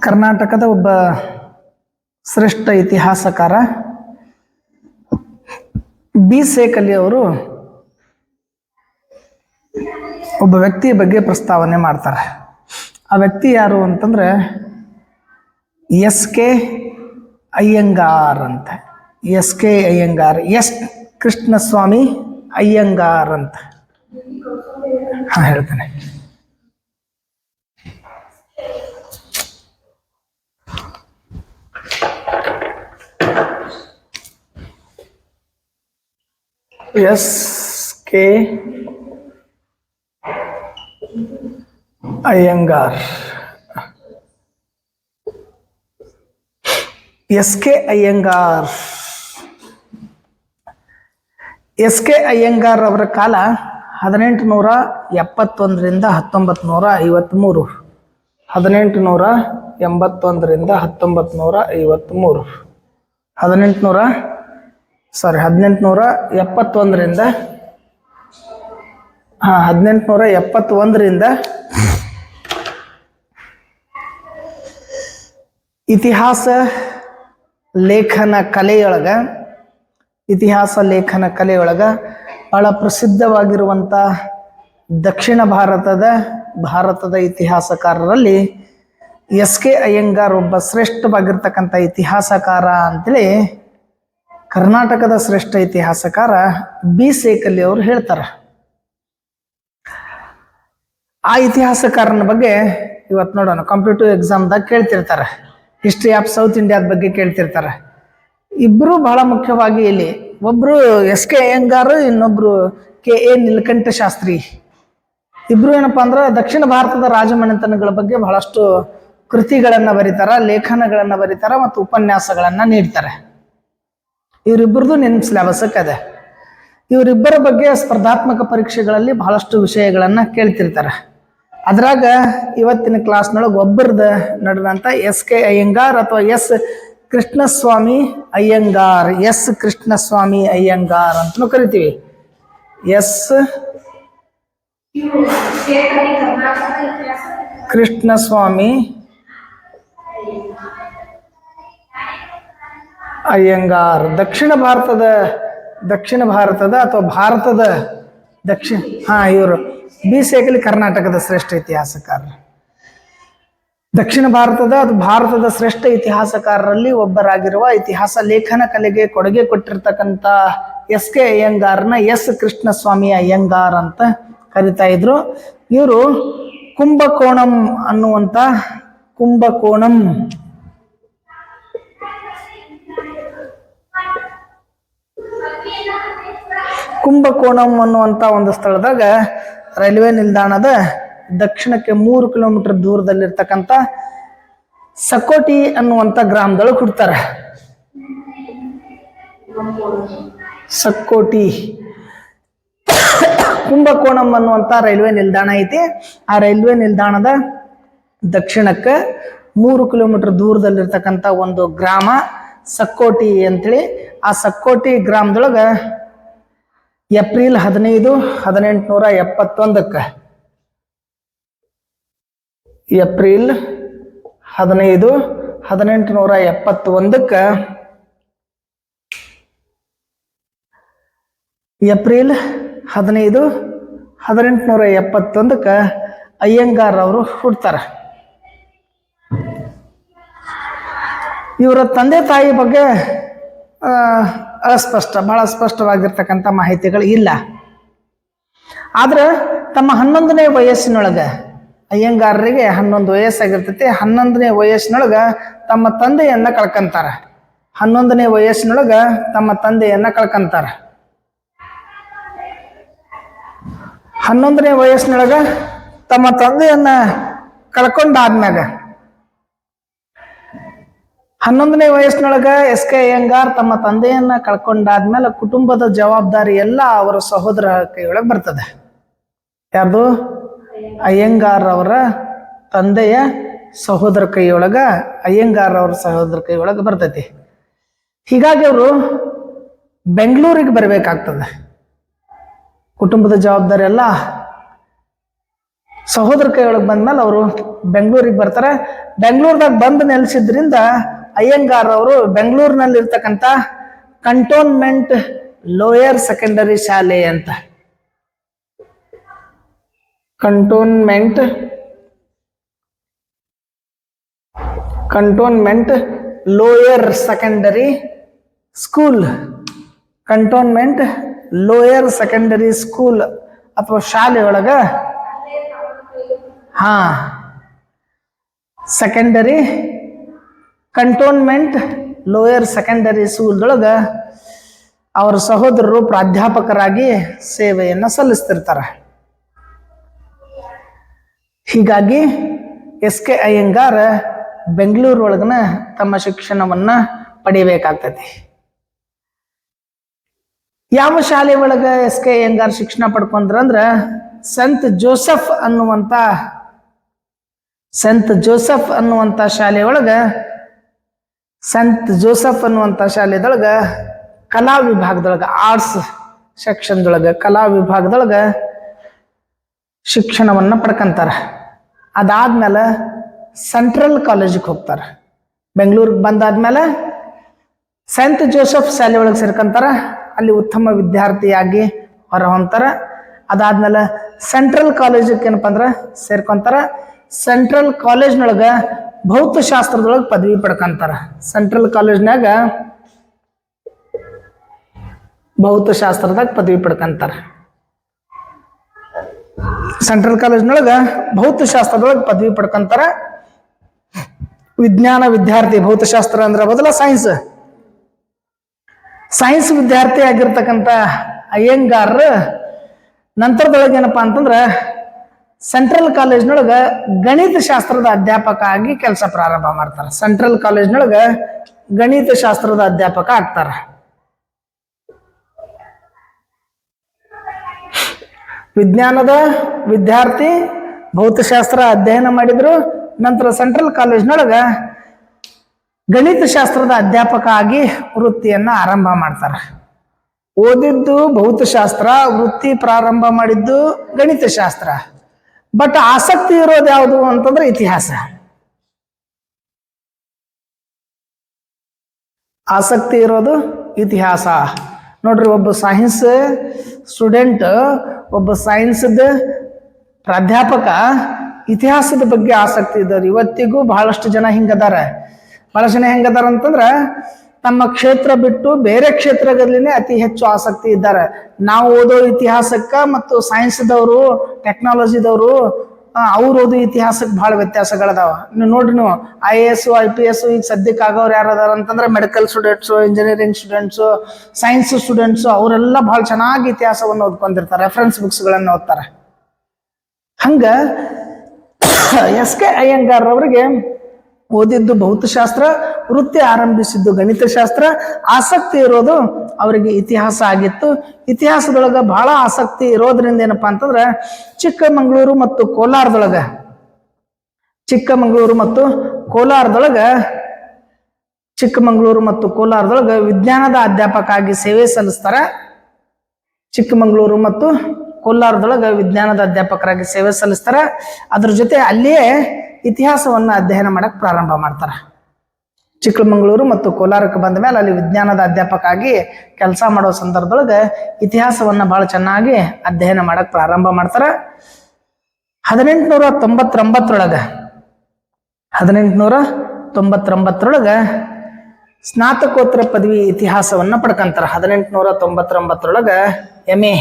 ಕರ್ನಾಟಕದ ಒಬ್ಬ ಶ್ರೇಷ್ಠ ಇತಿಹಾಸಕಾರ ಬಿ ಸೇಕಲಿ ಅವರು ಒಬ್ಬ ವ್ಯಕ್ತಿಯ ಬಗ್ಗೆ ಪ್ರಸ್ತಾವನೆ ಮಾಡ್ತಾರೆ. ಆ ವ್ಯಕ್ತಿ ಯಾರು ಅಂತಂದ್ರೆ ಎಸ್.ಕೆ. ಅಯ್ಯಂಗಾರ್ ಅಂತ. ಎಸ್.ಕೆ. ಅಯ್ಯಂಗಾರ್, ಎಸ್ ಕೃಷ್ಣಸ್ವಾಮಿ ಅಯ್ಯಂಗಾರ್ ಅಂತ. ಹೇಳ್ತೇನೆ. SK. Iyengar. SK. Iyengar. SK. Iyengar ಅವರ ಕಾಲ 1871ರಿಂದ 1953. 1881ರಿಂದ 1953. 1871ರಿಂದ ಇತಿಹಾಸ ಲೇಖನ ಕಲೆಯೊಳಗ ಬಹಳ ಪ್ರಸಿದ್ಧವಾಗಿರುವಂಥ ದಕ್ಷಿಣ ಭಾರತದ ಇತಿಹಾಸಕಾರರಲ್ಲಿ ಎಸ್.ಕೆ. ಅಯ್ಯಂಗಾರ್ ಒಬ್ಬ ಶ್ರೇಷ್ಠವಾಗಿರ್ತಕ್ಕಂಥ ಇತಿಹಾಸಕಾರ ಅಂತೇಳಿ ಕರ್ನಾಟಕದ ಶ್ರೇಷ್ಠ ಇತಿಹಾಸಕಾರ ಬಿ ಸೇಕಲಿ ಅವರು ಹೇಳ್ತಾರೆ. ಆ ಇತಿಹಾಸಕಾರನ ಬಗ್ಗೆ ಇವತ್ತು ನೋಡೋಣ. ಕಾಂಪಿಟೇಟಿವ್ ಎಕ್ಸಾಮ್ದಾಗ ಕೇಳ್ತಿರ್ತಾರೆ. ಹಿಸ್ಟ್ರಿ ಆಫ್ ಸೌತ್ ಇಂಡಿಯಾದ ಬಗ್ಗೆ ಕೇಳ್ತಿರ್ತಾರೆ. ಇಬ್ಬರು ಬಹಳ ಮುಖ್ಯವಾಗಿ ಇಲ್ಲಿ ಒಬ್ರು ಎಸ್.ಕೆ. ಅಯ್ಯಂಗಾರ್, ಇನ್ನೊಬ್ರು ಕೆ.ಎ. ನೀಲಕಂಠ ಶಾಸ್ತ್ರಿ. ಇಬ್ರು ಏನಪ್ಪಾ ಅಂದ್ರೆ ದಕ್ಷಿಣ ಭಾರತದ ರಾಜಮನೆತನಗಳ ಬಗ್ಗೆ ಬಹಳಷ್ಟು ಕೃತಿಗಳನ್ನ ಬರೀತಾರ, ಲೇಖನಗಳನ್ನ ಬರೀತಾರ ಮತ್ತು ಉಪನ್ಯಾಸಗಳನ್ನ ನೀಡ್ತಾರೆ. ಇವರಿಬ್ಬರದು ನಿನ್ನ ಸಿಲೆಬಸ್ಸಕ್ಕೆ ಅದೇ. ಇವರಿಬ್ಬರ ಬಗ್ಗೆ ಸ್ಪರ್ಧಾತ್ಮಕ ಪರೀಕ್ಷೆಗಳಲ್ಲಿ ಬಹಳಷ್ಟು ವಿಷಯಗಳನ್ನ ಕೇಳ್ತಿರ್ತಾರೆ. ಅದ್ರಾಗ ಇವತ್ತಿನ ಕ್ಲಾಸ್ನೊಳಗೆ ಒಬ್ಬರದ ನಡೆದಂಥ ಎಸ್.ಕೆ. ಅಯ್ಯಂಗಾರ್ ಅಥವಾ ಎಸ್ ಕೃಷ್ಣಸ್ವಾಮಿ ಅಯ್ಯಂಗಾರ್, ಎಸ್ ಕೃಷ್ಣಸ್ವಾಮಿ ಅಯ್ಯಂಗಾರ್ ಅಂತಲೂ ಕರಿತೀವಿ. ಎಸ್ ಕೃಷ್ಣಸ್ವಾಮಿ ಅಯ್ಯಂಗಾರ್ ದಕ್ಷಿಣ ಭಾರತದ ಅಥವಾ ಭಾರತದ ಇವರು ಬಿ ಸೇಕಲಿ ಕರ್ನಾಟಕದ ಶ್ರೇಷ್ಠ ಇತಿಹಾಸಕಾರ. ದಕ್ಷಿಣ ಭಾರತದ ಶ್ರೇಷ್ಠ ಇತಿಹಾಸಕಾರರಲ್ಲಿ ಒಬ್ಬರಾಗಿರುವ ಇತಿಹಾಸ ಲೇಖನ ಕಲೆಗೆ ಕೊಡುಗೆ ಕೊಟ್ಟಿರ್ತಕ್ಕಂಥ ಎಸ್.ಕೆ. ಅಯ್ಯಂಗಾರ್ನ ಎಸ್ ಕೃಷ್ಣಸ್ವಾಮಿ ಅಯ್ಯಂಗಾರ್ ಅಂತ ಕರಿತಾ ಇದ್ರು. ಇವರು ಕುಂಭಕೋಣಂ ಅನ್ನುವಂಥ ಒಂದು ಸ್ಥಳದಾಗ ರೈಲ್ವೆ ನಿಲ್ದಾಣದ ದಕ್ಷಿಣಕ್ಕೆ 3 ಕಿಲೋಮೀಟರ್ ದೂರದಲ್ಲಿರ್ತಕ್ಕಂಥ ಸಕೋಟಿ ಅನ್ನುವಂಥ ಗ್ರಾಮದೊಳಗೆ ಹುಡ್ತಾರೆ. ಸಕೋಟಿ ಕುಂಭಕೋಣಂ ಅನ್ನುವಂಥ ರೈಲ್ವೆ ನಿಲ್ದಾಣ ಐತಿ. ಆ ರೈಲ್ವೆ ನಿಲ್ದಾಣದ ದಕ್ಷಿಣಕ್ಕೆ 3 ಕಿಲೋಮೀಟರ್ ದೂರದಲ್ಲಿರ್ತಕ್ಕಂಥ ಒಂದು ಗ್ರಾಮ ಸಕೋಟಿ ಅಂತೇಳಿ. ಆ ಸಕೋಟಿ ಗ್ರಾಮದೊಳಗ ಏಪ್ರಿಲ್ 15, 1871 ಏಪ್ರಿಲ್ 15, 1871 ಏಪ್ರಿಲ್ 15, 1871 ಅಯ್ಯಂಗಾರ್ ಅವರು ಹುಡ್ತಾರೆ. ಇವರ ತಂದೆ ತಾಯಿ ಬಗ್ಗೆ ಬಹಳ ಸ್ಪಷ್ಟವಾಗಿರ್ತಕ್ಕಂಥ ಮಾಹಿತಿಗಳು ಇಲ್ಲ. ಆದ್ರೆ ತಮ್ಮ 11ನೇ ವಯಸ್ಸಿನೊಳಗೆ ಅಯ್ಯಂಗಾರರಿಗೆ 11 ವಯಸ್ಸಾಗಿರ್ತೈತಿ. 11ನೇ ವಯಸ್ಸಿನೊಳಗ ತಮ್ಮ ತಂದೆಯನ್ನ ಕಳ್ಕೊಂತಾರೆ. 11ನೇ ವಯಸ್ಸಿನೊಳಗ ತಮ್ಮ ತಂದೆಯನ್ನ ಕಳ್ಕೊಂತಾರೆ. 11ನೇ ವಯಸ್ಸಿನೊಳಗ ತಮ್ಮ ತಂದೆಯನ್ನ ಕಳ್ಕೊಂಡಾದ್ಮ್ಯಾಗ 11ನೇ ವಯಸ್ಸಿನೊಳಗ ಎಸ್.ಕೆ. ಅಯ್ಯಂಗಾರ್ ತಮ್ಮ ತಂದೆಯನ್ನ ಕಳ್ಕೊಂಡಾದ್ಮೇಲೆ ಕುಟುಂಬದ ಜವಾಬ್ದಾರಿ ಎಲ್ಲ ಅವರ ಸಹೋದರ ಕೈಯೊಳಗೆ ಬರ್ತದೆ. ಯಾರ್ದು? ಅಯ್ಯಂಗಾರ್ ಅವರ ತಂದೆಯ ಸಹೋದರ ಕೈಯೊಳಗೆ ಬರ್ತೈತಿ. ಹೀಗಾಗಿ ಅವರು ಬೆಂಗಳೂರಿಗೆ ಬರಬೇಕಾಗ್ತದೆ. ಕುಟುಂಬದ ಜವಾಬ್ದಾರಿ ಎಲ್ಲ ಸಹೋದರ ಕೈಯೊಳಗೆ ಬಂದ್ಮೇಲೆ ಅವರು ಬೆಂಗಳೂರಿಗೆ ಬರ್ತಾರೆ. ಬೆಂಗಳೂರದಾಗ ಬಂದು ನೆಲೆಸಿದ್ರಿಂದ ಅಯ್ಯಂಗಾರ್ ಅವರು ಬೆಂಗಳೂರಿನಲ್ಲಿ ಇರ್ತಕ್ಕಂಥ ಕಂಟೋನ್ಮೆಂಟ್ ಲೋಯರ್ ಸೆಕೆಂಡರಿ ಶಾಲೆ ಅಂತ, cantonment lower secondary school, cantonment lower secondary school ಅಥವಾ ಶಾಲೆ ಒಳಗ ಸೆಕೆಂಡರಿ ಕಂಟೋನ್ಮೆಂಟ್ ಲೋಯರ್ ಸೆಕೆಂಡರಿ ಸ್ಕೂಲ್ದೊಳಗ ಅವರ ಸಹೋದರರು ಪ್ರಾಧ್ಯಾಪಕರಾಗಿ ಸೇವೆಯನ್ನು ಸಲ್ಲಿಸ್ತಿರ್ತಾರೆ. ಹೀಗಾಗಿ ಎಸ್ ಕೆ ಅಯ್ಯಂಗಾರ್ ಬೆಂಗಳೂರು ಒಳಗನ ತಮ್ಮ ಶಿಕ್ಷಣವನ್ನ ಪಡಿಬೇಕಾಗ್ತೈತಿ. ಯಾವ ಶಾಲೆ ಒಳಗ ಎಸ್ ಕೆ ಅಯ್ಯಂಗಾರ್ ಶಿಕ್ಷಣ ಪಡ್ಕೊಂಡ್ರಂದ್ರ ಸಂತ್ ಜೋಸೆಫ್ ಅನ್ನುವಂತ ಶಾಲೆ ಒಳಗ, ಸಂತ್ ಜೋಸೆಫ್ ಅನ್ನುವಂತ ಶಾಲೆದೊಳಗ ಕಲಾ ವಿಭಾಗದೊಳಗ, ಆರ್ಟ್ಸ್ ಸೆಕ್ಷನ್ದೊಳಗ ಕಲಾ ವಿಭಾಗದೊಳಗ ಶಿಕ್ಷಣವನ್ನ ಪಡ್ಕೊಂತಾರ. ಅದಾದ್ಮೇಲೆ ಸೆಂಟ್ರಲ್ ಕಾಲೇಜಿಗೆ ಹೋಗ್ತಾರ. ಬೆಂಗಳೂರಿಗೆ ಬಂದಾದ್ಮೇಲೆ ಸೆಂಟ್ ಜೋಸೆಫ್ ಶಾಲೆ ಒಳಗೆ ಸೇರ್ಕೊಂತಾರ. ಅಲ್ಲಿ ಉತ್ತಮ ವಿದ್ಯಾರ್ಥಿಯಾಗಿ ಹೊರ ಹೊಂತಾರ. ಅದಾದ್ಮೇಲೆ ಸೆಂಟ್ರಲ್ ಕಾಲೇಜಕ್ಕೆ ಏನಪ್ಪ ಅಂದ್ರೆ ಸೇರ್ಕೊಂತಾರ. ಸೆಂಟ್ರಲ್ ಕಾಲೇಜ್ನೊಳಗ ಭೌತಶಾಸ್ತ್ರದೊಳಗೆ ಪದವಿ ಪಡ್ಕೊಂತಾರ. ಸೆಂಟ್ರಲ್ ಕಾಲೇಜ್ನಾಗ ಭೌತಶಾಸ್ತ್ರದಾಗ ಪದವಿ ಪಡ್ಕೊಂತಾರ. ಸೆಂಟ್ರಲ್ ಕಾಲೇಜ್ನೊಳಗ ಭೌತಶಾಸ್ತ್ರದೊಳಗೆ ಪದವಿ ಪಡ್ಕೊಂತಾರ. ವಿಜ್ಞಾನ ವಿದ್ಯಾರ್ಥಿ, ಭೌತಶಾಸ್ತ್ರ ಅಂದ್ರೆ ಮೊದಲ ಸೈನ್ಸ್ ವಿದ್ಯಾರ್ಥಿ ಆಗಿರ್ತಕ್ಕಂಥ ಅಯ್ಯಂಗಾರ್ ನಂತರದೊಳಗೆ ಏನಪ್ಪಾ ಅಂತಂದ್ರೆ ಸೆಂಟ್ರಲ್ ಕಾಲೇಜ್ನೊಳಗ ಗಣಿತ ಶಾಸ್ತ್ರದ ಅಧ್ಯಾಪಕ ಆಗಿ ಕೆಲಸ ಪ್ರಾರಂಭ ಮಾಡ್ತಾರೆ. ಸೆಂಟ್ರಲ್ ಕಾಲೇಜ್ನೊಳಗ ಗಣಿತ ಶಾಸ್ತ್ರದ ಅಧ್ಯಾಪಕ ಆಗ್ತಾರ. ವಿಜ್ಞಾನದ ವಿದ್ಯಾರ್ಥಿ, ಭೌತಶಾಸ್ತ್ರ ಅಧ್ಯಯನ ಮಾಡಿದ್ರು. ನಂತರ ಸೆಂಟ್ರಲ್ ಕಾಲೇಜ್ನೊಳಗ ಗಣಿತ ಶಾಸ್ತ್ರದ ಅಧ್ಯಾಪಕ ಆಗಿ ವೃತ್ತಿಯನ್ನ ಆರಂಭ ಮಾಡ್ತಾರೆ. ಓದಿದ್ದು ಭೌತಶಾಸ್ತ್ರ, ವೃತ್ತಿ ಪ್ರಾರಂಭ ಮಾಡಿದ್ದು ಗಣಿತ ಶಾಸ್ತ್ರ. ಬಟ್ ಆಸಕ್ತಿ ಇರೋದು ಯಾವುದು ಅಂತಂದ್ರೆ ಇತಿಹಾಸ. ಆಸಕ್ತಿ ಇರೋದು ಇತಿಹಾಸ. ನೋಡ್ರಿ, ಒಬ್ಬ ಸೈನ್ಸ್ ಸ್ಟೂಡೆಂಟ್, ಒಬ್ಬ ಸೈನ್ಸ್ದ ಪ್ರಾಧ್ಯಾಪಕ ಇತಿಹಾಸದ ಬಗ್ಗೆ ಆಸಕ್ತಿ ಇದ್ದಾರೆ. ಇವತ್ತಿಗೂ ಬಹಳಷ್ಟು ಜನ ಹಿಂಗದಾರ. ಬಹಳಷ್ಟು ಜನ ಹೆಂಗದಾರ ಅಂತಂದ್ರ ತಮ್ಮ ಕ್ಷೇತ್ರ ಬಿಟ್ಟು ಬೇರೆ ಕ್ಷೇತ್ರದಲ್ಲಿನೇ ಅತಿ ಹೆಚ್ಚು ಆಸಕ್ತಿ ಇದ್ದಾರೆ. ನಾವು ಓದೋ ಇತಿಹಾಸಕ್ಕ ಮತ್ತು ಸೈನ್ಸ್ದವರು, ಟೆಕ್ನಾಲಜಿದವರು ಅವ್ರು ಓದೋ ಇತಿಹಾಸಕ್ಕೆ ಬಹಳ ವ್ಯತ್ಯಾಸಗಳದಾವ. ನೀವು ನೋಡ್ರಿ, ನೀವು IAS IPS ಈಗ ಸದ್ಯಕ್ಕೆ ಆಗೋರು ಯಾರು ಅದಾರ ಅಂತಂದ್ರೆ medical students, engineering students, science students, ಅವರೆಲ್ಲ ಬಹಳ ಚೆನ್ನಾಗಿ ಇತಿಹಾಸವನ್ನು ಓದ್ಕೊಂಡಿರ್ತಾರೆ, ರೆಫರೆನ್ಸ್ ಬುಕ್ಸ್ಗಳನ್ನು ಓದ್ತಾರೆ. ಹಂಗ ಎಸ್ ಕೆ ಅಯ್ಯಂಗಾರ್ ಅವರಿಗೆ ಓದಿದ್ದು ಭೌತಶಾಸ್ತ್ರ, ವೃತ್ತಿ ಆರಂಭಿಸಿದ್ದು ಗಣಿತಶಾಸ್ತ್ರ, ಆಸಕ್ತಿ ಇರೋದು ಅವರಿಗೆ ಇತಿಹಾಸ ಆಗಿತ್ತು. ಇತಿಹಾಸದೊಳಗ ಬಹಳ ಆಸಕ್ತಿ ಇರೋದ್ರಿಂದ ಏನಪ್ಪಾ ಅಂತಂದ್ರೆ ಚಿಕ್ಕಮಗಳೂರು ಮತ್ತು ಕೋಲಾರದೊಳಗ ವಿಜ್ಞಾನದ ಅಧ್ಯಾಪಕ ಆಗಿ ಸೇವೆ ಸಲ್ಲಿಸ್ತಾರ. ಚಿಕ್ಕಮಗಳೂರು ಮತ್ತು ಕೋಲಾರದೊಳಗ ವಿಜ್ಞಾನದ ಅಧ್ಯಾಪಕರಾಗಿ ಸೇವೆ ಸಲ್ಲಿಸ್ತಾರ. ಅದ್ರ ಜೊತೆ ಅಲ್ಲಿಯೇ ಇತಿಹಾಸವನ್ನ ಅಧ್ಯಯನ ಮಾಡಕ್ ಪ್ರಾರಂಭ ಮಾಡ್ತಾರ. ಚಿಕ್ಕಮಗಳೂರು ಮತ್ತು ಕೋಲಾರಕ್ಕೆ ಬಂದ ಮೇಲೆ ಅಲ್ಲಿ ವಿಜ್ಞಾನದ ಅಧ್ಯಾಪಕ ಆಗಿ ಕೆಲಸ ಮಾಡೋ ಸಂದರ್ಭದೊಳಗೆ ಇತಿಹಾಸವನ್ನ ಬಹಳ ಚೆನ್ನಾಗಿ ಅಧ್ಯಯನ ಮಾಡಕ್ ಪ್ರಾರಂಭ ಮಾಡ್ತಾರ. 1899 ಸ್ನಾತಕೋತ್ತರ ಪದವಿ ಇತಿಹಾಸವನ್ನ ಪಡ್ಕಂತಾರ. 1899 MA,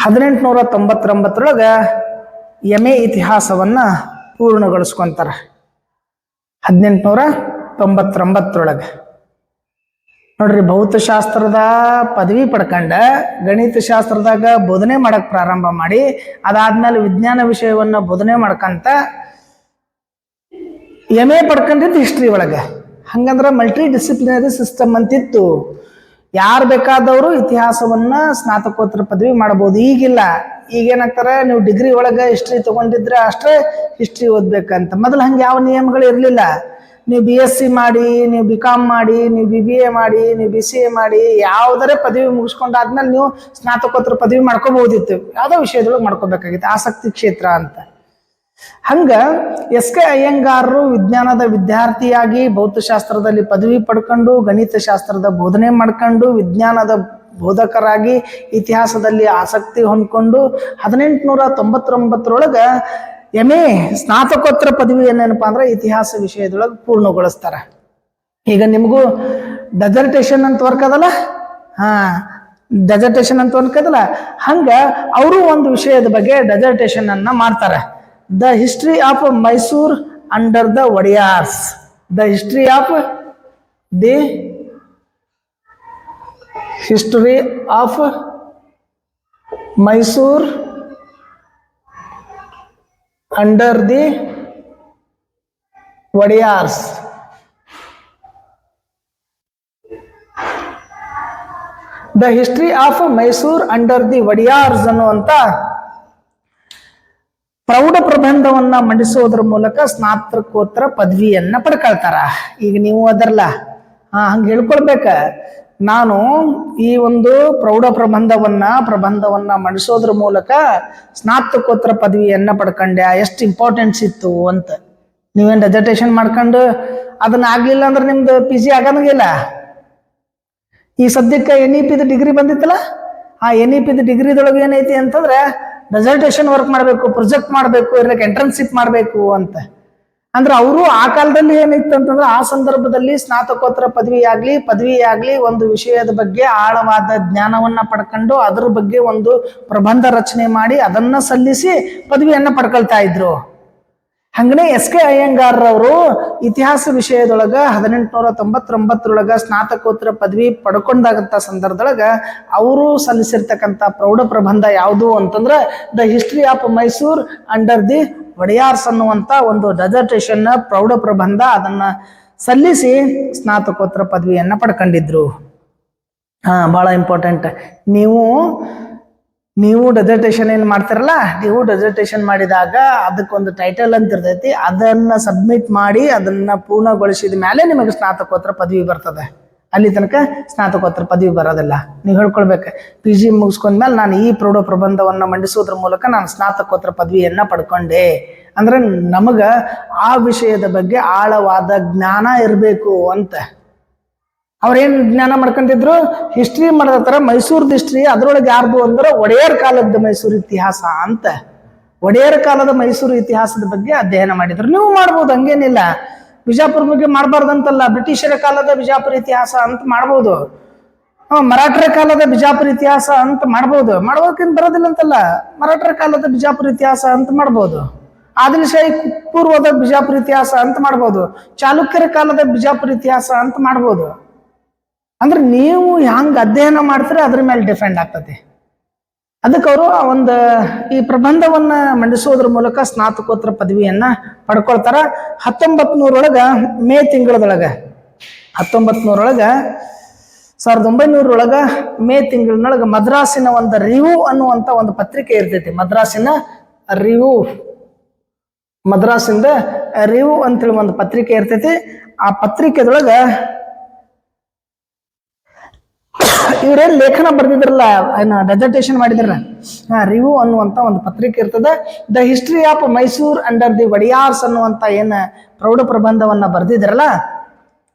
1899 MA ಇತಿಹಾಸವನ್ನ ಪೂರ್ಣಗೊಳಿಸ್ಕೊಂತಾರ. 1899 ನೋಡ್ರಿ, ಭೌತಶಾಸ್ತ್ರದ ಪದವಿ ಪಡ್ಕೊಂಡ ಗಣಿತ ಶಾಸ್ತ್ರದಾಗ ಬೋಧನೆ ಮಾಡಕ್ ಪ್ರಾರಂಭ ಮಾಡಿ, ಅದಾದ್ಮೇಲೆ ವಿಜ್ಞಾನ ವಿಷಯವನ್ನ ಬೋಧನೆ ಮಾಡ್ಕಂತ MA ಪಡ್ಕೊಂಡಿದ್ದು ಹಿಸ್ಟ್ರಿ ಒಳಗೆ. ಹಂಗಂದ್ರ ಮಲ್ಟಿ ಡಿಸಿಪ್ಲಿನರಿ ಸಿಸ್ಟಮ್ ಅಂತಿತ್ತು. ಯಾರು ಬೇಕಾದವರು ಇತಿಹಾಸವನ್ನ ಸ್ನಾತಕೋತ್ತರ ಪದವಿ ಮಾಡಬಹುದು. ಈಗಿಲ್ಲ. ಈಗೇನಾಗ್ತಾರೆ, ನೀವು ಡಿಗ್ರಿ ಒಳಗೆ ಹಿಸ್ಟ್ರಿ ತಗೊಂಡಿದ್ರೆ ಅಷ್ಟೇ ಹಿಸ್ಟ್ರಿ ಓದ್ಬೇಕಂತ. ಮೊದಲು ಹಂಗೆ ಯಾವ ನಿಯಮಗಳು ಇರಲಿಲ್ಲ. ನೀವು BSc ಮಾಡಿ, ನೀವು BCom ಮಾಡಿ, ನೀವು BBA ಮಾಡಿ, ನೀವು BCA ಮಾಡಿ, ಯಾವುದರೇ ಪದವಿ ಮುಗಿಸ್ಕೊಂಡಾದ್ಮೇಲೆ ನೀವು ಸ್ನಾತಕೋತ್ತರ ಪದವಿ ಮಾಡ್ಕೋಬಹುದಿತ್ತು. ಯಾವುದೋ ವಿಷಯದೊಳಗೆ ಮಾಡ್ಕೋಬೇಕಾಗಿತ್ತು, ಆಸಕ್ತಿ ಕ್ಷೇತ್ರ ಅಂತ. ಹಂಗ SK ಅಯ್ಯಂಗಾರರು ವಿಜ್ಞಾನದ ವಿದ್ಯಾರ್ಥಿಯಾಗಿ ಭೌತಶಾಸ್ತ್ರದಲ್ಲಿ ಪದವಿ ಪಡ್ಕೊಂಡು, ಗಣಿತಶಾಸ್ತ್ರದ ಬೋಧನೆ ಮಾಡ್ಕೊಂಡು, ವಿಜ್ಞಾನದ ಬೋಧಕರಾಗಿ ಇತಿಹಾಸದಲ್ಲಿ ಆಸಕ್ತಿ ಹೊಂದ್ಕೊಂಡು 1899 MA ಸ್ನಾತಕೋತ್ತರ ಪದವಿ ಏನೇನಪ್ಪ ಅಂದ್ರೆ ಇತಿಹಾಸ ವಿಷಯದೊಳಗೆ ಪೂರ್ಣಗೊಳಿಸ್ತಾರೆ. ಈಗ ನಿಮಗೂ ಡೆಸರ್ಟೇಷನ್ ಅಂತ ವರ್ಕ್ ಅದಲ್ಲ, ಡೆಸರ್ಟೇಷನ್ ಅಂತ ವರ್ಕ್ ಅದಲ್ಲ, ಹಂಗ ಅವರು ಒಂದು ವಿಷಯದ ಬಗ್ಗೆ ಡೆಸರ್ಟೇಷನ್ ಅನ್ನ ಮಾಡ್ತಾರೆ. The history of Mysore under the Wodeyars. The history of the history of Mysore under the Wodeyars. The history of Mysore under the Wodeyars ಅನ್ನುವಂತ ಪ್ರೌಢ ಪ್ರಬಂಧವನ್ನ ಮಂಡಿಸೋದ್ರ ಮೂಲಕ ಸ್ನಾತಕೋತ್ತರ ಪದವಿಯನ್ನ ಪಡ್ಕೊಳ್ತಾರ. ಈಗ ನೀವು ಅದರಲ್ಲ ಹಂಗೆ ಹೇಳ್ಕೊಳ್ಬೇಕ, ನಾನು ಈ ಒಂದು ಪ್ರೌಢ ಪ್ರಬಂಧವನ್ನ ಮಂಡಿಸೋದ್ರ ಮೂಲಕ ಸ್ನಾತಕೋತ್ತರ ಪದವಿಯನ್ನ ಪಡ್ಕೊಂಡೆ, ಎಷ್ಟು ಇಂಪಾರ್ಟೆನ್ಸ್ ಇತ್ತು ಅಂತ. ನೀವೇನು ಡೆಸರ್ಟೇಷನ್ ಮಾಡ್ಕೊಂಡು ಅದನ್ನ ಆಗ್ಲಿಲ್ಲ ಅಂದ್ರೆ ನಿಮ್ದು PG ಆಗಂಗಿಲ್ಲ. ಈ ಸದ್ಯಕ್ಕೆ NEP ಡಿಗ್ರಿ ಬಂದಿತ್ತಲ್ಲ, ಆ NEP ಡಿಗ್ರಿದೊಳಗೆ ಏನೈತಿ ಅಂತಂದ್ರೆ ಡೆಸರ್ಟೇಷನ್ ವರ್ಕ್ ಮಾಡಬೇಕು, ಪ್ರೊಜೆಕ್ಟ್ ಮಾಡಬೇಕು, ಇರ್ಲಿಕ್ಕೆ ಇಂಟರ್ನ್ಶಿಪ್ ಮಾಡಬೇಕು ಅಂತ. ಅಂದ್ರೆ ಅವರು ಆ ಕಾಲದಲ್ಲಿ ಏನಿತ್ತು ಅಂತಂದ್ರೆ ಆ ಸಂದರ್ಭದಲ್ಲಿ ಸ್ನಾತಕೋತ್ತರ ಪದವಿ ಆಗ್ಲಿ ಒಂದು ವಿಷಯದ ಬಗ್ಗೆ ಆಳವಾದ ಜ್ಞಾನವನ್ನ ಪಡ್ಕೊಂಡು ಅದ್ರ ಬಗ್ಗೆ ಒಂದು ಪ್ರಬಂಧ ರಚನೆ ಮಾಡಿ ಅದನ್ನ ಸಲ್ಲಿಸಿ ಪದವಿಯನ್ನ ಪಡ್ಕೊಳ್ತಾ ಇದ್ರು. ಹಂಗನೇ SK ಅಯ್ಯಂಗಾರ್ರವರು ಇತಿಹಾಸ ವಿಷಯದೊಳಗ 1899 ಸ್ನಾತಕೋತ್ತರ ಪದವಿ ಪಡ್ಕೊಂಡಾಗಂತ ಸಂದರ್ಭದೊಳಗ ಅವರು ಸಲ್ಲಿಸಿರ್ತಕ್ಕಂಥ ಪ್ರೌಢ ಪ್ರಬಂಧ ಯಾವುದು ಅಂತಂದ್ರೆ the history of Mysore under the Wodeyars ಅನ್ನುವಂತ ಒಂದು ಡೆಸರ್ಟೇಷನ್ ಪ್ರೌಢ ಪ್ರಬಂಧ ಅದನ್ನ ಸಲ್ಲಿಸಿ ಸ್ನಾತಕೋತ್ತರ ಪದವಿಯನ್ನ ಪಡ್ಕೊಂಡಿದ್ರು. ಬಹಳ ಇಂಪಾರ್ಟೆಂಟ್. ನೀವು ಡೆಸರ್ಟೇಷನ್ ಏನು ಮಾಡ್ತಿರಲ್ಲ, ನೀವು ಡೆಸರ್ಟೇಷನ್ ಮಾಡಿದಾಗ ಅದಕ್ಕೊಂದು ಟೈಟಲ್ ಅಂತ ಇರ್ತೈತಿ, ಅದನ್ನ ಸಬ್ಮಿಟ್ ಮಾಡಿ ಅದನ್ನ ಪೂರ್ಣಗೊಳಿಸಿದ ಮೇಲೆ ನಿಮಗೆ ಸ್ನಾತಕೋತ್ತರ ಪದವಿ ಬರ್ತದೆ. ಅಲ್ಲಿ ತನಕ ಸ್ನಾತಕೋತ್ತರ ಪದವಿ ಬರೋದಿಲ್ಲ. ನೀವು ಹೇಳ್ಕೊಳ್ಬೇಕು, PG ಮುಗಿಸ್ಕೊಂಡ್ಮೇಲೆ ನಾನು ಈ ಪ್ರೌಢ ಪ್ರಬಂಧವನ್ನ ಮಂಡಿಸೋದ್ರ ಮೂಲಕ ನಾನು ಸ್ನಾತಕೋತ್ತರ ಪದವಿಯನ್ನ ಪಡ್ಕೊಂಡೆ ಅಂದ್ರೆ ನಮಗ ಆ ವಿಷಯದ ಬಗ್ಗೆ ಆಳವಾದ ಜ್ಞಾನ ಇರಬೇಕು ಅಂತ. ಅವ್ರೇನ್ ಜ್ಞಾನ ಮಾಡ್ಕೊಂಡಿದ್ರು, ಹಿಸ್ಟ್ರಿ ಮಾಡತಾರ, ಮೈಸೂರ್ದ ಹಿಸ್ಟ್ರಿ. ಅದ್ರೊಳಗೆ ಯಾರ್ದು ಅಂದ್ರೆ ಒಡೆಯರ್ ಕಾಲದ ಮೈಸೂರು ಇತಿಹಾಸ ಅಂತ. ಒಡೆಯರ್ ಕಾಲದ ಮೈಸೂರು ಇತಿಹಾಸದ ಬಗ್ಗೆ ಅಧ್ಯಯನ ಮಾಡಿದ್ರು. ನೀವು ಮಾಡ್ಬೋದು, ಹಂಗೇನಿಲ್ಲ. ಬಿಜಾಪುರ ಬಗ್ಗೆ ಮಾಡಬಾರ್ದಂತಲ್ಲ, ಬ್ರಿಟಿಷರ ಕಾಲದ ಬಿಜಾಪುರ ಇತಿಹಾಸ ಅಂತ ಮಾಡ್ಬೋದು, ಮರಾಠರ ಕಾಲದ ಬಿಜಾಪುರ ಇತಿಹಾಸ ಅಂತ ಮಾಡ್ಬೋದು. ಮಾಡೋದಕ್ಕಿಂತ ಬರೋದಿಲ್ಲ ಅಂತಲ್ಲ, ಮರಾಠರ ಕಾಲದ ಬಿಜಾಪುರ ಇತಿಹಾಸ ಅಂತ ಮಾಡ್ಬೋದು, ಆದಿಲ್ಶಾಹಿ ಪೂರ್ವದ ಬಿಜಾಪುರ ಇತಿಹಾಸ ಅಂತ ಮಾಡ್ಬೋದು, ಚಾಲುಕ್ಯರ ಕಾಲದ ಬಿಜಾಪುರ ಇತಿಹಾಸ ಅಂತ ಮಾಡ್ಬೋದು. ಅಂದ್ರೆ ನೀವು ಹೆಂಗ್ ಅಧ್ಯಯನ ಮಾಡ್ತೀರ ಅದ್ರ ಮೇಲೆ ಡಿಪೆಂಡ್ ಆಗ್ತದೆ. ಅದಕ್ಕೆ ಅವರು ಒಂದು ಈ ಪ್ರಬಂಧವನ್ನ ಮಂಡಿಸೋದ್ರ ಮೂಲಕ ಸ್ನಾತಕೋತ್ತರ ಪದವಿಯನ್ನ ಪಡ್ಕೊಳ್ತಾರ. 1900 ಮೇ ತಿಂಗಳದೊಳಗ 1900 ಮೇ ತಿಂಗಳೊಳಗ ಮದ್ರಾಸಿನ ಒಂದು ರಿವ್ಯೂ ಅನ್ನುವಂತ ಒಂದು ಪತ್ರಿಕೆ ಇರ್ತೈತಿ. ಮದ್ರಾಸಿಂದ ರಿವ್ಯೂ ಅಂತೇಳಿ ಒಂದು ಪತ್ರಿಕೆ ಇರ್ತೈತಿ. ಆ ಪತ್ರಿಕೆದೊಳಗ ಇವ್ರೇನ್ ಲೇಖನ ಬರ್ದಿದ್ರಲ್ಲ, ಡೆಸರ್ಟೇಷನ್ ಮಾಡಿದ್ರ, ರಿವ್ಯೂ ಅನ್ನುವಂತ ಒಂದು ಪತ್ರಿಕೆ ಇರ್ತದೆ. The history of Mysore under the Wodeyars ಅನ್ನುವಂತ ಏನ್ ಪ್ರೌಢ ಪ್ರಬಂಧವನ್ನ ಬರ್ದಿದ್ರಲ್ಲ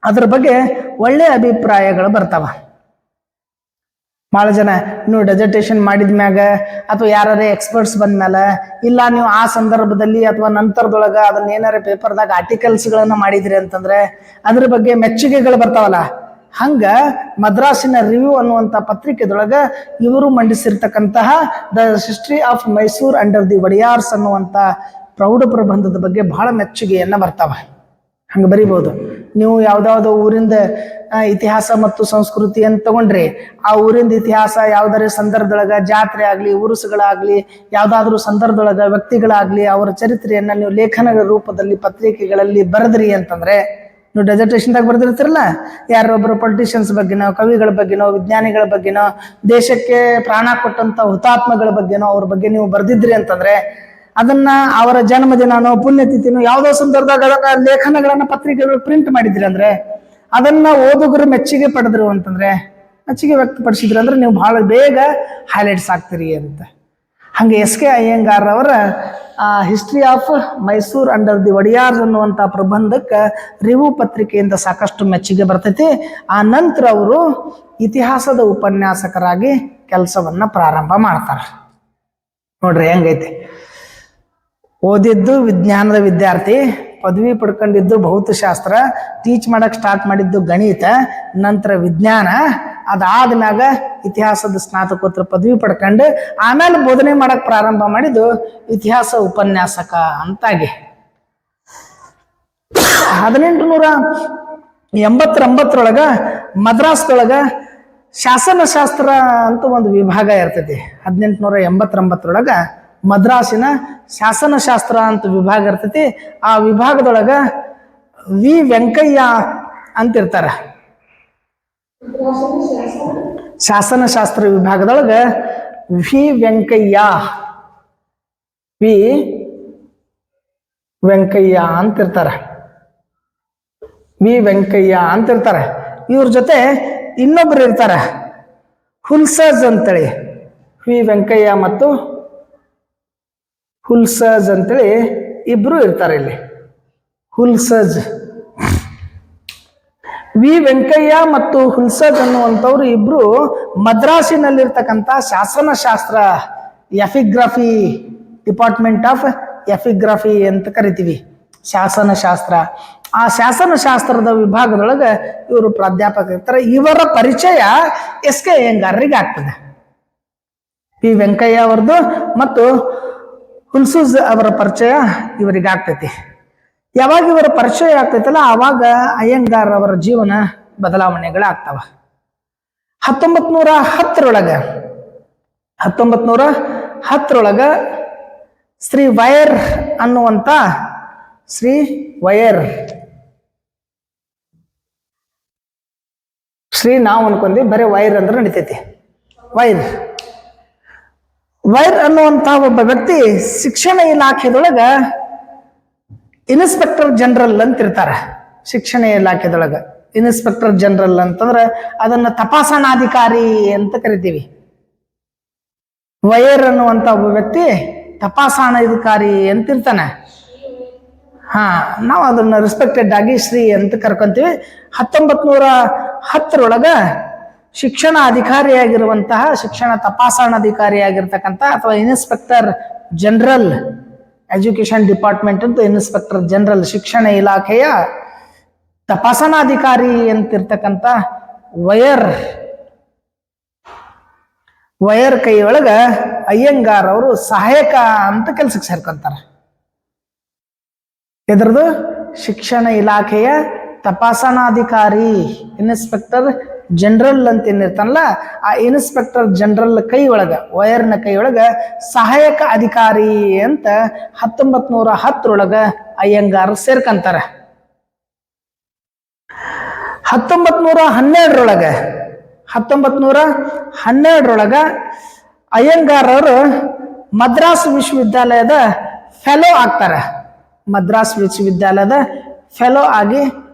ಅದ್ರ ಬಗ್ಗೆ ಒಳ್ಳೆ ಅಭಿಪ್ರಾಯಗಳು ಬರ್ತಾವ. ಬಹಳ ಜನ ನೀವು ಡೆಸರ್ಟೇಷನ್ ಮಾಡಿದ್ಮ್ಯಾಗ ಅಥವಾ ಯಾರೇ ಎಕ್ಸ್ಪರ್ಟ್ಸ್ ಬಂದ್ಮೇಲೆ, ಇಲ್ಲ ನೀವು ಆ ಸಂದರ್ಭದಲ್ಲಿ ಅಥವಾ ನಂತರದೊಳಗ ಅದನ್ನ ಏನಾರ ಪೇಪರ್ದಾಗ ಆರ್ಟಿಕಲ್ಸ್ಗಳನ್ನ ಮಾಡಿದ್ರಿ ಅಂತಂದ್ರೆ ಅದ್ರ ಬಗ್ಗೆ ಮೆಚ್ಚುಗೆಗಳು ಬರ್ತಾವಲ್ಲ. ಹಂಗ ಮದ್ರಾಸಿನ ರಿವ್ಯೂ ಅನ್ನುವಂಥ ಪತ್ರಿಕೆದೊಳಗ ಇವರು ಮಂಡಿಸಿರ್ತಕ್ಕಂತಹ the history of Mysore under the Wodeyars ಅನ್ನುವಂಥ ಪ್ರೌಢ ಪ್ರಬಂಧದ ಬಗ್ಗೆ ಬಹಳ ಮೆಚ್ಚುಗೆಯನ್ನ ಬರ್ತಾವ. ಹಂಗೆ ಬರಿಬೋದು. ನೀವು ಯಾವ್ದಾವ್ದೋ ಊರಿಂದ ಇತಿಹಾಸ ಮತ್ತು ಸಂಸ್ಕೃತಿಯನ್ನು ತಗೊಂಡ್ರಿ, ಆ ಊರಿಂದ ಇತಿಹಾಸ ಯಾವ್ದಾರ ಸಂದರ್ಭದೊಳಗ ಜಾತ್ರೆ ಆಗ್ಲಿ, ಉರುಸುಗಳಾಗ್ಲಿ, ಯಾವ್ದಾದ್ರು ಸಂದರ್ಭದೊಳಗ ವ್ಯಕ್ತಿಗಳಾಗ್ಲಿ ಅವರ ಚರಿತ್ರೆಯನ್ನ ನೀವು ಲೇಖನಗಳ ರೂಪದಲ್ಲಿ ಪತ್ರಿಕೆಗಳಲ್ಲಿ ಬರೆದ್ರಿ ಅಂತಂದ್ರೆ, ನೀವು ಡೆಸರ್ಟೇಷನ್ದಾಗ ಬರ್ದಿರ್ತಿರಲ್ಲ, ಯಾರೊಬ್ಬರು ಪೊಲಿಟಿಷಿಯನ್ಸ್ ಬಗ್ಗೆನೋ, ಕವಿಗಳ ಬಗ್ಗೆನೋ, ವಿಜ್ಞಾನಿಗಳ ಬಗ್ಗೆನೋ, ದೇಶಕ್ಕೆ ಪ್ರಾಣ ಕೊಟ್ಟಂತ ಹುತಾತ್ಮಗಳ ಬಗ್ಗೆನೋ ಅವ್ರ ಬಗ್ಗೆ ನೀವು ಬರ್ದಿದ್ರಿ ಅಂತಂದ್ರೆ ಅದನ್ನ ಅವರ ಜನ್ಮದಿನನೋ ಪುಣ್ಯತಿಥಿನೋ ಯಾವುದೋ ಸಂದರ್ಭದಾಗ ಅದನ್ನ ಲೇಖನಗಳನ್ನ ಪತ್ರಿಕೆಗಳು ಪ್ರಿಂಟ್ ಮಾಡಿದ್ರಿ ಅಂದ್ರೆ ಅದನ್ನ ಓದುಗರು ಮೆಚ್ಚುಗೆ ಪಡೆದ್ರು ಅಂತಂದ್ರೆ ಮೆಚ್ಚುಗೆ ವ್ಯಕ್ತಪಡಿಸಿದ್ರು ಅಂದ್ರೆ ನೀವು ಬಹಳ ಬೇಗ ಹೈಲೈಟ್ಸ್ ಆಗ್ತೀರಿ ಅಂತ. ಹಂಗೆ ಎಸ್ ಕೆ ಅಯ್ಯಂಗಾರ್ ಅವರ history of Mysore under the Wodeyars ಅನ್ನುವಂಥ ಪ್ರಬಂಧಕ್ಕೆ ರಿವ್ಯೂ ಪತ್ರಿಕೆಯಿಂದ ಸಾಕಷ್ಟು ಮೆಚ್ಚುಗೆ ಬರ್ತೈತಿ. ಆ ನಂತರ ಅವರು ಇತಿಹಾಸದ ಉಪನ್ಯಾಸಕರಾಗಿ ಕೆಲಸವನ್ನ ಪ್ರಾರಂಭ ಮಾಡ್ತಾರೆ. ನೋಡ್ರಿ ಹೆಂಗೈತಿ, ಓದಿದ್ದು ವಿಜ್ಞಾನದ ವಿದ್ಯಾರ್ಥಿ, ಪದವಿ ಪಡ್ಕೊಂಡಿದ್ದು ಭೌತಶಾಸ್ತ್ರ, ಟೀಚ್ ಮಾಡಕ್ ಸ್ಟಾರ್ಟ್ ಮಾಡಿದ್ದು ಗಣಿತ, ನಂತರ ವಿಜ್ಞಾನ, ಅದಾದ್ಮ್ಯಾಗ ಇತಿಹಾಸದ ಸ್ನಾತಕೋತ್ತರ ಪದವಿ ಪಡ್ಕೊಂಡು ಆಮೇಲೆ ಬೋಧನೆ ಮಾಡಕ್ ಪ್ರಾರಂಭ ಮಾಡಿದ್ದು ಇತಿಹಾಸ ಉಪನ್ಯಾಸಕ ಅಂತಾಗಿ. 1889 ಮದ್ರಾಸ್ದೊಳಗ ಶಾಸನಶಾಸ್ತ್ರ ಅಂತ ಒಂದು ವಿಭಾಗ ಇರ್ತೈತಿ. 1889 ಮದ್ರಾಸಿನ ಶಾಸನಶಾಸ್ತ್ರ ಅಂತ ವಿಭಾಗ ಇರ್ತೈತಿ. ಆ ವಿಭಾಗದೊಳಗ ವಿ ವೆಂಕಯ್ಯ ಅಂತಿರ್ತಾರ. ಶಾಸನಶಾಸ್ತ್ರ ವಿಭಾಗದೊಳಗ ವಿ ವೆಂಕಯ್ಯ ಅಂತಿರ್ತಾರ. ವಿ ವೆಂಕಯ್ಯ ಅಂತಿರ್ತಾರೆ. ಇವ್ರ ಜೊತೆ ಇನ್ನೊಬ್ರು ಇರ್ತಾರ, ಹುಲ್ಸಜ್ ಅಂತೇಳಿ. ವಿ ವೆಂಕಯ್ಯ ಮತ್ತು ಹುಲ್ಸಜ್ ಅಂತೇಳಿ ಇಬ್ರು ಇರ್ತಾರೆ ಇಲ್ಲಿ. ಹುಲ್ಸಜ್, ವಿ ವೆಂಕಯ್ಯ ಮತ್ತು ಹುಲ್ಸಜ್ ಅನ್ನುವಂಥವ್ರು ಇಬ್ರು ಮದ್ರಾಸಿನಲ್ಲಿರ್ತಕ್ಕಂಥ ಶಾಸನಶಾಸ್ತ್ರ ಎಫಿಗ್ರಫಿ, ಡಿಪಾರ್ಟ್ಮೆಂಟ್ ಆಫ್ ಎಫಿಗ್ರಫಿ ಅಂತ ಕರಿತೀವಿ ಶಾಸನಶಾಸ್ತ್ರ. ಆ ಶಾಸನಶಾಸ್ತ್ರದ ವಿಭಾಗದೊಳಗೆ ಇವರು ಪ್ರಾಧ್ಯಾಪಕ ಇರ್ತಾರೆ. ಇವರ ಪರಿಚಯ ಎಸ್ ಕೆ ಅಯ್ಯಂಗಾರರಿಗೆ ಆಗ್ತದೆ. ವಿ ವೆಂಕಯ್ಯ ಅವರದು ಮತ್ತು ಹುಲ್ಸೂಜ್ ಅವರ ಪರಿಚಯ ಇವರಿಗೆ ಆಗ್ತೈತಿ. ಯಾವಾಗ ಇವರ ಪರಿಚಯ ಆಗ್ತೈತಲ್ಲ ಆವಾಗ ಅಯ್ಯಂಗಾರ್ ಅವರ ಜೀವನ ಬದಲಾವಣೆಗಳಾಗ್ತಾವ. 1910 ಶ್ರೀ ವೈರ್ ಅನ್ನುವಂಥ ಶ್ರೀ ನಾವು ಅನ್ಕೊಂಡ್ವಿ ಬರೀ ವೈರ್ ಅಂದ್ರೆ ನಡಿತೈತಿ. ವೈರ್ ಅನ್ನುವಂಥ ಒಬ್ಬ ವ್ಯಕ್ತಿ ಶಿಕ್ಷಣ ಇಲಾಖೆದೊಳಗ ಇನ್ಸ್ಪೆಕ್ಟರ್ ಜನರಲ್ ಅಂತಿರ್ತಾರೆ. ಶಿಕ್ಷಣ ಇಲಾಖೆದೊಳಗ ಇನ್ಸ್ಪೆಕ್ಟರ್ ಜನರಲ್ ಅಂತಂದ್ರೆ ಅದನ್ನ ತಪಾಸಣಾಧಿಕಾರಿ ಅಂತ ಕರಿತೀವಿ. ವೈರ್ ಅನ್ನುವಂಥ ಒಬ್ಬ ವ್ಯಕ್ತಿ ತಪಾಸಣಾಧಿಕಾರಿ ಅಂತಿರ್ತಾನೆ. ನಾವು ಅದನ್ನ ರೆಸ್ಪೆಕ್ಟೆಡ್ ಆಗಿ ಶ್ರೀ ಅಂತ ಕರ್ಕೊಂತೀವಿ. 1910 ಶಿಕ್ಷಣ ಅಧಿಕಾರಿಯಾಗಿರುವಂತಹ, ಶಿಕ್ಷಣ ತಪಾಸಣಾಧಿಕಾರಿಯಾಗಿರ್ತಕ್ಕಂಥ ಅಥವಾ ಇನ್ಸ್ಪೆಕ್ಟರ್ ಜನರಲ್, ಎಜುಕೇಶನ್ ಡಿಪಾರ್ಟ್ಮೆಂಟ್ ಅಂತ ಇನ್ಸ್ಪೆಕ್ಟರ್ ಜನರಲ್, ಶಿಕ್ಷಣ ಇಲಾಖೆಯ ತಪಾಸಣಾಧಿಕಾರಿ ಅಂತಿರ್ತಕ್ಕಂಥ ವೈರ್ ಕೈಯೊಳಗ ಅಯ್ಯಂಗಾರ್ ಅವರು ಸಹಾಯಕ ಅಂತ ಕೆಲ್ಸಕ್ಕೆ ಸೇರ್ಕೊಂತಾರೆ. ಎದ್ರದು ಶಿಕ್ಷಣ ಇಲಾಖೆಯ ತಪಾಸಣಾಧಿಕಾರಿ, ಇನ್ಸ್ಪೆಕ್ಟರ್ ಜನರಲ್ ಅಂತ ಏನಿರ್ತಾನಲ್ಲ ಆ ಇನ್ಸ್ಪೆಕ್ಟರ್ ಜನರಲ್ ಕೈ ಒಳಗ, ವೈರ್ನ ಕೈ ಒಳಗ ಸಹಾಯಕ ಅಧಿಕಾರಿ ಅಂತ 1910 ಅಯ್ಯಂಗಾರ್ ಸೇರ್ಕಂತಾರ. 1912 ಅಯ್ಯಂಗಾರ್ ಅವರು ಮದ್ರಾಸ್ ವಿಶ್ವವಿದ್ಯಾಲಯದ ಫೆಲೋ ಆಗ್ತಾರೆ. ಮದ್ರಾಸ್ ವಿಶ್ವವಿದ್ಯಾಲಯದ ಫೆಲೋ ಆಗಿ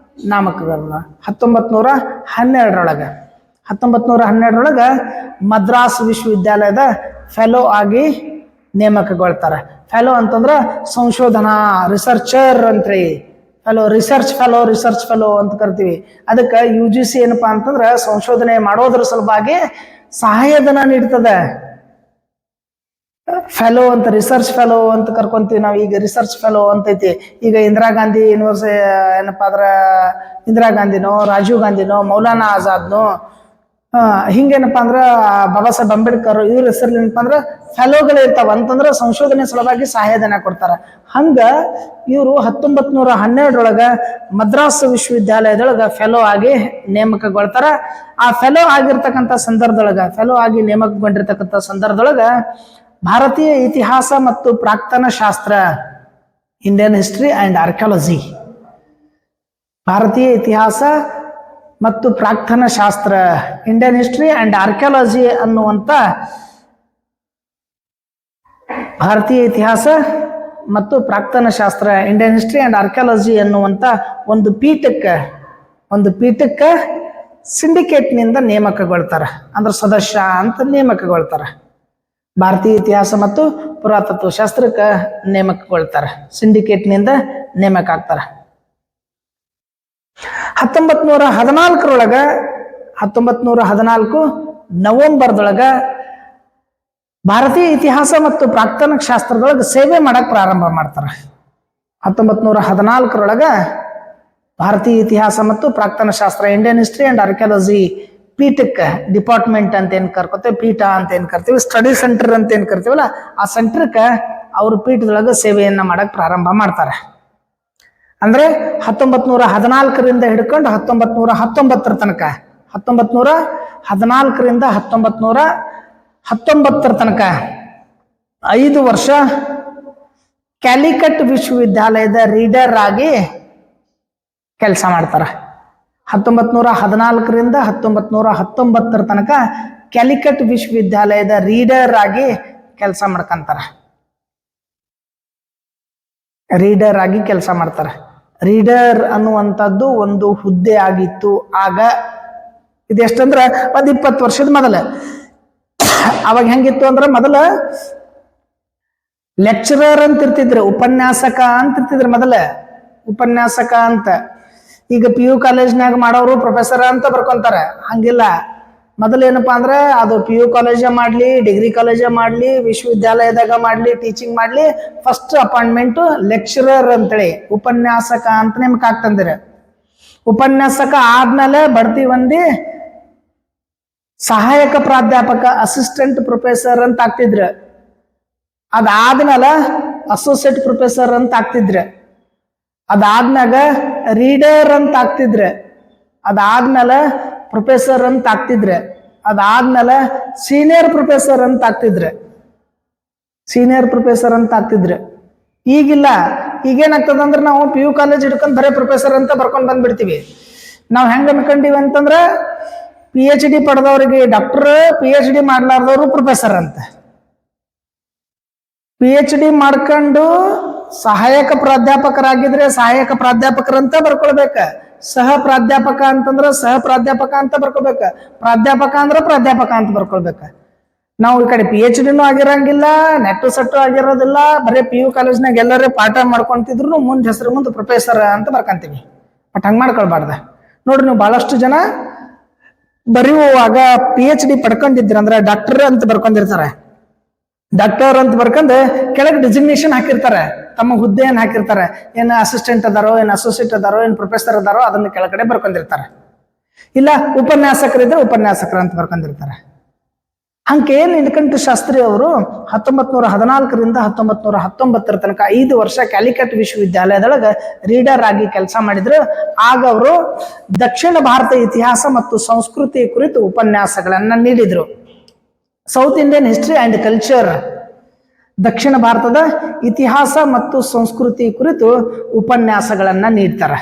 ನಾಮಕರಣ 1912 ಮದ್ರಾಸ್ ವಿಶ್ವವಿದ್ಯಾಲಯದ ಫೆಲೋ ಆಗಿ ನೇಮಕಗೊಳ್ತಾರೆ. ಫೆಲೋ ಅಂತಂದ್ರೆ ಸಂಶೋಧನಾ ರಿಸರ್ಚರ್ ಅಂತ್ರಿ. ರಿಸರ್ಚ್ ಫೆಲೋ ಅಂತ ಕರಿತೀವಿ. ಅದಕ್ಕೆ UGC ಏನಪ್ಪಾ ಅಂತಂದ್ರೆ ಸಂಶೋಧನೆ ಮಾಡೋದ್ರ ಸಲುವಾಗಿ ಸಹಾಯಧನ ನೀಡ್ತದೆ. ಫೆಲೋ ಅಂತ, ರಿಸರ್ಚ್ ಫೆಲೋ ಅಂತ ಕರ್ಕೊಂತೀವಿ ನಾವು. ಈಗ ರಿಸರ್ಚ್ ಫೆಲೋ ಅಂತೈತಿ. ಈಗ ಇಂದಿರಾ ಗಾಂಧಿ ಯೂನಿವರ್ಸಿಟಿ ಏನಪ್ಪಾ ಅಂದ್ರೆ ಇಂದಿರಾ ಗಾಂಧಿನೋ, ರಾಜೀವ್ ಗಾಂಧಿನೋ, ಮೌಲಾನಾ ಆಜಾದ್ನೋ, ಹಿಂಗೇನಪ್ಪಾ ಅಂದ್ರ ಬಾಬಾ ಸಾಹೇಬ್ ಅಂಬೇಡ್ಕರ್ ಇವ್ರ ಹೆಸರಲ್ಲಿ ಏನಪ್ಪಾ ಅಂದ್ರ ಫೆಲೋಗಳು ಇರ್ತಾವ ಅಂತಂದ್ರ ಸಂಶೋಧನೆ ಸಲುವಾಗಿ ಸಹಾಯಧನ ಕೊಡ್ತಾರ. ಹಂಗ ಇವರು 1912 ಮದ್ರಾಸ್ ವಿಶ್ವವಿದ್ಯಾಲಯದೊಳಗ ಫೆಲೋ ಆಗಿ ನೇಮಕಗೊಳ್ತಾರ. ಆ ಫೆಲೋ ಆಗಿರ್ತಕ್ಕಂಥ ಸಂದರ್ಭದೊಳಗ, ಫೆಲೋ ಆಗಿ ನೇಮಕಗೊಂಡಿರ್ತಕ್ಕಂಥ ಸಂದರ್ಭದೊಳಗ ಭಾರತೀಯ ಇತಿಹಾಸ ಮತ್ತು ಪ್ರಾಕ್ತನ ಶಾಸ್ತ್ರ, ಇಂಡಿಯನ್ ಹಿಸ್ಟ್ರಿ ಅಂಡ್ ಆರ್ಕಿಯಾಲಜಿ, ಭಾರತೀಯ ಇತಿಹಾಸ ಮತ್ತು ಪ್ರಾಕ್ತನ ಶಾಸ್ತ್ರ, ಇಂಡಿಯನ್ ಹಿಸ್ಟ್ರಿ ಅಂಡ್ ಆರ್ಕಿಯಾಲಜಿ ಅನ್ನುವಂಥ ಭಾರತೀಯ ಇತಿಹಾಸ ಮತ್ತು ಪ್ರಾಕ್ತನ ಶಾಸ್ತ್ರ ಇಂಡಿಯನ್ ಹಿಸ್ಟ್ರಿ ಆ್ಯಂಡ್ ಆರ್ಕಿಯಾಲಜಿ ಎನ್ನುವಂಥ ಒಂದು ಪೀಠಕ್ಕೆ ಸಿಂಡಿಕೇಟ್ನಿಂದ ನೇಮಕಗೊಳ್ತಾರೆ. ಅಂದ್ರೆ ಸದಸ್ಯ ಅಂತ ನೇಮಕಗೊಳ್ತಾರೆ. ಭಾರತೀಯ ಇತಿಹಾಸ ಮತ್ತು ಪುರಾತತ್ವ ಶಾಸ್ತ್ರಕ್ಕೆ ನೇಮಕಗೊಳ್ತಾರೆ. ಸಿಂಡಿಕೇಟ್ನಿಂದ ನೇಮಕ ಆಗ್ತಾರೆ. 1914 ನವೆಂಬರ್ದೊಳಗ ಭಾರತೀಯ ಇತಿಹಾಸ ಮತ್ತು ಪ್ರಾಕ್ತನ ಶಾಸ್ತ್ರದೊಳಗೆ ಸೇವೆ ಮಾಡಕ್ ಪ್ರಾರಂಭ ಮಾಡ್ತಾರೆ. 1914 ಭಾರತೀಯ ಇತಿಹಾಸ ಮತ್ತು ಪ್ರಾಕ್ತನ ಶಾಸ್ತ್ರ ಇಂಡಿಯನ್ ಹಿಸ್ಟ್ರಿ ಅಂಡ್ ಆರ್ಕಿಯಾಲಜಿ ಪೀಠಕ್ಕೆ, ಡಿಪಾರ್ಟ್ಮೆಂಟ್ ಅಂತ ಏನ್ ಕರ್ಕೋತೇವೆ, ಪೀಠ ಅಂತ ಏನ್ ಕರ್ತೀವಿ, ಸ್ಟಡಿ ಸೆಂಟರ್ ಅಂತ ಏನ್ ಕರ್ತೀವಲ್ಲ, ಆ ಸೆಂಟರ್ಕ್ಕೆ ಅವರು ಪೀಠದೊಳಗೆ ಸೇವೆಯನ್ನ ಮಾಡಕ್ ಪ್ರಾರಂಭ ಮಾಡ್ತಾರೆ. ಅಂದ್ರೆ 1914 ಹಿಡ್ಕೊಂಡು 1919 ತನಕ, 1914 1919 ತನಕ 5 ವರ್ಷ ಕ್ಯಾಲಿಕಟ್ ವಿಶ್ವವಿದ್ಯಾಲಯದ ರೀಡರ್ ಆಗಿ ಕೆಲಸ ಮಾಡ್ತಾರೆ. 1914 1919 ತನಕ ಕ್ಯಾಲಿಕಟ್ ವಿಶ್ವವಿದ್ಯಾಲಯದ ರೀಡರ್ ಆಗಿ ಕೆಲಸ ಮಾಡ್ತಾರೆ. ರೀಡರ್ ಅನ್ನುವಂಥದ್ದು ಒಂದು ಹುದ್ದೆ ಆಗಿತ್ತು ಆಗ. ಇದೆಷ್ಟಂದ್ರ 20 ವರ್ಷದ ಮೊದಲ. ಅವಾಗ ಹೆಂಗಿತ್ತು ಅಂದ್ರೆ ಮೊದಲ ಲೆಕ್ಚರರ್ ಅಂತ ಇರ್ತಿದ್ರು, ಉಪನ್ಯಾಸಕ ಅಂತ ಇರ್ತಿದ್ರು ಮೊದಲ, ಉಪನ್ಯಾಸಕ ಅಂತ. ಈಗ PU ಕಾಲೇಜ್ನಾಗ ಮಾಡೋರು ಪ್ರೊಫೆಸರ್ ಅಂತ ಬರ್ಕೊಂತಾರೆ. ಹಂಗಿಲ್ಲ. ಮೊದಲೇನಪ್ಪಾ ಅಂದ್ರೆ ಅದು PU ಕಾಲೇಜ ಮಾಡ್ಲಿ, ಡಿಗ್ರಿ ಕಾಲೇಜ ಮಾಡ್ಲಿ, ವಿಶ್ವವಿದ್ಯಾಲಯದಾಗ ಮಾಡ್ಲಿ, ಟೀಚಿಂಗ್ ಮಾಡ್ಲಿ, ಫಸ್ಟ್ ಅಪಾಯಿಂಟ್ಮೆಂಟ್ ಲೆಕ್ಚರರ್ ಅಂತೇಳಿ ಉಪನ್ಯಾಸಕ ಅಂತ ನೇಮಕ ಆಗ್ತಂದಿರ. ಉಪನ್ಯಾಸಕ ಆದ್ಮೇಲೆ ಬಡ್ತಿ ಹೊಂದಿ ಸಹಾಯಕ ಪ್ರಾಧ್ಯಾಪಕ, ಅಸಿಸ್ಟೆಂಟ್ ಪ್ರೊಫೆಸರ್ ಅಂತ ಆಗ್ತಿದ್ರ. ಅದಾದ್ಮೇಲೆ ಅಸೋಸಿಯೇಟ್ ಪ್ರೊಫೆಸರ್ ಅಂತ ಆಗ್ತಿದ್ರ. ಅದಾದ್ಮ್ಯಾಗ ರೀಡರ್ ಅಂತ ಆಗ್ತಿದ್ರೆ. ಅದಾದ್ಮೇಲೆ ಪ್ರೊಫೆಸರ್ ಅಂತ ಆಗ್ತಿದ್ರೆ. ಅದಾದ್ಮೇಲೆ ಸೀನಿಯರ್ ಪ್ರೊಫೆಸರ್ ಅಂತ ಆಗ್ತಿದ್ರೆ. ಈಗಿಲ್ಲ. ಈಗೇನಾಗ್ತದ ಅಂದ್ರೆ ನಾವು PU ಕಾಲೇಜ್ ಹಿಡ್ಕೊಂಡು ಬರೀ ಪ್ರೊಫೆಸರ್ ಅಂತ ಬರ್ಕೊಂಡು ಬಂದ್ಬಿಡ್ತೀವಿ. ನಾವು ಹೆಂಗ ಅನ್ಕೊಂಡಿವಿ ಅಂತಂದ್ರೆ PhD ಪಡೆದವರಿಗೆ ಡಾಕ್ಟರ್, PhD ಮಾಡ್ಲಾರ್ದವ್ರು ಪ್ರೊಫೆಸರ್ ಅಂತ. PhD ಮಾಡ್ಕೊಂಡು ಸಹಾಯಕ ಪ್ರಾಧ್ಯಾಪಕರಾಗಿದ್ರೆ ಸಹಾಯಕ ಪ್ರಾಧ್ಯಾಪಕರಂತ ಬರ್ಕೊಳ್ಬೇಕ. ಸಹ ಪ್ರಾಧ್ಯಾಪಕ ಅಂತಂದ್ರ ಸಹ ಪ್ರಾಧ್ಯಾಪಕ ಅಂತ ಬರ್ಕೋಬೇಕ. ಪ್ರಾಧ್ಯಾಪಕ ಅಂದ್ರ ಪ್ರಾಧ್ಯಾಪಕ ಅಂತ ಬರ್ಕೊಳ್ಬೇಕ. ನಾವು ಈ ಕಡೆ PhDನೂ ಆಗಿರಂಗಿಲ್ಲ, ನೆಟ್ಟು ಸಟ್ಟು ಆಗಿರೋದಿಲ್ಲ. ಬರೀ PU ಕಾಲೇಜ್ನಾಗ ಎಲ್ಲರೇ ಪಾಠ ಮಾಡ್ಕೊಂತಿದ್ರು ಮುಂದೆ ಹೆಸರು ಮುಂದೆ ಪ್ರೊಫೆಸರ್ ಅಂತ ಬರ್ಕೊಂತೀವಿ. ಬಟ್ ಹಂಗ್ ಮಾಡ್ಕೊಳ್ಬಾರ್ದ. ನೋಡ್ರಿ, ನೀವು ಬಹಳಷ್ಟು ಜನ ಬರೆಯುವಾಗ PhD ಪಡ್ಕೊಂಡಿದ್ರ ಅಂದ್ರೆ ಡಾಕ್ಟರ್ ಅಂತ ಬರ್ಕೊಂಡಿರ್ತಾರೆ. ಡಾಕ್ಟರ್ ಅಂತ ಬರ್ಕೊಂಡು ಕೆಳಗೆ ಡಿಸಿಗ್ನೇಷನ್ ಹಾಕಿರ್ತಾರೆ, ತಮ್ಮ ಹುದ್ದೆಯನ್ನು ಹಾಕಿರ್ತಾರೆ. ಏನು ಅಸಿಸ್ಟೆಂಟ್ ಅದಾರೋ, ಏನು ಅಸೋಸಿಯೇಟ್ ಅದಾರೋ, ಏನು ಪ್ರೊಫೆಸರ್ ಅದಾರೋ ಅದನ್ನ ಕೆಳಗಡೆ ಬರ್ಕೊಂಡಿರ್ತಾರೆ. ಇಲ್ಲ ಉಪನ್ಯಾಸಕರಿದ್ರೆ ಉಪನ್ಯಾಸಕರು ಅಂತ ಬರ್ಕೊಂಡಿರ್ತಾರೆ. ಹಂಗೆ ನೀಲಕಂಠ ಶಾಸ್ತ್ರಿ ಅವರು 1914 1919 ತನಕ 5 ವರ್ಷ ಕ್ಯಾಲಿಕಟ್ ವಿಶ್ವವಿದ್ಯಾಲಯದೊಳಗೆ ರೀಡರ್ ಆಗಿ ಕೆಲಸ ಮಾಡಿದ್ರು. ಆಗ ಅವರು ದಕ್ಷಿಣ ಭಾರತ ಇತಿಹಾಸ ಮತ್ತು ಸಂಸ್ಕೃತಿ ಕುರಿತು ಉಪನ್ಯಾಸಗಳನ್ನ ನೀಡಿದ್ರು. South Indian history and culture, ದಕ್ಷಿಣ ಭಾರತದ ಇತಿಹಾಸ ಮತ್ತು ಸಂಸ್ಕೃತಿ ಕುರಿತು ಉಪನ್ಯಾಸಗಳನ್ನ ನೀಡ್ತಾರೆ.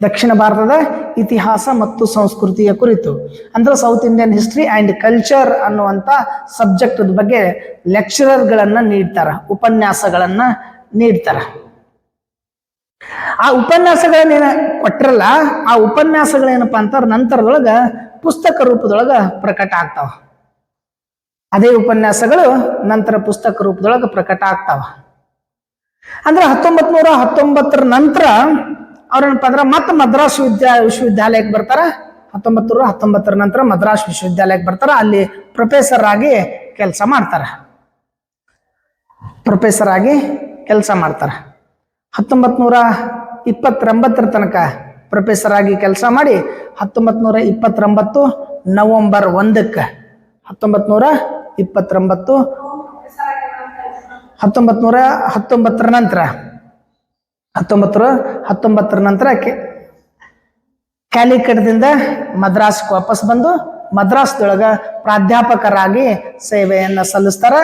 ದಕ್ಷಿಣ ಭಾರತದ ಇತಿಹಾಸ ಮತ್ತು ಸಂಸ್ಕೃತಿಯ ಕುರಿತು ಅಂದ್ರೆ south Indian history and culture ಅನ್ನುವಂಥ ಸಬ್ಜೆಕ್ಟ್ ಬಗ್ಗೆ ಲೆಕ್ಚರರ್ಗಳನ್ನ ನೀಡ್ತಾರ, ಉಪನ್ಯಾಸಗಳನ್ನ ನೀಡ್ತಾರ. ಆ ಉಪನ್ಯಾಸಗಳನ್ನೇನ ಕೊಟ್ಟಿರಲ್ಲ, ಆ ಉಪನ್ಯಾಸಗಳೇನಪ್ಪಾ ಅಂತಾರ ನಂತರದೊಳಗ ಪುಸ್ತಕ ರೂಪದೊಳಗ ಪ್ರಕಟ ಆಗ್ತಾವ. ಅದೇ ಉಪನ್ಯಾಸಗಳು ನಂತರ ಪುಸ್ತಕ ರೂಪದೊಳಗೆ ಪ್ರಕಟ ಆಗ್ತಾವ. ಅಂದ್ರೆ 1919 ನಂತರ ಅವ್ರೇನಪ್ಪ ಅಂದ್ರೆ ಮತ್ತೆ ಮದ್ರಾಸ್ ವಿಶ್ವವಿದ್ಯಾಲಯಕ್ಕೆ ಬರ್ತಾರ. 1919 ನಂತರ ಮದ್ರಾಸ್ ವಿಶ್ವವಿದ್ಯಾಲಯಕ್ಕೆ ಬರ್ತಾರ. ಅಲ್ಲಿ ಪ್ರೊಫೆಸರ್ ಆಗಿ ಕೆಲಸ ಮಾಡ್ತಾರ. 1929 ತನಕ ಪ್ರೊಫೆಸರ್ ಆಗಿ ಕೆಲಸ ಮಾಡಿ 1929 ನವೆಂಬರ್ 1ಕ್ಕೆ 1919 ನಂತರ 1919 ನಂತರ ಕ್ಯಾಲಿಕಟ್ದಿಂದ ಮದ್ರಾಸ್ಗೆ ವಾಪಸ್ ಬಂದು ಮದ್ರಾಸ್ದೊಳಗ ಪ್ರಾಧ್ಯಾಪಕರಾಗಿ ಸೇವೆಯನ್ನು ಸಲ್ಲಿಸ್ತಾರ.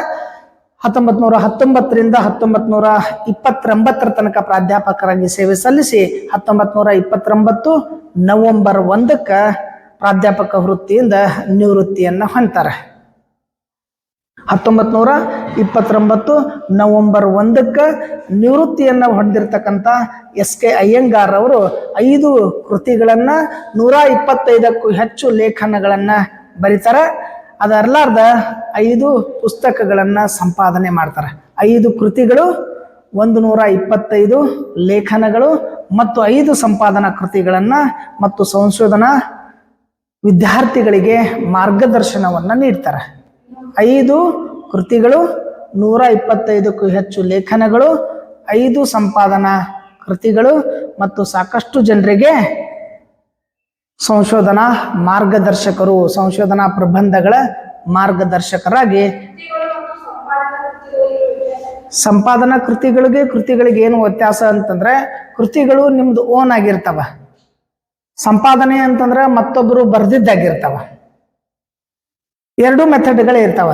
1919 1929 ತನಕ ಪ್ರಾಧ್ಯಾಪಕರಾಗಿ ಸೇವೆ ಸಲ್ಲಿಸಿ 1929 ನವೆಂಬರ್ 1ಕ್ಕೆ ಪ್ರಾಧ್ಯಾಪಕ ವೃತ್ತಿಯಿಂದ ನಿವೃತ್ತಿಯನ್ನ ಹೊಂದ್ತಾರೆ. 1929 ನವೆಂಬರ್ 1ಕ್ಕೆ ನಿವೃತ್ತಿಯನ್ನು ಹೊಂದಿರತಕ್ಕಂಥ ಎಸ್.ಕೆ. ಅಯ್ಯಂಗಾರ್ ಅವರು 5 ಕೃತಿಗಳನ್ನು 125ಕ್ಕೂ ಹೆಚ್ಚು ಲೇಖನಗಳನ್ನು ಬರೀತಾರೆ. ಅದರ್ಲಾರ್ದ 5 ಪುಸ್ತಕಗಳನ್ನು ಸಂಪಾದನೆ ಮಾಡ್ತಾರೆ. 5 ಕೃತಿಗಳು, 125 ಲೇಖನಗಳು ಮತ್ತು 5 ಸಂಪಾದನಾ ಕೃತಿಗಳನ್ನು ಮತ್ತು ಸಂಶೋಧನಾ ವಿದ್ಯಾರ್ಥಿಗಳಿಗೆ ಮಾರ್ಗದರ್ಶನವನ್ನು ನೀಡ್ತಾರೆ. 5 ಕೃತಿಗಳು, 125ಕ್ಕೂ ಹೆಚ್ಚು ಲೇಖನಗಳು, 5 ಸಂಪಾದನಾ ಕೃತಿಗಳು ಮತ್ತು ಸಾಕಷ್ಟು ಜನರಿಗೆ ಸಂಶೋಧನಾ ಮಾರ್ಗದರ್ಶಕರು, ಸಂಶೋಧನಾ ಪ್ರಬಂಧಗಳ ಮಾರ್ಗದರ್ಶಕರಾಗಿ. ಸಂಪಾದನಾ ಕೃತಿಗಳಿಗೆ ಏನು ವ್ಯತ್ಯಾಸ ಅಂತಂದ್ರೆ, ಕೃತಿಗಳು ನಿಮ್ದು ಓನ್ ಆಗಿರ್ತಾವ, ಸಂಪಾದನೆ ಅಂತಂದ್ರೆ ಮತ್ತೊಬ್ಬರು ಬರ್ದಿದ್ದಾಗಿರ್ತಾವ. 2 ಮೆಥಡ್ಗಳೇ ಇರ್ತಾವ.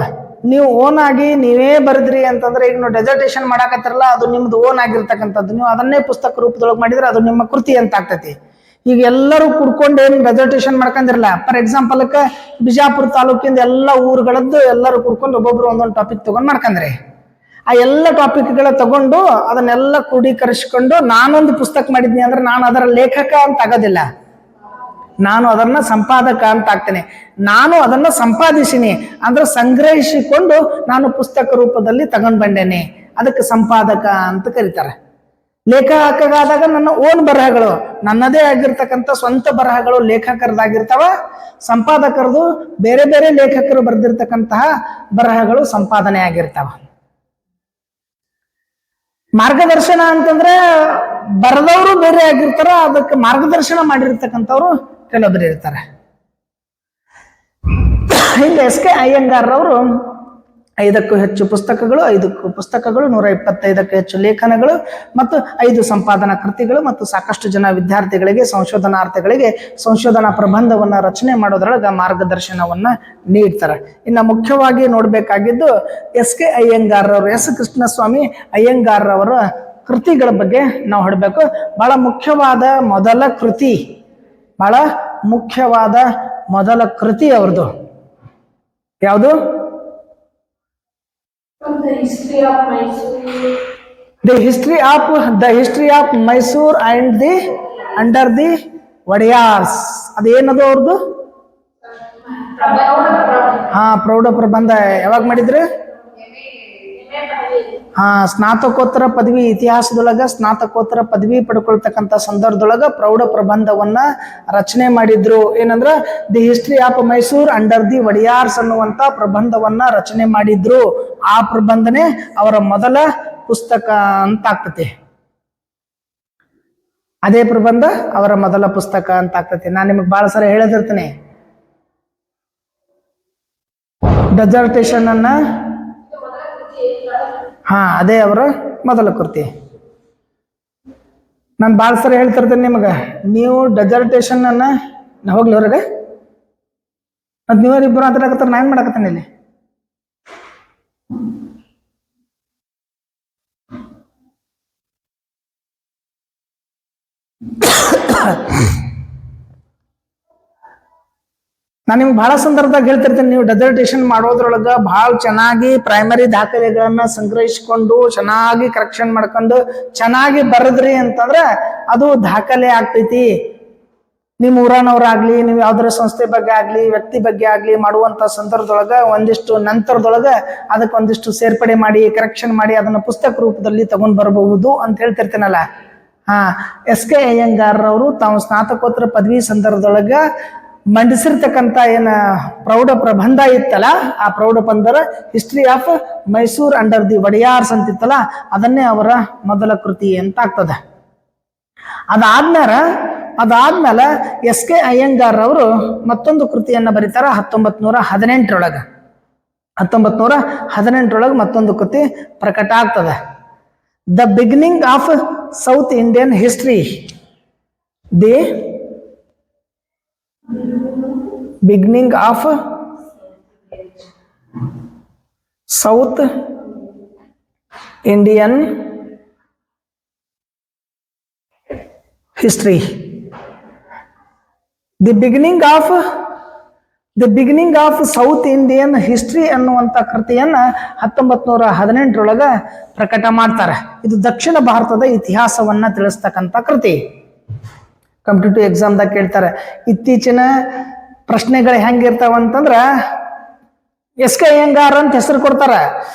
ನೀವು ಓನ್ ಆಗಿ ನೀವೇ ಬರೆದ್ರಿ ಅಂತಂದ್ರೆ, ಈಗ ನೀವು ಡೆಸರ್ಟೇಷನ್ ಮಾಡಾಕತ್ತಿರಲ್ಲ, ಅದು ನಿಮ್ದು ಓನ್ ಆಗಿರ್ತಕ್ಕಂಥದ್ದು. ನೀವು ಅದನ್ನೇ ಪುಸ್ತಕ ರೂಪದೊಳಗೆ ಮಾಡಿದ್ರೆ ಅದು ನಿಮ್ಮ ಕೃತಿ ಅಂತ ಆಗ್ತೈತಿ. ಈಗ ಎಲ್ಲರೂ ಕುಡ್ಕೊಂಡು ಏನು ಡೆಸರ್ಟೇಷನ್ ಮಾಡ್ಕೊಂಡಿರಲ್ಲ. ಫಾರ್ ಎಕ್ಸಾಂಪಲ್ಕ್ಕೆ ಬಿಜಾಪುರ ತಾಲೂಕಿಂದ ಎಲ್ಲ ಊರುಗಳದ್ದು ಎಲ್ಲರೂ ಕುಡ್ಕೊಂಡು ಒಬ್ಬೊಬ್ರು ಒಂದೊಂದು ಟಾಪಿಕ್ ತಗೊಂಡು ಮಾಡ್ಕೊಂಡ್ರಿ. ಆ ಎಲ್ಲ ಟಾಪಿಕ್ಗಳ ತಗೊಂಡು ಅದನ್ನೆಲ್ಲ ಕ್ರೋಢೀಕರಿಸಿಕೊಂಡು ನಾನೊಂದು ಪುಸ್ತಕ ಮಾಡಿದ್ನಿ ಅಂದ್ರೆ ನಾನು ಅದರ ಲೇಖಕ ಅಂತ ಆಗೋದಿಲ್ಲ, ನಾನು ಅದನ್ನ ಸಂಪಾದಕ ಅಂತ ಆಗ್ತೇನೆ. ನಾನು ಅದನ್ನ ಸಂಪಾದಿಸಿನಿ ಅಂದ್ರೆ ಸಂಗ್ರಹಿಸಿಕೊಂಡು ನಾನು ಪುಸ್ತಕ ರೂಪದಲ್ಲಿ ತಗೊಂಡು ಬಂದೇನೆ, ಅದಕ್ಕೆ ಸಂಪಾದಕ ಅಂತ ಕರೀತಾರೆ. ಲೇಖಕರಾದಾಗ ನನ್ನ ಓನ್ ಬರಹಗಳು, ನನ್ನದೇ ಆಗಿರ್ತಕ್ಕಂಥ ಸ್ವಂತ ಬರಹಗಳು ಲೇಖಕರದಾಗಿರ್ತಾವ. ಸಂಪಾದಕರದು ಬೇರೆ ಬೇರೆ ಲೇಖಕರು ಬರೆದಿರ್ತಕ್ಕಂತಹ ಬರಹಗಳು ಸಂಪಾದನೆ ಆಗಿರ್ತಾವ. ಮಾರ್ಗದರ್ಶನ ಅಂತಂದ್ರೆ ಬರೆದವರು ಬೇರೆ ಆಗಿರ್ತಾರ, ಅದಕ್ಕೆ ಮಾರ್ಗದರ್ಶನ ಮಾಡಿರ್ತಕ್ಕಂಥವ್ರು ಕೆಲವೊಬ್ಬರು ಇರ್ತಾರೆ. ಹಿಂಗೆ ಎಸ್.ಕೆ. ಅಯ್ಯಂಗಾರ್ ಅವರು 5ಕ್ಕೂ ಹೆಚ್ಚು ಪುಸ್ತಕಗಳು, 5 ಪುಸ್ತಕಗಳು, 125ಕ್ಕೂ ಹೆಚ್ಚು ಲೇಖನಗಳು ಮತ್ತು 5 ಸಂಪಾದನಾ ಕೃತಿಗಳು ಮತ್ತು ಸಾಕಷ್ಟು ಜನ ವಿದ್ಯಾರ್ಥಿಗಳಿಗೆ, ಸಂಶೋಧನಾರ್ಥಿಗಳಿಗೆ ಸಂಶೋಧನಾ ಪ್ರಬಂಧವನ್ನ ರಚನೆ ಮಾಡೋದ್ರೊಳಗೆ ಮಾರ್ಗದರ್ಶನವನ್ನ ನೀಡ್ತಾರೆ. ಇನ್ನು ಮುಖ್ಯವಾಗಿ ನೋಡ್ಬೇಕಾಗಿದ್ದು ಎಸ್.ಕೆ. ಅಯ್ಯಂಗಾರ್ ಅವರು, ಎಸ್. ಕೃಷ್ಣಸ್ವಾಮಿ ಅಯ್ಯಂಗಾರ್ ಅವರ ಕೃತಿಗಳ ಬಗ್ಗೆ ನಾವು ಹೇಳಬೇಕು. ಬಹಳ ಮುಖ್ಯವಾದ ಮೊದಲ ಕೃತಿ ಅವ್ರದ್ದು ಯಾವುದು? The history of Mysore and under the Wadiyars. ಅದೇನದು ಅವ್ರದ್ದು? ಪ್ರೌಢ ಪ್ರಬಂಧ. ಯಾವಾಗ ಮಾಡಿದ್ರು? ಸ್ನಾತಕೋತ್ತರ ಪದವಿ ಇತಿಹಾಸದೊಳಗ ಸ್ನಾತಕೋತ್ತರ ಪದವಿ ಪಡ್ಕೊಳ್ತಕ್ಕಂಥ ಸಂದರ್ಭದೊಳಗ ಪ್ರೌಢ ಪ್ರಬಂಧವನ್ನ ರಚನೆ ಮಾಡಿದ್ರು. ಏನಂದ್ರ the history of Mysore under the Wodeyars ಅನ್ನುವಂತ ಪ್ರಬಂಧವನ್ನ ರಚನೆ ಮಾಡಿದ್ರು. ಆ ಪ್ರಬಂಧನೆ ಅವರ ಮೊದಲ ಪುಸ್ತಕ ಅಂತ ಆಗ್ತತಿ. ಅದೇ ಪ್ರಬಂಧ ಅವರ ಮೊದಲ ಪುಸ್ತಕ ಅಂತ ಆಗ್ತತಿ. ನಾನು ನಿಮಗೆ ಬಹಳ ಸಲ ಹೇಳದಿರ್ತೀನಿ, ಡೆಸರ್ಟೇಷನ್ ಅನ್ನ ಅದೇ ಅವರ ಮೊದಲ ಕೃತಿ. ನಾನು ಭಾಳ ಸರಿ ಹೇಳ್ತಿರ್ತೇನೆ ನಿಮಗೆ, ನೀವು ಡೆಸರ್ಟೇಷನ್ ಅನ್ನ ಹೋಗ್ಲಿ ಹೊರಗೆ, ಮತ್ತು ನೀವರಿಬ್ಬರು ಮಾತಾಡಕತ್ತಾರ, ನಾ ಏನು ಮಾಡಕತ್ತೇನೆ ಇಲ್ಲಿ? ನಾನು ನಿಮ್ಗೆ ಬಹಳ ಸಂದರ್ಭದಾಗ ಹೇಳ್ತಿರ್ತೇನೆ, ನೀವು ಡೆಸರ್ಟೇಷನ್ ಮಾಡೋದ್ರೊಳಗ ಬಹಳ ಚೆನ್ನಾಗಿ ಪ್ರೈಮರಿ ದಾಖಲೆಗಳನ್ನ ಸಂಗ್ರಹಿಸಿಕೊಂಡು ಚೆನ್ನಾಗಿ ಕರೆಕ್ಷನ್ ಮಾಡ್ಕೊಂಡು ಚೆನ್ನಾಗಿ ಬರದ್ರಿ ಅಂತಂದ್ರೆ ಅದು ದಾಖಲೆ ಆಗ್ತೈತಿ. ನಿಮ್ಮ ಊರನವ್ರಾಗ್ಲಿ, ನೀವು ಯಾವ್ದಾರ ಸಂಸ್ಥೆ ಬಗ್ಗೆ ಆಗ್ಲಿ, ವ್ಯಕ್ತಿ ಬಗ್ಗೆ ಆಗ್ಲಿ ಮಾಡುವಂತ ಸಂದರ್ಭದೊಳಗ ಒಂದಿಷ್ಟು ನಂತರದೊಳಗ ಅದಕ್ಕೆ ಒಂದಿಷ್ಟು ಸೇರ್ಪಡೆ ಮಾಡಿ ಕರೆಕ್ಷನ್ ಮಾಡಿ ಅದನ್ನ ಪುಸ್ತಕ ರೂಪದಲ್ಲಿ ತಗೊಂಡ್ ಬರಬಹುದು ಅಂತ ಹೇಳ್ತಿರ್ತೇನಲ್ಲ. ಎಸ್.ಕೆ. ಅಯ್ಯಂಗಾರ್ ಅವರು ತಾವು ಸ್ನಾತಕೋತ್ತರ ಪದವಿ ಸಂದರ್ಭದೊಳಗ ಮಂಡಿಸಿರ್ತಕ್ಕಂಥ ಏನ ಪ್ರೌಢ ಪ್ರಬಂಧ ಇತ್ತಲ್ಲ, ಆ ಪ್ರೌಢ ಪ್ರಬಂಧದ history of Mysore under the Wodeyars ಅಂತಿತ್ತಲ್ಲ, ಅದನ್ನೇ ಅವರ ಮೊದಲ ಕೃತಿ ಅಂತ ಆಗ್ತದೆ. ಅದಾದ್ಮೇಲೆ ಎಸ್.ಕೆ. ಅಯ್ಯಂಗಾರ್ ಅವರು ಮತ್ತೊಂದು ಕೃತಿಯನ್ನ ಬರೀತಾರ 1918ರೊಳಗೆ ಮತ್ತೊಂದು ಕೃತಿ ಪ್ರಕಟ ಆಗ್ತದೆ. The beginning of south Indian history, the beginning of South Indian history. The beginning of the beginning of south Indian history ಅನ್ನುವಂಥ ಕೃತಿಯನ್ನ 1918 ಪ್ರಕಟ ಮಾಡ್ತಾರೆ. ಇದು ದಕ್ಷಿಣ ಭಾರತದ ಇತಿಹಾಸವನ್ನ ತಿಳಿಸ್ತಕ್ಕಂಥ ಕೃತಿ. ಕಾಂಪಿಟೇಟಿವ್ ಎಕ್ಸಾಮ್ದಾಗ ಕೇಳ್ತಾರೆ. ಇತ್ತೀಚಿನ ಪ್ರಶ್ನೆಗಳು ಹೆಂಗಿರ್ತಾವ ಅಂತಂದ್ರ ಎಸ್ ಕೆ ಅಯ್ಯಂಗಾರ್ ಅಂತ ಹೆಸರು ಕೊಡ್ತಾರ,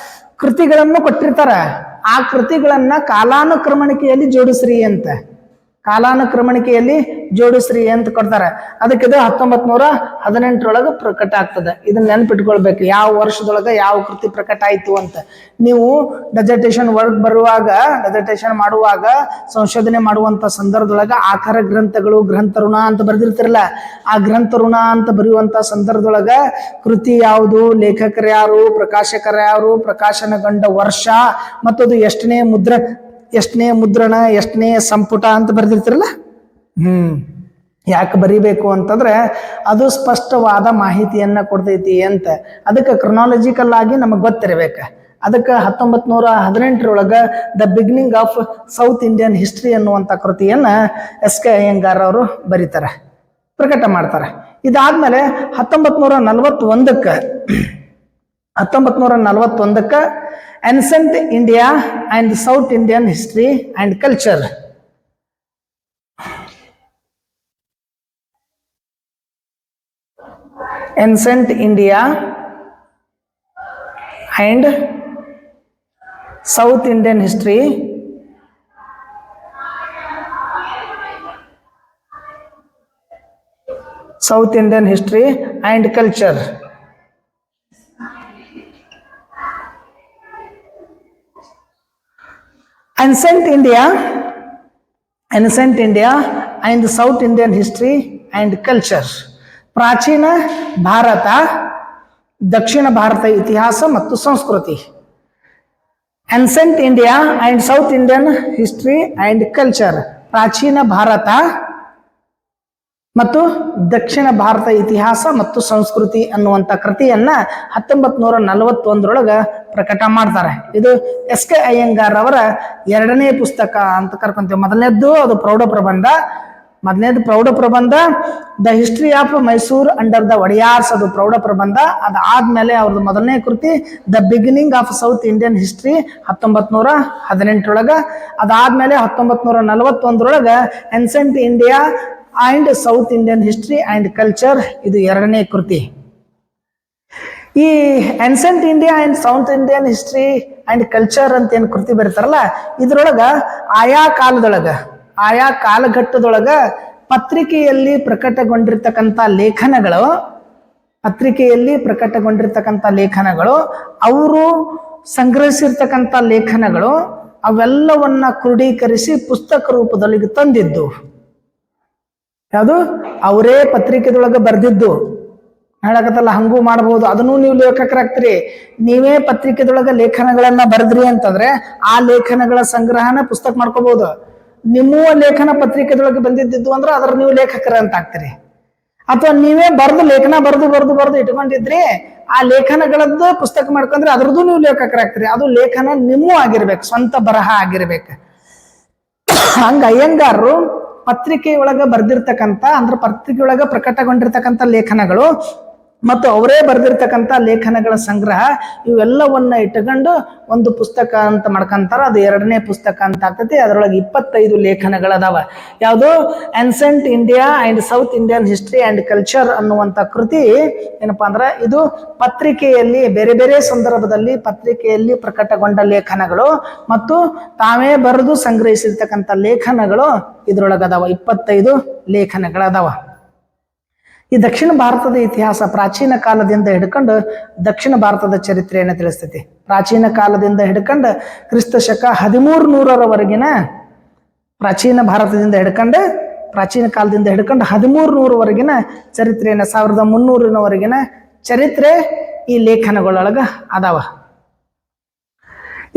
ಕೃತಿಗಳನ್ನು ಕೊಟ್ಟಿರ್ತಾರ. ಆ ಕೃತಿಗಳನ್ನ ಕಾಲಾನುಕ್ರಮಣಿಕೆಯಲ್ಲಿ ಜೋಡಿಸ್ರಿ ಅಂತ, ಕಾಲಾನುಕ್ರಮಣಿಕೆಯಲ್ಲಿ ಜೋಡಿಸ್ರಿ ಅಂತ ಕೊಡ್ತಾರೆ. ಅದಕ್ಕೆ ಇದು 1918 ಪ್ರಕಟ ಆಗ್ತದೆ. ಇದನ್ನ ನೆನ್ಪಿಟ್ಕೊಳ್ಬೇಕು, ಯಾವ ವರ್ಷದೊಳಗೆ ಯಾವ ಕೃತಿ ಪ್ರಕಟ ಆಯ್ತು ಅಂತ. ನೀವು ಡೆಸರ್ಟೇಷನ್ ವರ್ಕ್ ಬರುವಾಗ, ಡೆಸರ್ಟೇಷನ್ ಮಾಡುವಾಗ, ಸಂಶೋಧನೆ ಮಾಡುವಂತ ಸಂದರ್ಭದೊಳಗ ಆಕಾರ ಗ್ರಂಥಗಳು, ಗ್ರಂಥ ಋಣ ಅಂತ ಬರೆದಿರ್ತಿರಲ್ಲ, ಆ ಗ್ರಂಥ ಋಣ ಅಂತ ಬರೆಯುವಂತ ಸಂದರ್ಭದೊಳಗ ಕೃತಿ ಯಾವುದು, ಲೇಖಕರು ಯಾರು, ಪ್ರಕಾಶಕರು ಯಾರು, ಪ್ರಕಾಶನಗೊಂಡ ವರ್ಷ ಮತ್ತು ಅದು ಎಷ್ಟನೇ ಮುದ್ರಣ, ಎಷ್ಟನೇ ಸಂಪುಟ ಅಂತ ಬರೆದಿರ್ತಿರಲ್ಲ. ಯಾಕೆ ಬರಿಬೇಕು ಅಂತಂದ್ರೆ ಅದು ಸ್ಪಷ್ಟವಾದ ಮಾಹಿತಿಯನ್ನ ಕೊಡ್ತೈತಿ ಅಂತ. ಅದಕ್ಕೆ ಕ್ರೊನಾಲಜಿಕಲ್ ಆಗಿ ನಮಗೆ ಗೊತ್ತಿರಬೇಕು. ಅದಕ್ಕೆ 1918 the beginning of south Indian history ಅನ್ನುವಂಥ ಕೃತಿಯನ್ನ ಎಸ್ ಕೆ ಅಯ್ಯಂಗಾರ್ ಅವರು ಬರೀತಾರೆ, ಪ್ರಕಟ ಮಾಡ್ತಾರೆ. ಇದಾದ್ಮೇಲೆ 1941 Ancient India and South Indian History and Culture. Ancient India and South Indian History and Culture. Ancient India and South Indian History and Culture. ಪ್ರಾಚೀನ ಭಾರತ, ದಕ್ಷಿಣ ಭಾರತ ಇತಿಹಾಸ ಮತ್ತು ಸಂಸ್ಕೃತಿ. Ancient India and South Indian History and Culture, ಪ್ರಾಚೀನ ಭಾರತ ಮತ್ತು ದಕ್ಷಿಣ ಭಾರತ ಇತಿಹಾಸ ಮತ್ತು ಸಂಸ್ಕೃತಿ ಅನ್ನುವಂಥ ಕೃತಿಯನ್ನ 1941 ಪ್ರಕಟ ಮಾಡ್ತಾರೆ. ಇದು ಎಸ್ ಕೆ ಅಯ್ಯಂಗಾರ್ ಅವರ ಎರಡನೇ ಪುಸ್ತಕ ಅಂತ ಕರ್ಕೊಂತೀವಿ. ಮೊದಲನೇದ್ದು ಅದು ಪ್ರೌಢ ಪ್ರಬಂಧ, the history of Mysore under the Wodeyars, ಅದು ಪ್ರೌಢ ಪ್ರಬಂಧ. ಅದಾದ್ಮೇಲೆ ಅವ್ರದ್ದು ಮೊದಲನೇ ಕೃತಿ the beginning of south Indian history 1918. ಅದಾದ್ಮೇಲೆ 1941 ancient India and south Indian history and culture, ಇದು ಎರಡನೇ ಕೃತಿ. ಈ ancient India and south Indian history and culture ಅಂತ ಏನು ಕೃತಿ ಬರೀತಾರಲ್ಲ, ಇದ್ರೊಳಗ ಆಯಾ ಕಾಲಘಟ್ಟದೊಳಗ ಪತ್ರಿಕೆಯಲ್ಲಿ ಪ್ರಕಟಗೊಂಡಿರ್ತಕ್ಕಂಥ ಲೇಖನಗಳು, ಅವರು ಸಂಗ್ರಹಿಸಿರ್ತಕ್ಕಂಥ ಲೇಖನಗಳು, ಅವೆಲ್ಲವನ್ನ ಕ್ರೋಢೀಕರಿಸಿ ಪುಸ್ತಕ ರೂಪದಲ್ಲಿ ತಂದಿದ್ದು. ಯಾವುದು? ಅವರೇ ಪತ್ರಿಕೆದೊಳಗೆ ಬರ್ದಿದ್ದು. ಹೇಳಕತ್ತಲ್ಲ, ಹಂಗೂ ಮಾಡಬಹುದು. ಅದನ್ನು ನೀವು ಲೇಖಕರಾಗ್ತೀರಿ. ನೀವೇ ಪತ್ರಿಕೆದೊಳಗೆ ಲೇಖನಗಳನ್ನ ಬರೆದ್ರಿ ಅಂತಂದ್ರೆ ಆ ಲೇಖನಗಳ ಸಂಗ್ರಹನ ಪುಸ್ತಕ ಮಾಡ್ಕೋಬಹುದು. ನಿಮ್ಮ ಲೇಖನ ಪತ್ರಿಕೆದೊಳಗೆ ಬಂದಿದ್ದು ಅಂದ್ರೆ ಅದ್ರ ನೀವು ಲೇಖಕರ ಅಂತ ಆಗ್ತೀರಿ. ಅಥವಾ ನೀವೇ ಲೇಖನ ಬರೆದು ಇಟ್ಕೊಂಡಿದ್ರಿ, ಆ ಲೇಖನಗಳದ್ದು ಪುಸ್ತಕ ಮಾಡ್ಕೊಂಡ್ರೆ ಅದ್ರದ್ದು ನೀವು ಲೇಖಕರಾಗ್ತೀರಿ. ಅದು ಲೇಖನ ನಿಮ್ಮ ಆಗಿರ್ಬೇಕು, ಸ್ವಂತ ಬರಹ ಆಗಿರ್ಬೇಕು. ಹಂಗ ಅಯ್ಯಂಗಾರರು ಪತ್ರಿಕೆಯೊಳಗ ಬರ್ದಿರ್ತಕ್ಕಂಥ, ಅಂದ್ರೆ ಪತ್ರಿಕೆಯೊಳಗ ಪ್ರಕಟಗೊಂಡಿರ್ತಕ್ಕಂಥ ಲೇಖನಗಳು ಮತ್ತು ಅವರೇ ಬರೆದಿರ್ತಕ್ಕಂಥ ಲೇಖನಗಳ ಸಂಗ್ರಹ, ಇವೆಲ್ಲವನ್ನ ಇಟ್ಟುಕೊಂಡು ಒಂದು ಪುಸ್ತಕ ಅಂತ ಮಾಡ್ಕೊಂತಾರ. ಅದು ಎರಡನೇ ಪುಸ್ತಕ ಅಂತ ಆಗ್ತೈತಿ. ಅದರೊಳಗೆ 25 ಲೇಖನಗಳದಾವ. ಯಾವುದು? Ancient India and south Indian history and culture ಅನ್ನುವಂಥ ಕೃತಿ ಏನಪ್ಪಾ ಅಂದ್ರೆ, ಇದು ಪತ್ರಿಕೆಯಲ್ಲಿ ಬೇರೆ ಬೇರೆ ಸಂದರ್ಭದಲ್ಲಿ ಪತ್ರಿಕೆಯಲ್ಲಿ ಪ್ರಕಟಗೊಂಡ ಲೇಖನಗಳು ಮತ್ತು ತಾವೇ ಬರೆದು ಸಂಗ್ರಹಿಸಿರ್ತಕ್ಕಂಥ ಲೇಖನಗಳು ಇದ್ರೊಳಗದಾವ. 25 ಲೇಖನಗಳದಾವ. ಈ ದಕ್ಷಿಣ ಭಾರತದ ಇತಿಹಾಸ ಪ್ರಾಚೀನ ಕಾಲದಿಂದ ಹಿಡ್ಕೊಂಡು ದಕ್ಷಿಣ ಭಾರತದ ಚರಿತ್ರೆಯನ್ನು ತಿಳಿಸ್ತೈತಿ. ಪ್ರಾಚೀನ ಕಾಲದಿಂದ ಹಿಡ್ಕೊಂಡು ಕ್ರಿಸ್ತ ಶಕ 1300ರವರೆಗಿನ ಪ್ರಾಚೀನ ಕಾಲದಿಂದ ಹಿಡ್ಕೊಂಡು 1300ವರೆಗಿನ ಚರಿತ್ರೆಯನ್ನು, 1300ವರೆಗಿನ ಚರಿತ್ರೆ ಈ ಲೇಖನಗಳೊಳಗ ಅದಾವ.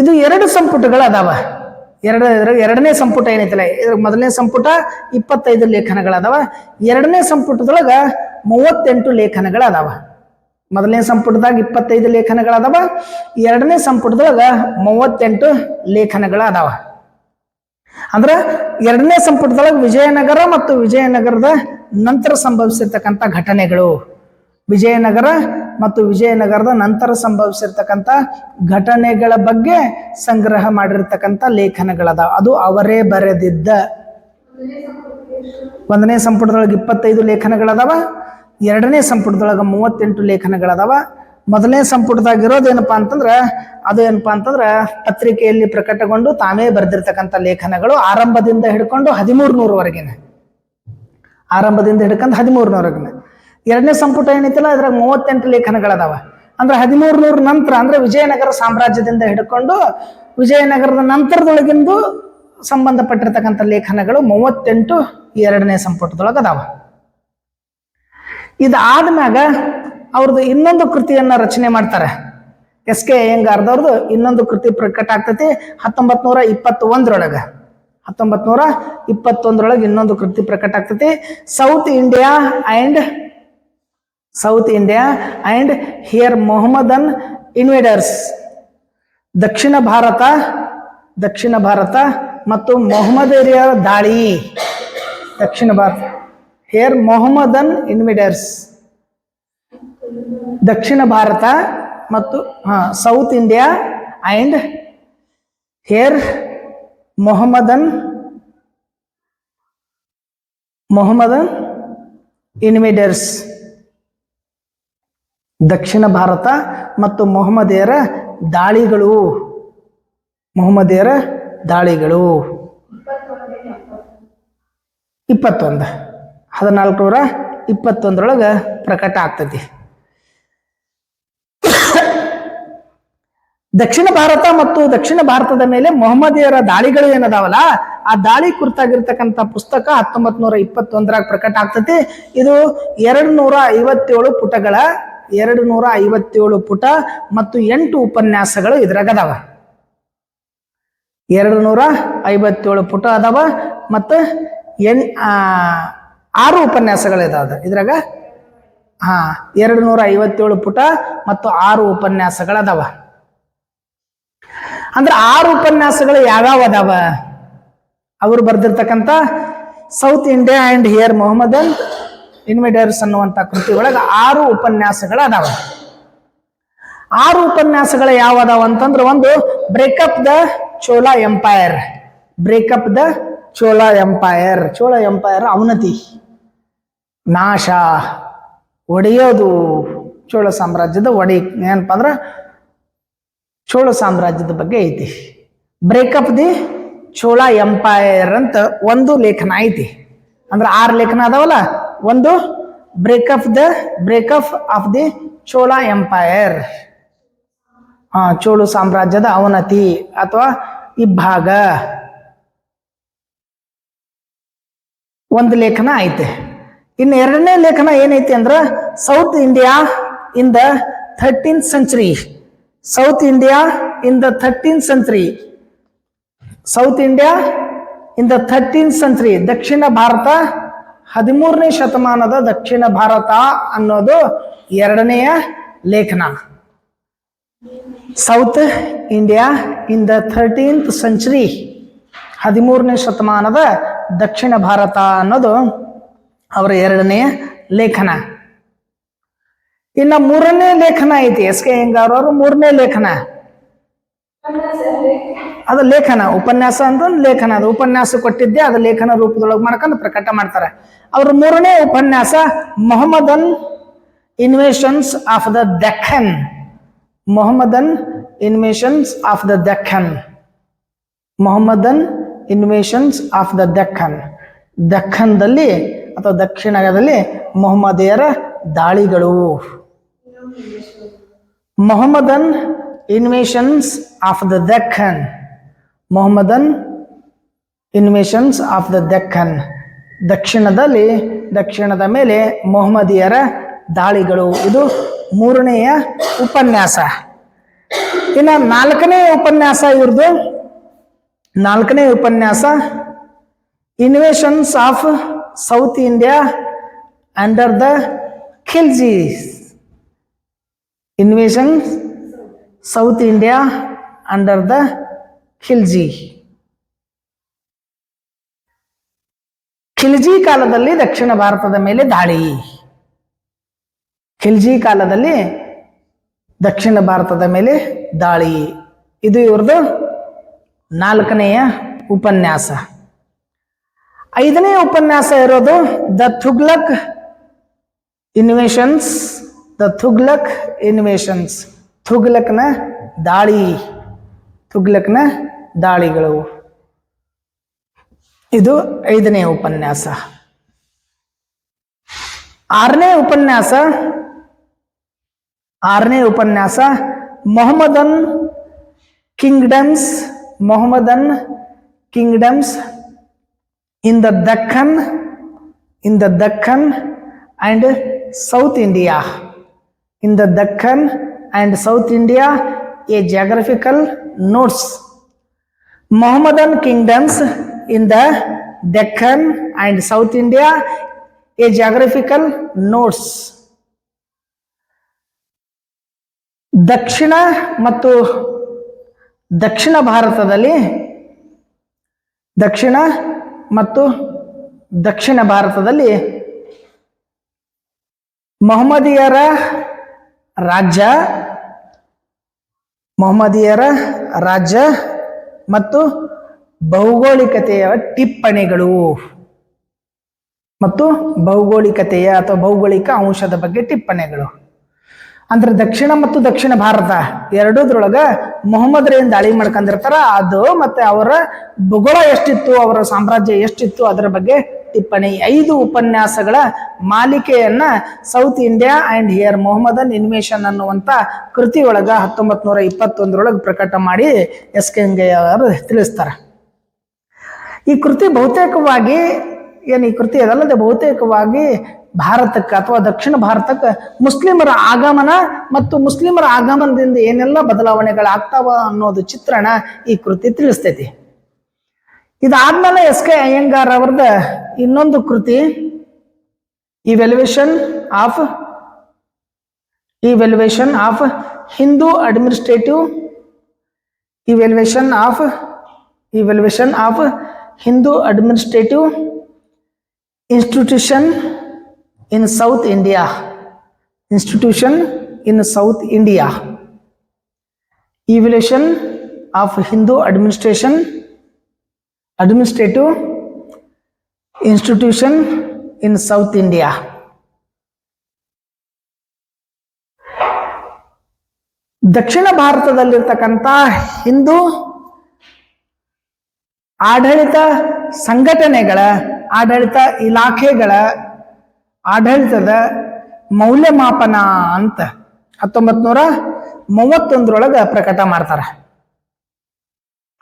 ಇದು 2 ಸಂಪುಟಗಳು ಅದಾವ. ಎರಡನೇ ಸಂಪುಟ ಏನೈತಲ್ಲ, ಮೊದಲನೇ ಸಂಪುಟ 25 ಲೇಖನಗಳದಾವ. ಎರಡನೇ ಸಂಪುಟದೊಳಗ 38 ಲೇಖನಗಳದಾವ. ಮೊದಲನೇ ಸಂಪುಟದಾಗ 25 ಲೇಖನಗಳದಾವ. ಎರಡನೇ ಸಂಪುಟದೊಳಗ 38 ಲೇಖನಗಳದಾವ. ಅಂದ್ರ ಎರಡನೇ ಸಂಪುಟದೊಳಗೆ ವಿಜಯನಗರ ಮತ್ತು ವಿಜಯನಗರದ ನಂತರ ಸಂಭವಿಸಿರ್ತಕ್ಕಂಥ ಘಟನೆಗಳು ವಿಜಯನಗರ ಮತ್ತು ವಿಜಯನಗರದ ನಂತರ ಸಂಭವಿಸಿರ್ತಕ್ಕಂಥ ಘಟನೆಗಳ ಬಗ್ಗೆ ಸಂಗ್ರಹ ಮಾಡಿರ್ತಕ್ಕಂಥ ಲೇಖನಗಳದಾವ. ಅದು ಅವರೇ ಬರೆದಿದ್ದ. 1ನೇ ಸಂಪುಟದೊಳಗೆ 25 ಲೇಖನಗಳದಾವ. 2ನೇ ಸಂಪುಟದೊಳಗೆ 38 ಲೇಖನಗಳದಾವ. 1ನೇ ಸಂಪುಟದಾಗಿರೋದೇನಪ್ಪಾ ಅಂತಂದ್ರೆ ಪತ್ರಿಕೆಯಲ್ಲಿ ಪ್ರಕಟಗೊಂಡು ತಾವೇ ಬರೆದಿರ್ತಕ್ಕಂಥ ಲೇಖನಗಳು ಆರಂಭದಿಂದ ಹಿಡ್ಕೊಂಡು 1300ವರೆಗಿನ. 2ನೇ ಸಂಪುಟ ಏನೈತಿಲ್ಲ ಅದ್ರಾಗ 38 ಲೇಖನಗಳದಾವ. ಅಂದ್ರೆ 1300 ನಂತರ ಅಂದ್ರೆ ವಿಜಯನಗರ ಸಾಮ್ರಾಜ್ಯದಿಂದ ಹಿಡ್ಕೊಂಡು ವಿಜಯನಗರದ ನಂತರದೊಳಗಿಂದು ಸಂಬಂಧಪಟ್ಟಿರ್ತಕ್ಕಂಥ ಲೇಖನಗಳು 38 2ನೇ ಸಂಪುಟದೊಳಗೆ ಅದಾವ. ಇದಾದ್ಮ್ಯಾಗ ಅವ್ರದ್ದು ಇನ್ನೊಂದು ಕೃತಿಯನ್ನ ರಚನೆ ಮಾಡ್ತಾರೆ. ಎಸ್ ಕೆ ಅಯ್ಯಂಗಾರ್ದವ್ರದ್ದು ಇನ್ನೊಂದು ಕೃತಿ ಪ್ರಕಟ ಆಗ್ತೈತಿ 1921ರೊಳಗೆ. 1921ರೊಳಗೆ ಇನ್ನೊಂದು ಕೃತಿ ಪ್ರಕಟ ಆಗ್ತೈತಿ. South India and her Mohammedan invaders. ದಕ್ಷಿಣ ಭಾರತ ಮತ್ತು ಮೊಹಮ್ಮದರಿಯರ ದಾಳಿ. ದಕ್ಷಿಣ ಭಾರತ ಹಿಯರ್ ಮೊಹಮ್ಮದನ್ ಇನ್ವೇಡರ್ಸ್. ದಕ್ಷಿಣ ಭಾರತ ಮತ್ತು south India and her Mohammedan invaders. ದಕ್ಷಿಣ ಭಾರತ ಮತ್ತು ಮೊಹಮ್ಮದಿಯರ ದಾಳಿಗಳು. 1421ರೊಳಗೆ ಪ್ರಕಟ ಆಗ್ತೈತಿ. ದಕ್ಷಿಣ ಭಾರತ ಮತ್ತು ದಕ್ಷಿಣ ಭಾರತದ ಮೇಲೆ ಮೊಹಮ್ಮದಿಯರ ದಾಳಿಗಳು ಏನದಾವಲ್ಲ ಆ ದಾಳಿ ಕುರಿತಾಗಿರ್ತಕ್ಕಂಥ ಪುಸ್ತಕ 1921ರಾಗ ಪ್ರಕಟ ಆಗ್ತೈತಿ. ಇದು 257 ಪುಟಗಳ 257 ಪುಟ ಮತ್ತು 8 ಉಪನ್ಯಾಸಗಳು ಇದ್ರಾಗ ಅದಾವ. 257 ಪುಟ ಅದಾವ ಮತ್ತು 6 ಉಪನ್ಯಾಸಗಳು ಇದಾವ ಇದ್ರಾಗ. 257 ಪುಟ ಮತ್ತು 6 ಉಪನ್ಯಾಸಗಳು ಅದಾವ. ಅಂದ್ರೆ 6 ಉಪನ್ಯಾಸಗಳು ಯಾವ್ಯಾವ ಅದಾವ? ಅವರು ಬರೆದಿರ್ತಕ್ಕಂಥ south India and her Mohammedan invaders ಅನ್ನುವಂಥ ಕೃತಿ ಒಳಗೆ 6 ಉಪನ್ಯಾಸಗಳು ಅದಾವ. 6 ಉಪನ್ಯಾಸಗಳು ಯಾವ ಅದಾವ ಅಂತಂದ್ರೆ, ಒಂದು breakup the Chola empire. Chola empire ಅವನತಿ, ನಾಶ, ಒಡೆಯೋದು. ಚೋಳ ಸಾಮ್ರಾಜ್ಯದ ಏನಪ್ಪಾ ಅಂದ್ರ ಚೋಳ ಸಾಮ್ರಾಜ್ಯದ ಬಗ್ಗೆ ಐತಿ. ಬ್ರೇಕಪ್ ದಿ ಚೋಳ ಎಂಪೈರ್ ಅಂತ ಒಂದು ಲೇಖನ ಐತಿ. ಅಂದ್ರೆ 6 ಲೇಖನ ಅದಾವಲ್ಲ. ಒಂದು breakup of the Chola empire, Chola ಸಾಮ್ರಾಜ್ಯದ ಅವನತಿ ಅಥವಾ ಇಬ್ಬಾಗ, ಒಂದು ಲೇಖನ ಐತೆ. ಇನ್ನು 2ನೇ ಲೇಖನ ಏನೈತಿ ಅಂದ್ರ south India in the 13th century. South India in the 13th century. South India in the 13th century. ದಕ್ಷಿಣ ಭಾರತ 13ನೇ ಶತಮಾನದ ದಕ್ಷಿಣ ಭಾರತ ಅನ್ನೋದು 2ನೇಯ ಲೇಖನ. South India in the 13th century. 13ನೇ ಶತಮಾನದ ದಕ್ಷಿಣ ಭಾರತ ಅನ್ನೋದು ಅವರ 2ನೇಯ ಲೇಖನ. ಇನ್ನ 3ನೇ ಲೇಖನ ಐತಿ. ಎಸ್ ಕೆ ಅಯ್ಯಂಗಾರ್ ಅವರು 3ನೇ ಲೇಖನ. ಅದು ಲೇಖನ, ಉಪನ್ಯಾಸ ಅಂತ ಲೇಖನ. ಅದು ಉಪನ್ಯಾಸ ಕೊಟ್ಟಿದ್ದೆ ಅದು ಲೇಖನ ರೂಪದೊಳಗೆ ಮಾಡ್ಕೊಂಡು ಪ್ರಕಟ ಮಾಡ್ತಾರೆ. ಅವ್ರ 3ನೇ ಉಪನ್ಯಾಸ Mohammedan invasions of the Deccan. Mohammedan invasions of the Deccan. Mohammedan invasions of the Deccan. ದಕ್ಕನ್ದಲ್ಲಿ ಅಥವಾ ದಕ್ಷಿಣದಲ್ಲಿ ಮೊಹಮ್ಮದಿಯರ ದಾಳಿಗಳು. Mohammedan invasions of the Deccan. Mohammedan invasions of the Deccan. ದಕ್ಷಿಣದ ಮೇಲೆ ಮೊಹಮ್ಮದಿಯರ ದಾಳಿಗಳು. ಇದು 3ನೇಯ ಉಪನ್ಯಾಸ. ಇನ್ನು 4ನೇ ಉಪನ್ಯಾಸ ಇವ್ರದ್ದು. 4ನೇ ಉಪನ್ಯಾಸ invasions of south India under the Khiljis. Invasions south India under the Khilji. Khilji ಕಾಲದಲ್ಲಿ ದಕ್ಷಿಣ ಭಾರತದ ಮೇಲೆ ದಾಳಿ. ಖಿಲ್ಜಿ ಕಾಲದಲ್ಲಿ ದಕ್ಷಿಣ ಭಾರತದ ಮೇಲೆ ದಾಳಿ. ಇದು ಇವ್ರದ್ದು 4ನೆಯ ಉಪನ್ಯಾಸ. 5ನೇ ಉಪನ್ಯಾಸ ಇರೋದು the Tughlaq invasions. The Tughlaq invasions, ತುಗ್ಲಕ್ನ ದಾಳಿ, ತುಗ್ಲಕ್ನ ದಾಳಿಗಳು. ಇದು 5ನೇ ಉಪನ್ಯಾಸ. 6ನೇ ಉಪನ್ಯಾಸ Mohammedan kingdoms. Mohammedan kingdoms in the Deccan and South India. In the Deccan and South India, a geographical notes. Mohammedan kingdoms in the Deccan and South India, a geographical notes. ದಕ್ಷಿಣ ಮತ್ತು ದಕ್ಷಿಣ ಭಾರತದಲ್ಲಿ ಮೊಹಮ್ಮದಿಯರ ರಾಜ್ಯ ಮತ್ತು ಭೌಗೋಳಿಕತೆಯ ಟಿಪ್ಪಣಿಗಳು ಮತ್ತು ಭೌಗೋಳಿಕತೆಯ ಅಥವಾ ಭೌಗೋಳಿಕ ಅಂಶದ ಬಗ್ಗೆ ಟಿಪ್ಪಣಿಗಳು. ಅಂದ್ರೆ ದಕ್ಷಿಣ ಮತ್ತು ದಕ್ಷಿಣ ಭಾರತ ಎರಡೂದ್ರೊಳಗ ಮೊಹಮ್ಮದರೇನ್ ದಾಳಿ ಮಾಡ್ಕೊಂಡಿರ್ತಾರ ಅದು ಮತ್ತೆ ಅವರ ಭೂಗೋಳ ಎಷ್ಟಿತ್ತು, ಅವರ ಸಾಮ್ರಾಜ್ಯ ಎಷ್ಟಿತ್ತು ಅದರ ಬಗ್ಗೆ ಟಿಪ್ಪಣಿ. 5 ಉಪನ್ಯಾಸಗಳ ಮಾಲಿಕೆಯನ್ನ south India and her Mohammedan invasion ಅನ್ನುವಂತ ಕೃತಿ ಒಳಗ 1921 ಪ್ರಕಟ ಮಾಡಿ ಎಸ್ ಕೆ ಹೆಂಗಯ್ಯ ಅವರು ತಿಳಿಸ್ತಾರ. ಈ ಕೃತಿ ಬಹುತೇಕವಾಗಿ ಬಹುತೇಕವಾಗಿ ಭಾರತಕ್ಕೆ ಅಥವಾ ದಕ್ಷಿಣ ಭಾರತಕ್ಕೆ ಮುಸ್ಲಿಮರ ಆಗಮನ ಮತ್ತು ಮುಸ್ಲಿಮರ ಆಗಮನದಿಂದ ಏನೆಲ್ಲ ಬದಲಾವಣೆಗಳಾಗ್ತಾವ ಅನ್ನೋದು ಚಿತ್ರಣ ಈ ಕೃತಿ ತಿಳಿಸ್ತೈತಿ. ಇದಾದ್ಮೇಲೆ ಎಸ್ ಕೆ ಅಯ್ಯಂಗಾರ್ ಅವರದ ಇನ್ನೊಂದು ಕೃತಿ evaluation of Hindu administrative Hindu administrative institution in South India. Evaluation of Hindu administrative institution in South India. ದಕ್ಷಿಣ ಭಾರತದಲ್ಲಿರ್ತಕ್ಕಂಥ ಹಿಂದೂ ಆಡಳಿತ ಸಂಘಟನೆಗಳ, ಆಡಳಿತ ಇಲಾಖೆಗಳ ಆಡಳಿತದ ಮೌಲ್ಯಮಾಪನ ಅಂತ 1931 ಪ್ರಕಟ ಮಾಡ್ತಾರ.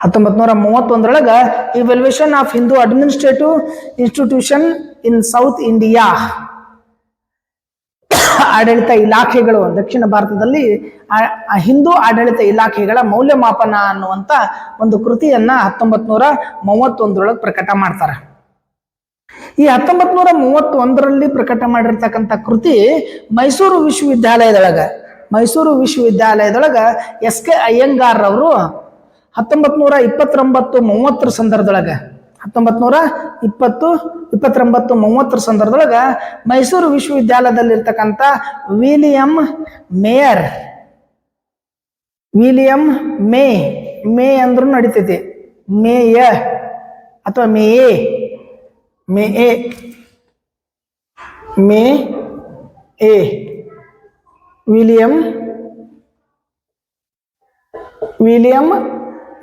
1931 evaluation of Hindu administrative institution in south India. ಆಡಳಿತ ಇಲಾಖೆಗಳು, ದಕ್ಷಿಣ ಭಾರತದಲ್ಲಿ ಹಿಂದೂ ಆಡಳಿತ ಇಲಾಖೆಗಳ ಮೌಲ್ಯಮಾಪನ ಅನ್ನುವಂತ ಒಂದು ಕೃತಿಯನ್ನ 1931 ಪ್ರಕಟ ಮಾಡ್ತಾರೆ. ಈ 1931 ಪ್ರಕಟ ಮಾಡಿರ್ತಕ್ಕಂಥ ಕೃತಿ ಮೈಸೂರು ವಿಶ್ವವಿದ್ಯಾಲಯದೊಳಗ ಎಸ್ ಕೆ ಅಯ್ಯಂಗಾರ್ ಅವರು 1929-30 ಸಂದರ್ಭದೊಳಗ 1929-30 ಸಂದರ್ಭದೊಳಗ ಮೈಸೂರು ವಿಶ್ವವಿದ್ಯಾಲಯದಲ್ಲಿರ್ತಕ್ಕಂಥ ವಿಲಿಯಂ ಮೇ ಅಂದ್ರೂ ನಡೀತೈತಿ, ಮೇಯ ಅಥವಾ ವಿಲಿಯಂ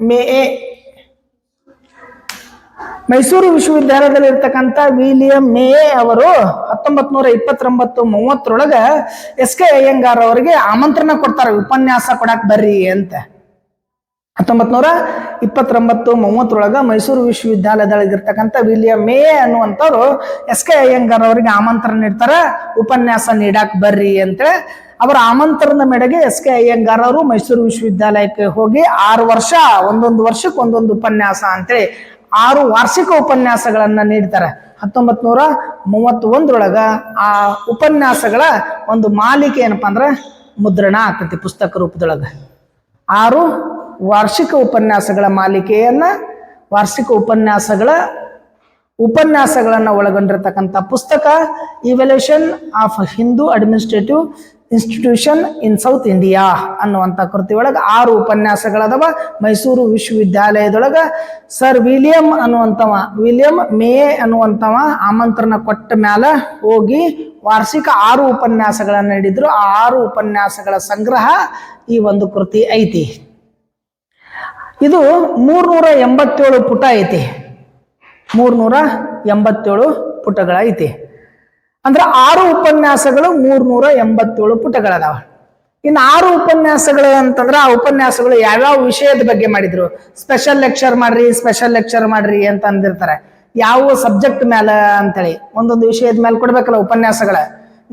ಮೇಯೆ ಮೈಸೂರು ವಿಶ್ವವಿದ್ಯಾಲಯದಲ್ಲಿ ಇರ್ತಕ್ಕಂಥ ವಿಲಿಯಂ ಮೇಯೆ ಅವರು 1929-30 ಎಸ್ ಕೆ ಅಯ್ಯಂಗಾರ್ ಅವರಿಗೆ ಆಮಂತ್ರಣ ಕೊಡ್ತಾರೆ, ಉಪನ್ಯಾಸ ಕೊಡಕ್ ಬರ್ರಿ ಅಂತ. 1929-30 ಮೈಸೂರು ವಿಶ್ವವಿದ್ಯಾಲಯದಲ್ಲಿರ್ತಕ್ಕಂಥ ವಿಲಿಯಂ ಮೇಯೆ ಅನ್ನುವಂಥವ್ರು ಎಸ್ ಕೆ ಅಯ್ಯಂಗಾರ್ ಅವರಿಗೆ ಆಮಂತ್ರಣ ನೀಡ್ತಾರ, ಉಪನ್ಯಾಸ ನೀಡಾಕ್ ಬರ್ರಿ ಅಂತ. ಅವರ ಆಮಂತ್ರಣದ ಮೇರೆಗೆ ಎಸ್ ಕೆ ಅಯ್ಯಂಗಾರ್ ಅವರು ಮೈಸೂರು ವಿಶ್ವವಿದ್ಯಾಲಯಕ್ಕೆ ಹೋಗಿ 6 ವರ್ಷ, ಒಂದೊಂದು ವರ್ಷಕ್ಕೆ ಒಂದೊಂದು ಉಪನ್ಯಾಸ ಅಂತೇಳಿ 6 ವಾರ್ಷಿಕ ಉಪನ್ಯಾಸಗಳನ್ನ ನೀಡ್ತಾರೆ. 1931 ಆ ಉಪನ್ಯಾಸಗಳ ಒಂದು ಮಾಲಿಕೆ ಏನಪ್ಪಾ ಅಂದ್ರೆ ಮುದ್ರಣ ಆಗ್ತೈತಿ ಪುಸ್ತಕ ರೂಪದೊಳಗ. 6 ವಾರ್ಷಿಕ ಉಪನ್ಯಾಸಗಳ ಮಾಲಿಕೆಯನ್ನ, ವಾರ್ಷಿಕ ಉಪನ್ಯಾಸಗಳ ಉಪನ್ಯಾಸಗಳನ್ನು ಒಳಗೊಂಡಿರ್ತಕ್ಕಂಥ ಪುಸ್ತಕ evaluation of Hindu administrative institution in south India ಅನ್ನುವಂಥ ಕೃತಿ ಒಳಗೆ 6 ಉಪನ್ಯಾಸಗಳದವ. ಮೈಸೂರು ವಿಶ್ವವಿದ್ಯಾಲಯದೊಳಗ ಸರ್ ವಿಲಿಯಂ ಮೇಯೆ ಅನ್ನುವಂಥವ ಆಮಂತ್ರಣ ಕೊಟ್ಟ ಮ್ಯಾಲ ಹೋಗಿ ವಾರ್ಷಿಕ 6 ಉಪನ್ಯಾಸಗಳನ್ನು ನೀಡಿದ್ರು. ಆ 6 ಉಪನ್ಯಾಸಗಳ ಸಂಗ್ರಹ ಈ ಒಂದು ಕೃತಿ ಐತಿ. ಇದು 387 ಪುಟ ಐತಿ. 387 ಪುಟಗಳೈತಿ. ಅಂದ್ರೆ 6 ಉಪನ್ಯಾಸಗಳು 387 ಪುಟಗಳದಾವ. ಇನ್ನು 6 ಉಪನ್ಯಾಸಗಳು ಅಂತಂದ್ರೆ ಆ ಉಪನ್ಯಾಸಗಳು ಯಾವ್ಯಾವ ವಿಷಯದ ಬಗ್ಗೆ ಮಾಡಿದ್ರು. ಸ್ಪೆಷಲ್ ಲೆಕ್ಚರ್ ಮಾಡ್ರಿ ಅಂತ ಅಂದಿರ್ತಾರೆ. ಯಾವ ಸಬ್ಜೆಕ್ಟ್ ಮೇಲೆ ಅಂತೇಳಿ ಒಂದೊಂದು ವಿಷಯದ ಮೇಲೆ ಕೊಡ್ಬೇಕಲ್ಲ ಉಪನ್ಯಾಸಗಳ.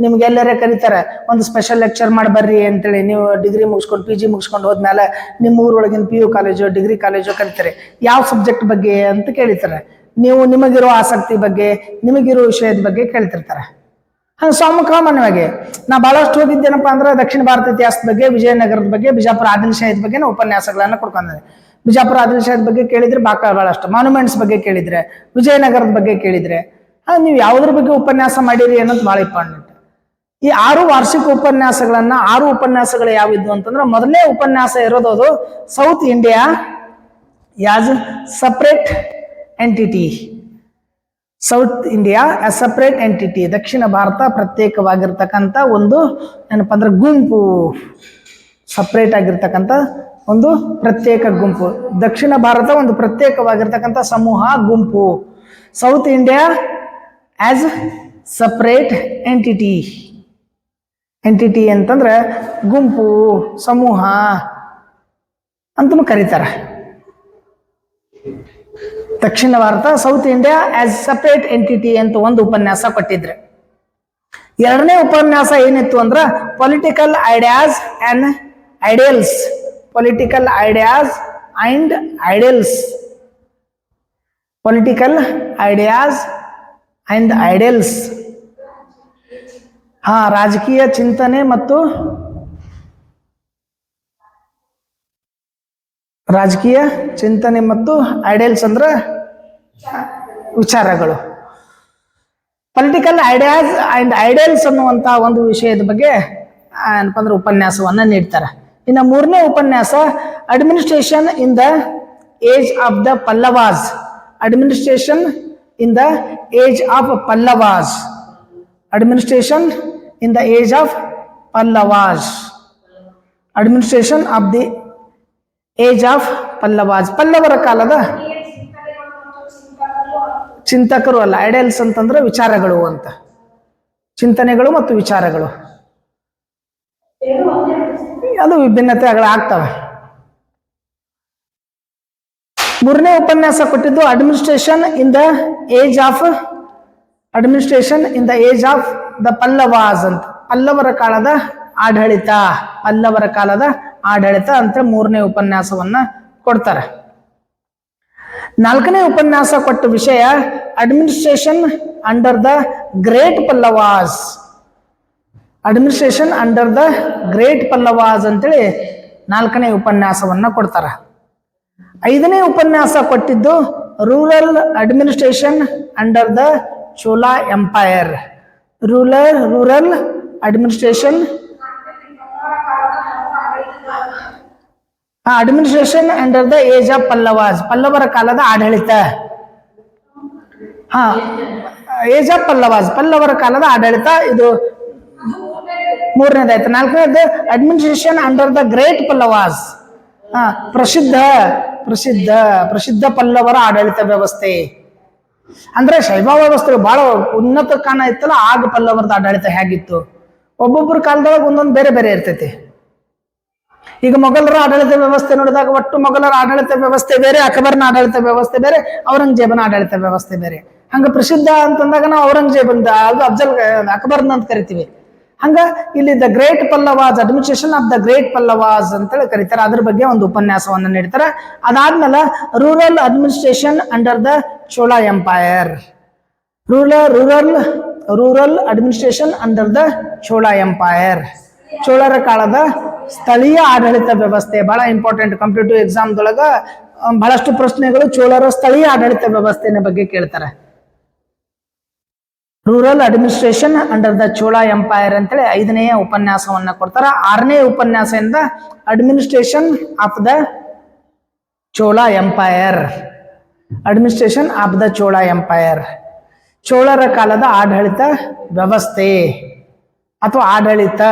ನಿಮ್ಗೆ ಎಲ್ಲರೇ ಕರೀತಾರೆ ಒಂದು ಸ್ಪೆಷಲ್ ಲೆಕ್ಚರ್ ಮಾಡಿ ಬರ್ರಿ ಅಂತೇಳಿ. ನೀವು ಡಿಗ್ರಿ ಮುಗಿಸ್ಕೊಂಡು PG ಮುಗಿಸ್ಕೊಂಡು ಹೋದ್ಮೇಲೆ ನಿಮ್ಮ ಊರೊಳಗಿನ PU ಕಾಲೇಜು ಡಿಗ್ರಿ ಕಾಲೇಜು ಕರೀತಾರೆ. ಯಾವ ಸಬ್ಜೆಕ್ಟ್ ಬಗ್ಗೆ ಅಂತ ಕೇಳಿರ್ತಾರೆ. ನೀವು ನಿಮಗಿರೋ ಆಸಕ್ತಿ ಬಗ್ಗೆ ನಿಮಗಿರೋ ವಿಷಯದ ಬಗ್ಗೆ ಕೇಳ್ತಿರ್ತಾರೆ. ಹಂಗೆ ಸಾಮಾನ್ಯವಾಗಿ ನಾ ಬಹಳಷ್ಟು ಹೋಗಿದ್ದೇನಪ್ಪ ಅಂದ್ರೆ ದಕ್ಷಿಣ ಭಾರತ ಇತಿಹಾಸದ ಬಗ್ಗೆ, ವಿಜಯನಗರದ ಬಗ್ಗೆ, ಬಿಜಾಪುರ ಆದಿಲ್ಶಾಹಿದ ಬಗ್ಗೆ ಉಪನ್ಯಾಸಗಳನ್ನ ಕೊಡ್ಕೊಂಡಿದ್ದೆ. ಬಿಜಾಪುರ ಆದಿಲ್ಶಾಹಿದ ಬಗ್ಗೆ ಕೇಳಿದ್ರೆ ಬಹಳಷ್ಟು, ಮಾನ್ಯುಮೆಂಟ್ಸ್ ಬಗ್ಗೆ ಕೇಳಿದ್ರೆ, ವಿಜಯನಗರದ ಬಗ್ಗೆ ಕೇಳಿದ್ರೆ, ನೀವು ಯಾವುದ್ರ ಬಗ್ಗೆ ಉಪನ್ಯಾಸ ಮಾಡಿರಿ ಅನ್ನೋದು ಬಹಳ ಇಂಪಾರ್ಟೆಂಟ್. ಈ 6 ವಾರ್ಷಿಕ ಉಪನ್ಯಾಸಗಳನ್ನ 6 ಉಪನ್ಯಾಸಗಳು ಯಾವಿದ್ವು ಅಂತಂದ್ರೆ, ಮೊದಲನೇ ಉಪನ್ಯಾಸ ಇರೋದು ಅದು south India as separate entity. South India as separate entity, ದಕ್ಷಿಣ ಭಾರತ ಪ್ರತ್ಯೇಕವಾಗಿರ್ತಕ್ಕಂಥ ಒಂದು ಏನಪ್ಪ ಅಂದ್ರೆ ಗುಂಪು, ಸಪರೇಟ್ ಆಗಿರ್ತಕ್ಕಂಥ ಒಂದು ಪ್ರತ್ಯೇಕ ಗುಂಪು. ದಕ್ಷಿಣ ಭಾರತ ಒಂದು ಪ್ರತ್ಯೇಕವಾಗಿರ್ತಕ್ಕಂಥ ಸಮೂಹ, ಗುಂಪು. South India as separate entity. Entity ಅಂತಂದ್ರೆ ಗುಂಪು, ಸಮೂಹ ಅಂತಲೂ ಕರೀತಾರೆ. ದಕ್ಷಿಣ Bharat south India as separate entity ಅಂತ ಒಂದು ಉಪನ್ಯಾಸ ಕೊಟ್ಟಿದ್ರೆ. ಎರಡನೇ ಉಪನ್ಯಾಸ ಏನಿತ್ತು ಅಂದ್ರೆ political ideas and ideals. Political ideas and ideals. Political ideas and ideals. ರಾಜಕೀಯ ಚಿಂತನೆ ಮತ್ತು ಐಡಿಯಲ್ಸ್ ಅಂದ್ರೆ ವಿಚಾರಗಳು. ಪೊಲಿಟಿಕಲ್ ಐಡಿಯಾಸ್ ಅಂಡ್ ಐಡಿಯಲ್ಸ್ ಅನ್ನುವಂಥ ಒಂದು ವಿಷಯದ ಬಗ್ಗೆ ಏನಪ್ಪ ಅಂದ್ರೆ ಉಪನ್ಯಾಸವನ್ನ ನೀಡ್ತಾರೆ. ಇನ್ನು 3ನೇ ಉಪನ್ಯಾಸ administration in the age of the Pallavas. Administration in the age of Pallavas. Administration in the age of Pallavas. Administration of the age of Pallavas. ಪಲ್ಲವರ ಕಾಲದ ಚಿಂತಕರು ಅಲ್ಲ, ಐಡಿಯಲ್ಸ್ ಅಂತಂದ್ರೆ ವಿಚಾರಗಳು ಅಂತ. ಚಿಂತನೆಗಳು ಮತ್ತು ವಿಚಾರಗಳು ಅದು ವಿಭಿನ್ನತೆಗಳಾಗ್ತವೆ. 3ನೇ ಉಪನ್ಯಾಸ ಕೊಟ್ಟಿದ್ದು administration in the age of the Pallavas ಅಂತ. ಪಲ್ಲವರ ಕಾಲದ ಆಡಳಿತ ಅಂತ 3ನೇ ಉಪನ್ಯಾಸವನ್ನ ಕೊಡ್ತಾರೆ. 4ನೇ ಉಪನ್ಯಾಸ ಕೊಟ್ಟ ವಿಷಯ administration under the great Pallavas. Administration under the great Pallavas ಅಂತೇಳಿ 4ನೇ ಉಪನ್ಯಾಸವನ್ನ ಕೊಡ್ತಾರೆ. 5ನೇ ಉಪನ್ಯಾಸ ಕೊಟ್ಟಿದ್ದು rural administration under the Chola empire. Rural administration under the age of Pallavas. ಪಲ್ಲವರ ಕಾಲದ ಆಡಳಿತ. ಏಜ್ ಆಫ್ ಪಲ್ಲವರ ಕಾಲದ ಆಡಳಿತ ಇದು 3ನೇದಾಯ್ತು. 4ನೇದು administration under the great Pallavas. ಪ್ರಸಿದ್ಧ ಪಲ್ಲವರ ಆಡಳಿತ ವ್ಯವಸ್ಥೆ. ಅಂದ್ರೆ ಶೈವ ವ್ಯವಸ್ಥೆ ಬಹಳ ಉನ್ನತ ಕಾಣ ಇತ್ತಲ್ಲ, ಆಗ ಪಲ್ಲವರದ ಆಡಳಿತ ಹೇಗಿತ್ತು. ಒಬ್ಬೊಬ್ಬರ ಕಾಲದೊಳಗೆ ಒಂದೊಂದು ಬೇರೆ ಬೇರೆ ಇರ್ತೈತಿ. ಈಗ ಮೊಘಲರ ಆಡಳಿತ ವ್ಯವಸ್ಥೆ ನೋಡಿದಾಗ ಒಟ್ಟು ಮೊಘಲರ ಆಡಳಿತ ವ್ಯವಸ್ಥೆ ಬೇರೆ, ಅಕ್ಬರ್ನ ಆಡಳಿತ ವ್ಯವಸ್ಥೆ ಬೇರೆ, ಔರಂಗಜೇಬನ ಆಡಳಿತ ವ್ಯವಸ್ಥೆ ಬೇರೆ. ಹಂಗ ಪ್ರಸಿದ್ಧ ಅಂತಂದಾಗ ನಾವು ಔರಂಗಜೇಬಂದ, ಅದು ಅಕ್ಬರ್ನ ಅಂತ ಕರಿತೀವಿ. ಹಂಗ ಇಲ್ಲಿ the great Pallavas, administration of the great Pallavas ಅಂತೇಳಿ ಕರೀತಾರೆ. ಅದ್ರ ಬಗ್ಗೆ ಒಂದು ಉಪನ್ಯಾಸವನ್ನು ನೀಡ್ತಾರೆ. ಅದಾದ್ಮೇಲೆ rural administration under the Chola empire. Rural administration under the Chola empire. ಚೋಳರ ಕಾಲದ ಸ್ಥಳೀಯ ಆಡಳಿತ ವ್ಯವಸ್ಥೆ ಬಹಳ ಇಂಪಾರ್ಟೆಂಟ್. ಕಾಂಪಿಟೇಟಿವ್ ಎಕ್ಸಾಮ್ದೊಳಗ ಬಹಳಷ್ಟು ಪ್ರಶ್ನೆಗಳು ಚೋಳರ ಸ್ಥಳೀಯ ಆಡಳಿತ ವ್ಯವಸ್ಥೆಯ ಬಗ್ಗೆ ಕೇಳ್ತಾರೆ. Rural administration under the Chola empire ಅಂತೇಳಿ 5ನೇ ಉಪನ್ಯಾಸವನ್ನ ಕೊಡ್ತಾರ. 6ನೇ ಉಪನ್ಯಾಸದಿಂದ administration of the Chola empire, administration of the Chola empire, ಚೋಳರ ಕಾಲದ ಆಡಳಿತ ವ್ಯವಸ್ಥೆ ಅಥವಾ ಆಡಳಿತ,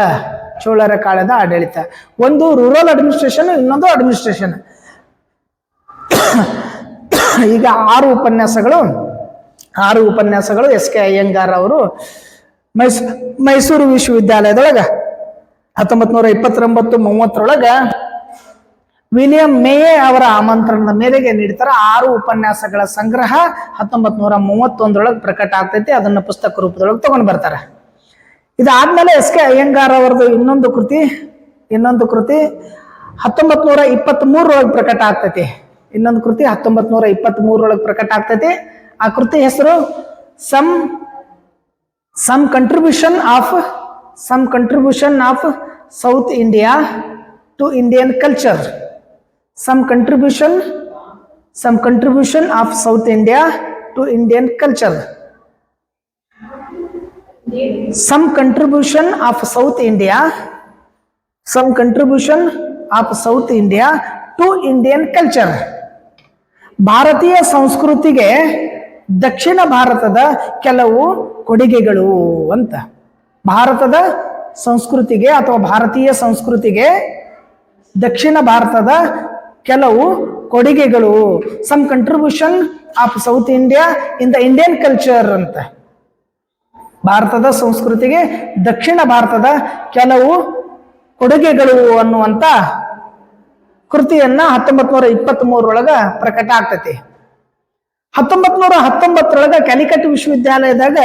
ಚೋಳರ ಕಾಲದ ಆಡಳಿತ. ಒಂದು ರೂರಲ್ ಅಡ್ಮಿನಿಸ್ಟ್ರೇಷನ್, ಇನ್ನೊಂದು ಅಡ್ಮಿನಿಸ್ಟ್ರೇಷನ್. ಈಗ 6 ಉಪನ್ಯಾಸಗಳು ಎಸ್ ಕೆ ಅಯ್ಯಂಗಾರ್ ಅವರು ಮೈಸೂರು ವಿಶ್ವವಿದ್ಯಾಲಯದೊಳಗ 1929-30 ವಿಲಿಯಂ ಮೇಯೆ ಅವರ ಆಮಂತ್ರಣದ ಮೇರೆಗೆ ನೀಡ್ತಾರ. 6 ಉಪನ್ಯಾಸಗಳ ಸಂಗ್ರಹ 1931 ಪ್ರಕಟ ಆಗ್ತೈತಿ. ಅದನ್ನ ಪುಸ್ತಕ ರೂಪದೊಳಗೆ ತಗೊಂಡ್ ಬರ್ತಾರೆ. ಇದಾದ್ಮೇಲೆ ಎಸ್ ಕೆ ಅಯ್ಯಂಗಾರ್ ಅವರದ್ದು ಇನ್ನೊಂದು ಕೃತಿ 1923 ಪ್ರಕಟ ಆಗ್ತೈತಿ. ಇನ್ನೊಂದು ಕೃತಿ 1923 ಪ್ರಕಟ ಆಗ್ತೈತಿ. ಆ ಕೃತಿ ಹೆಸರು some contribution of south India to Indian culture. Some contribution of South India to Indian culture. Some contribution of South India to Indian culture. ಭಾರತೀಯ ಸಂಸ್ಕೃತಿಗೆ ದಕ್ಷಿಣ ಭಾರತದ ಕೆಲವು ಕೊಡುಗೆಗಳು ಅಂತ. ಭಾರತದ ಸಂಸ್ಕೃತಿಗೆ ಅಥವಾ ಭಾರತೀಯ ಸಂಸ್ಕೃತಿಗೆ ದಕ್ಷಿಣ ಭಾರತದ ಕೆಲವು ಕೊಡುಗೆಗಳು. Some contribution of south India in the Indian culture ಅಂತ. ಭಾರತದ ಸಂಸ್ಕೃತಿಗೆ ದಕ್ಷಿಣ ಭಾರತದ ಕೆಲವು ಕೊಡುಗೆಗಳು ಅನ್ನುವಂತ ಕೃತಿಯನ್ನ 1923 ಪ್ರಕಟ ಆಗ್ತೈತಿ. 1919 ಕ್ಯಾಲಿಕಟ್ ವಿಶ್ವವಿದ್ಯಾಲಯದಾಗ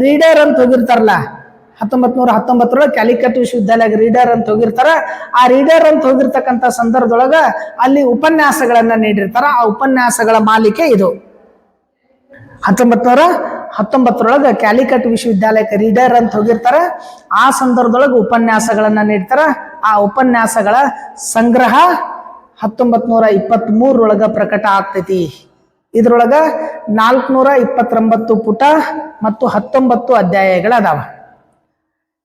ರೀಡರ್ ಅಂತ ಹೋಗಿರ್ತಾರಲ್ಲ, 1919 ಕ್ಯಾಲಿಕಟ್ ವಿಶ್ವವಿದ್ಯಾಲಯ ರೀಡರ್ ಅಂತ ಹೋಗಿರ್ತಾರ. ಆ ರೀಡರ್ ಅಂತ ಹೋಗಿರ್ತಕ್ಕಂಥ ಸಂದರ್ಭದೊಳಗ ಅಲ್ಲಿ ಉಪನ್ಯಾಸಗಳನ್ನ ನೀಡಿರ್ತಾರ. ಆ ಉಪನ್ಯಾಸಗಳ ಮಾಲಿಕೆ ಇದು. 1919 ಕ್ಯಾಲಿಕಟ್ ವಿಶ್ವವಿದ್ಯಾಲಯಕ್ಕೆ ರೀಡರ್ ಅಂತ ಹೋಗಿರ್ತಾರ. ಆ ಸಂದರ್ಭದೊಳಗೆ ಉಪನ್ಯಾಸಗಳನ್ನ ನೀಡ್ತಾರ. ಆ ಉಪನ್ಯಾಸಗಳ ಸಂಗ್ರಹ 1923 ಪ್ರಕಟ ಆಗ್ತೈತಿ. ಇದ್ರೊಳಗ 429 ಪುಟ ಮತ್ತು 19 ಅಧ್ಯಾಯಗಳದಾವ.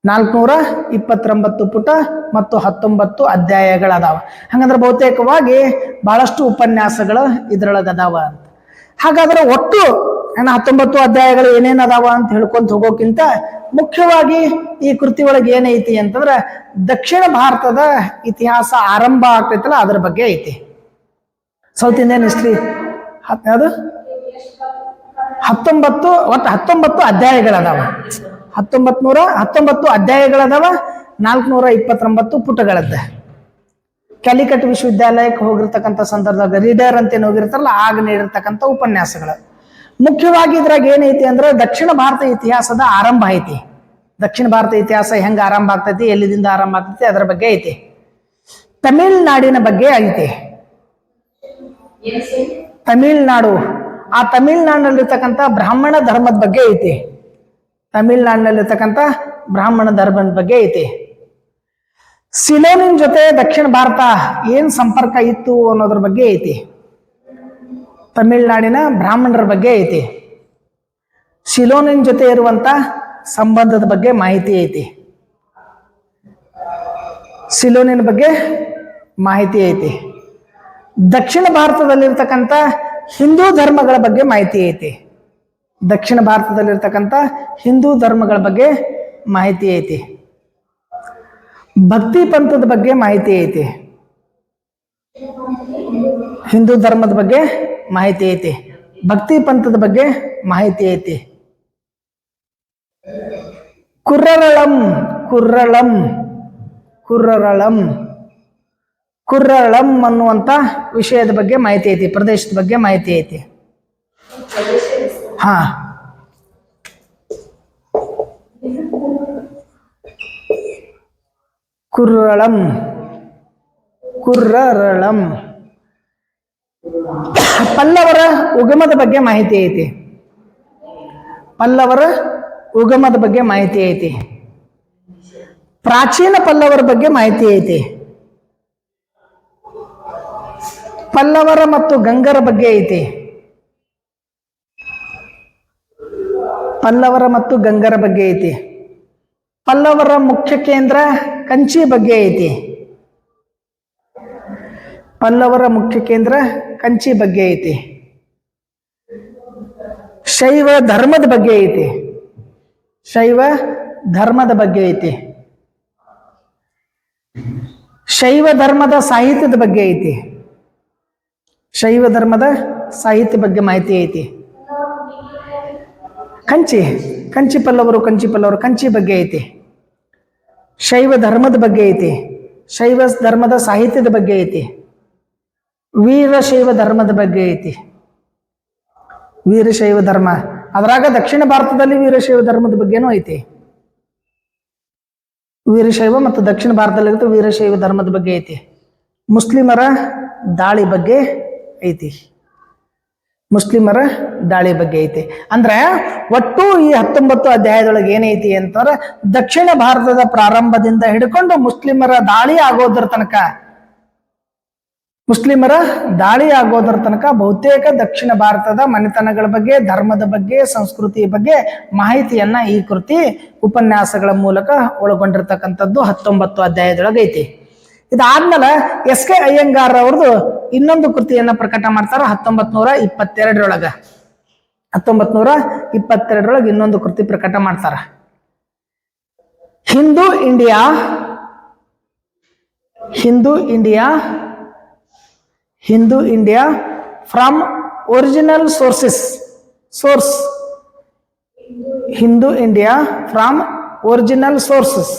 429 ಪುಟ ಮತ್ತು 19 ಅಧ್ಯಾಯಗಳದಾವ. ಹಂಗಂದ್ರೆ ಬಹುತೇಕವಾಗಿ ಬಹಳಷ್ಟು ಉಪನ್ಯಾಸಗಳು ಇದ್ರೊಳಗದಾವ ಅಂತ. ಹಾಗಾದ್ರೆ ಒಟ್ಟು 19 ಅಧ್ಯಾಯಗಳು ಏನೇನ್ ಅದಾವ ಅಂತ ಹೇಳ್ಕೊಂತ ಹೋಗೋಕ್ಕಿಂತ ಮುಖ್ಯವಾಗಿ ಈ ಕೃತಿ ಒಳಗೆ ಏನೈತಿ ಅಂತಂದ್ರೆ ದಕ್ಷಿಣ ಭಾರತದ ಇತಿಹಾಸ ಆರಂಭ ಆಗ್ತೈತಲ್ಲ ಅದ್ರ ಬಗ್ಗೆ ಐತಿ. ಸೌತ್ ಇಂಡಿಯನ್ ಹಿಸ್ಟ್ರಿ ಯಾವುದು 19 ಅಧ್ಯಾಯಗಳದಾವ. 19 ಅಧ್ಯಾಯಗಳದಾವ. 429 ಪುಟಗಳದ್ದ. ಕ್ಯಾಲಿಕಟ್ ವಿಶ್ವವಿದ್ಯಾಲಯಕ್ಕೆ ಹೋಗಿರ್ತಕ್ಕಂಥ ಸಂದರ್ಭದಾಗ ರೀಡರ್ ಅಂತೇನು ಹೋಗಿರ್ತಾರಲ್ಲ ಆಗ ನೀಡಿರ್ತಕ್ಕಂಥ ಉಪನ್ಯಾಸಗಳು. ಮುಖ್ಯವಾಗಿ ಇದ್ರಾಗ ಏನೈತಿ ಅಂದ್ರೆ ದಕ್ಷಿಣ ಭಾರತ ಇತಿಹಾಸದ ಆರಂಭ ಐತಿ. ದಕ್ಷಿಣ ಭಾರತ ಇತಿಹಾಸ ಹೆಂಗ ಆರಂಭ ಆಗ್ತೈತಿ, ಎಲ್ಲಿದಿಂದ ಆರಂಭ ಆಗ್ತೈತಿ ಅದ್ರ ಬಗ್ಗೆ ಐತಿ. ತಮಿಳ್ನಾಡಿನ ಬಗ್ಗೆ ಐತಿ. ತಮಿಳ್ನಾಡು, ಆ ತಮಿಳ್ನಾಡಿನಲ್ಲಿರ್ತಕ್ಕಂಥ ಬ್ರಾಹ್ಮಣ ಧರ್ಮದ ಬಗ್ಗೆ ಐತಿ. ತಮಿಳ್ನಾಡಿನಲ್ಲಿರ್ತಕ್ಕಂಥ ಬ್ರಾಹ್ಮಣ ಧರ್ಮದ ಬಗ್ಗೆ ಐತಿ. ಸಿಲೋನಿನ ಜೊತೆ ದಕ್ಷಿಣ ಭಾರತ ಏನ್ ಸಂಪರ್ಕ ಇತ್ತು ಅನ್ನೋದ್ರ ಬಗ್ಗೆ ಐತಿ. ತಮಿಳ್ನಾಡಿನ ಬ್ರಾಹ್ಮಣರ ಬಗ್ಗೆ ಐತಿ. ಸಿಲೋನಿನ ಜೊತೆ ಇರುವಂತ ಸಂಬಂಧದ ಬಗ್ಗೆ ಮಾಹಿತಿ ಐತಿ. ಸಿಲೋನಿನ ಬಗ್ಗೆ ಮಾಹಿತಿ ಐತಿ. ದಕ್ಷಿಣ ಭಾರತದಲ್ಲಿರ್ತಕ್ಕಂಥ ಹಿಂದೂ ಧರ್ಮಗಳ ಬಗ್ಗೆ ಮಾಹಿತಿ ಐತಿ. ದಕ್ಷಿಣ ಭಾರತದಲ್ಲಿರ್ತಕ್ಕಂಥ ಹಿಂದೂ ಧರ್ಮಗಳ ಬಗ್ಗೆ ಮಾಹಿತಿ ಐತಿ. ಭಕ್ತಿ ಪಂಥದ ಬಗ್ಗೆ ಮಾಹಿತಿ ಐತಿ. ಹಿಂದೂ ಧರ್ಮದ ಬಗ್ಗೆ ಮಾಹಿತಿ ಐತಿ. ಭಕ್ತಿ ಪಂಥದ ಬಗ್ಗೆ ಮಾಹಿತಿ ಐತಿ. ಕುರ್ರಳಂ ಕುರ್ರಳಂ ಕುರ್ರಳಂ ಕುರ್ರಳಂ ಅನ್ನುವಂಥ ವಿಷಯದ ಬಗ್ಗೆ ಮಾಹಿತಿ ಐತಿ. ಪ್ರದೇಶದ ಬಗ್ಗೆ ಮಾಹಿತಿ ಐತಿ. ಹಾ, ಕುರ್ರಳಂ ಕುರ್ರಳಂ. ಪಲ್ಲವರ ಉಗಮದ ಬಗ್ಗೆ ಮಾಹಿತಿ ಐತಿ. ಪಲ್ಲವರ ಉಗಮದ ಬಗ್ಗೆ ಮಾಹಿತಿ ಐತಿ. ಪ್ರಾಚೀನ ಪಲ್ಲವರ ಬಗ್ಗೆ ಮಾಹಿತಿ ಐತಿ. ಪಲ್ಲವರ ಮತ್ತು ಗಂಗರ ಬಗ್ಗೆ ಐತಿ. ಪಲ್ಲವರ ಮತ್ತು ಗಂಗರ ಬಗ್ಗೆ ಐತಿ. ಪಲ್ಲವರ ಮುಖ್ಯ ಕೇಂದ್ರ ಕಂಚಿ ಬಗ್ಗೆ ಐತಿ. ಪಲ್ಲವರ ಮುಖ್ಯ ಕೇಂದ್ರ ಕಂಚಿ ಬಗ್ಗೆ ಐತಿ. ಶೈವ ಧರ್ಮದ ಬಗ್ಗೆ ಐತಿ. ಶೈವ ಧರ್ಮದ ಬಗ್ಗೆ ಐತಿ. ಶೈವ ಧರ್ಮದ ಸಾಹಿತ್ಯದ ಬಗ್ಗೆ ಐತಿ. ಶೈವ ಧರ್ಮದ ಸಾಹಿತ್ಯ ಬಗ್ಗೆ ಮಾಹಿತಿ ಐತಿ. ಕಂಚಿ ಪಲ್ಲವರು ಕಂಚಿ ಬಗ್ಗೆ ಐತಿ. ಶೈವ ಧರ್ಮದ ಬಗ್ಗೆ ಐತಿ. ಶೈವ ಧರ್ಮದ ಸಾಹಿತ್ಯದ ಬಗ್ಗೆ ಐತಿ. ವೀರಶೈವ ಧರ್ಮದ ಬಗ್ಗೆ ಐತಿ. ವೀರಶೈವ ಧರ್ಮ ಅದ್ರಾಗ ದಕ್ಷಿಣ ಭಾರತದಲ್ಲಿ ವೀರಶೈವ ಧರ್ಮದ ಬಗ್ಗೆನೂ ಐತಿ. ವೀರಶೈವ ಮತ್ತು ದಕ್ಷಿಣ ಭಾರತದಲ್ಲಿ ವೀರಶೈವ ಧರ್ಮದ ಬಗ್ಗೆ ಐತಿ. ಮುಸ್ಲಿಮರ ದಾಳಿ ಬಗ್ಗೆ ಐತಿ. ಮುಸ್ಲಿಮರ ದಾಳಿ ಬಗ್ಗೆ ಐತಿ. ಅಂದ್ರೆ ಒಟ್ಟು ಈ 19 ಅಧ್ಯಾಯದೊಳಗೆ ಏನೈತಿ ಅಂತಂದ್ರೆ ದಕ್ಷಿಣ ಭಾರತದ ಪ್ರಾರಂಭದಿಂದ ಹಿಡ್ಕೊಂಡು ಮುಸ್ಲಿಮರ ದಾಳಿ ಆಗೋದ್ರ ತನಕ ಬಹುತೇಕ ದಕ್ಷಿಣ ಭಾರತದ ಮನೆತನಗಳ ಬಗ್ಗೆ, ಧರ್ಮದ ಬಗ್ಗೆ, ಸಂಸ್ಕೃತಿಯ ಬಗ್ಗೆ ಮಾಹಿತಿಯನ್ನ ಈ ಕೃತಿ ಉಪನ್ಯಾಸಗಳ ಮೂಲಕ ಒಳಗೊಂಡಿರ್ತಕ್ಕಂಥದ್ದು 19 ಅಧ್ಯಾಯದೊಳಗೆ ಐತಿ. ಇದಾದ್ಮೇಲೆ ಎಸ್.ಕೆ. ಅಯ್ಯಂಗಾರ್ ಅವ್ರದ್ದು ಇನ್ನೊಂದು ಕೃತಿಯನ್ನ ಪ್ರಕಟ ಮಾಡ್ತಾರ 1922ರೊಳಗ. 1922ರೊಳಗೆ ಇನ್ನೊಂದು ಕೃತಿ ಪ್ರಕಟ ಮಾಡ್ತಾರ. Hindu India from original source. Hindu India from original sources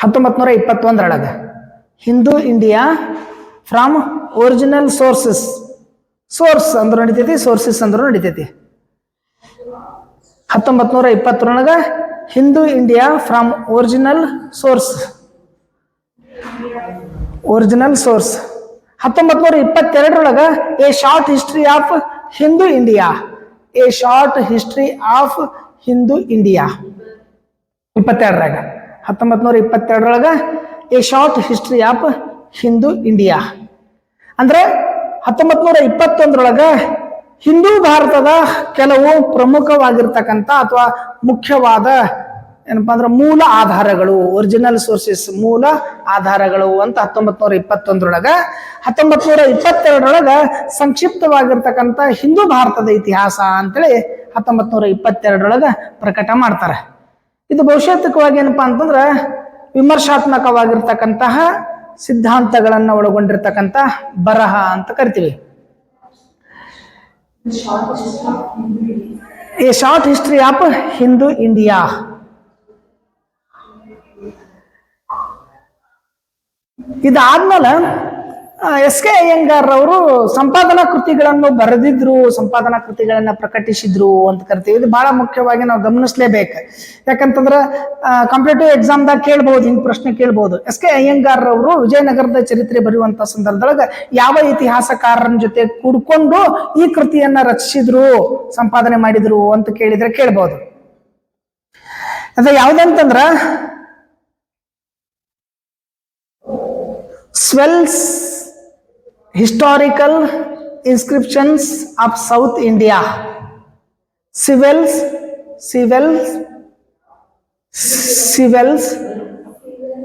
1921ರೊಳಗ. Hindu India from original sources. Source ಅಂದ್ರೂ ನಡಿತೈತಿ, ಸೋರ್ಸಸ್ ಅಂದ್ರೂ ನಡಿತೈತಿ. 1920ರೊಳಗ Hindu India from original source. 1922ರೊಳಗ a short history of Hindu India. 22ರಾಗ 1922ರೊಳಗ a short history of Hindu India. ಅಂದ್ರೆ 1921ರೊಳಗ ಹಿಂದೂ ಭಾರತದ ಕೆಲವು ಪ್ರಮುಖವಾಗಿರ್ತಕ್ಕಂಥ ಅಥವಾ ಮುಖ್ಯವಾದ ಏನಪ್ಪಾ ಅಂದ್ರೆ ಮೂಲ ಆಧಾರಗಳು, ಒರಿಜಿನಲ್ ಸೋರ್ಸಸ್, ಮೂಲ ಆಧಾರಗಳು ಅಂತ 1921ರೊಳಗ. 1922ರೊಳಗ ಸಂಕ್ಷಿಪ್ತವಾಗಿರ್ತಕ್ಕಂಥ ಹಿಂದೂ ಭಾರತದ ಇತಿಹಾಸ ಅಂತೇಳಿ 1922ರೊಳಗ ಪ್ರಕಟ ಮಾಡ್ತಾರೆ. ಇದು ಭವಿಷ್ಯತ್ಮಕವಾಗಿ ಏನಪ್ಪಾ ಅಂತಂದ್ರೆ ವಿಮರ್ಶಾತ್ಮಕವಾಗಿರ್ತಕ್ಕಂತಹ ಸಿದ್ಧಾಂತಗಳನ್ನ ಒಳಗೊಂಡಿರ್ತಕ್ಕಂಥ ಬರಹ ಅಂತ ಕರಿತೀವಿ. A short history of Hindu India. ಇದಾದ್ಮೇಲೆ ಎಸ್.ಕೆ. ಅಯ್ಯಂಗಾರ್ ಅವರು ಸಂಪಾದನಾ ಕೃತಿಗಳನ್ನು ಬರೆದಿದ್ರು, ಸಂಪಾದನಾ ಕೃತಿಗಳನ್ನ ಪ್ರಕಟಿಸಿದ್ರು ಅಂತ ಕರಿತೀವಿ. ಇದು ಬಹಳ ಮುಖ್ಯವಾಗಿ ನಾವು ಗಮನಿಸಲೇಬೇಕು. ಯಾಕಂತಂದ್ರೆ ಕಾಂಪಿಟೇಟಿವ್ ಎಕ್ಸಾಮ್ದಾಗ ಕೇಳ್ಬಹುದು, ಹಿಂಗ್ ಪ್ರಶ್ನೆ ಕೇಳ್ಬಹುದು. ಎಸ್.ಕೆ. ಅಯ್ಯಂಗಾರ್ ಅವರು ವಿಜಯನಗರದ ಚರಿತ್ರೆ ಬರೆಯುವಂತ ಸಂದರ್ಭದೊಳಗ ಯಾವ ಇತಿಹಾಸಕಾರನ ಜೊತೆ ಕೂಡ್ಕೊಂಡು ಈ ಕೃತಿಯನ್ನ ರಚಿಸಿದ್ರು, ಸಂಪಾದನೆ ಮಾಡಿದ್ರು ಅಂತ ಕೇಳಿದ್ರೆ ಕೇಳ್ಬಹುದು. ಅದು ಯಾವ್ದಂತಂದ್ರ Swell's historical inscriptions of South India. Swell's historical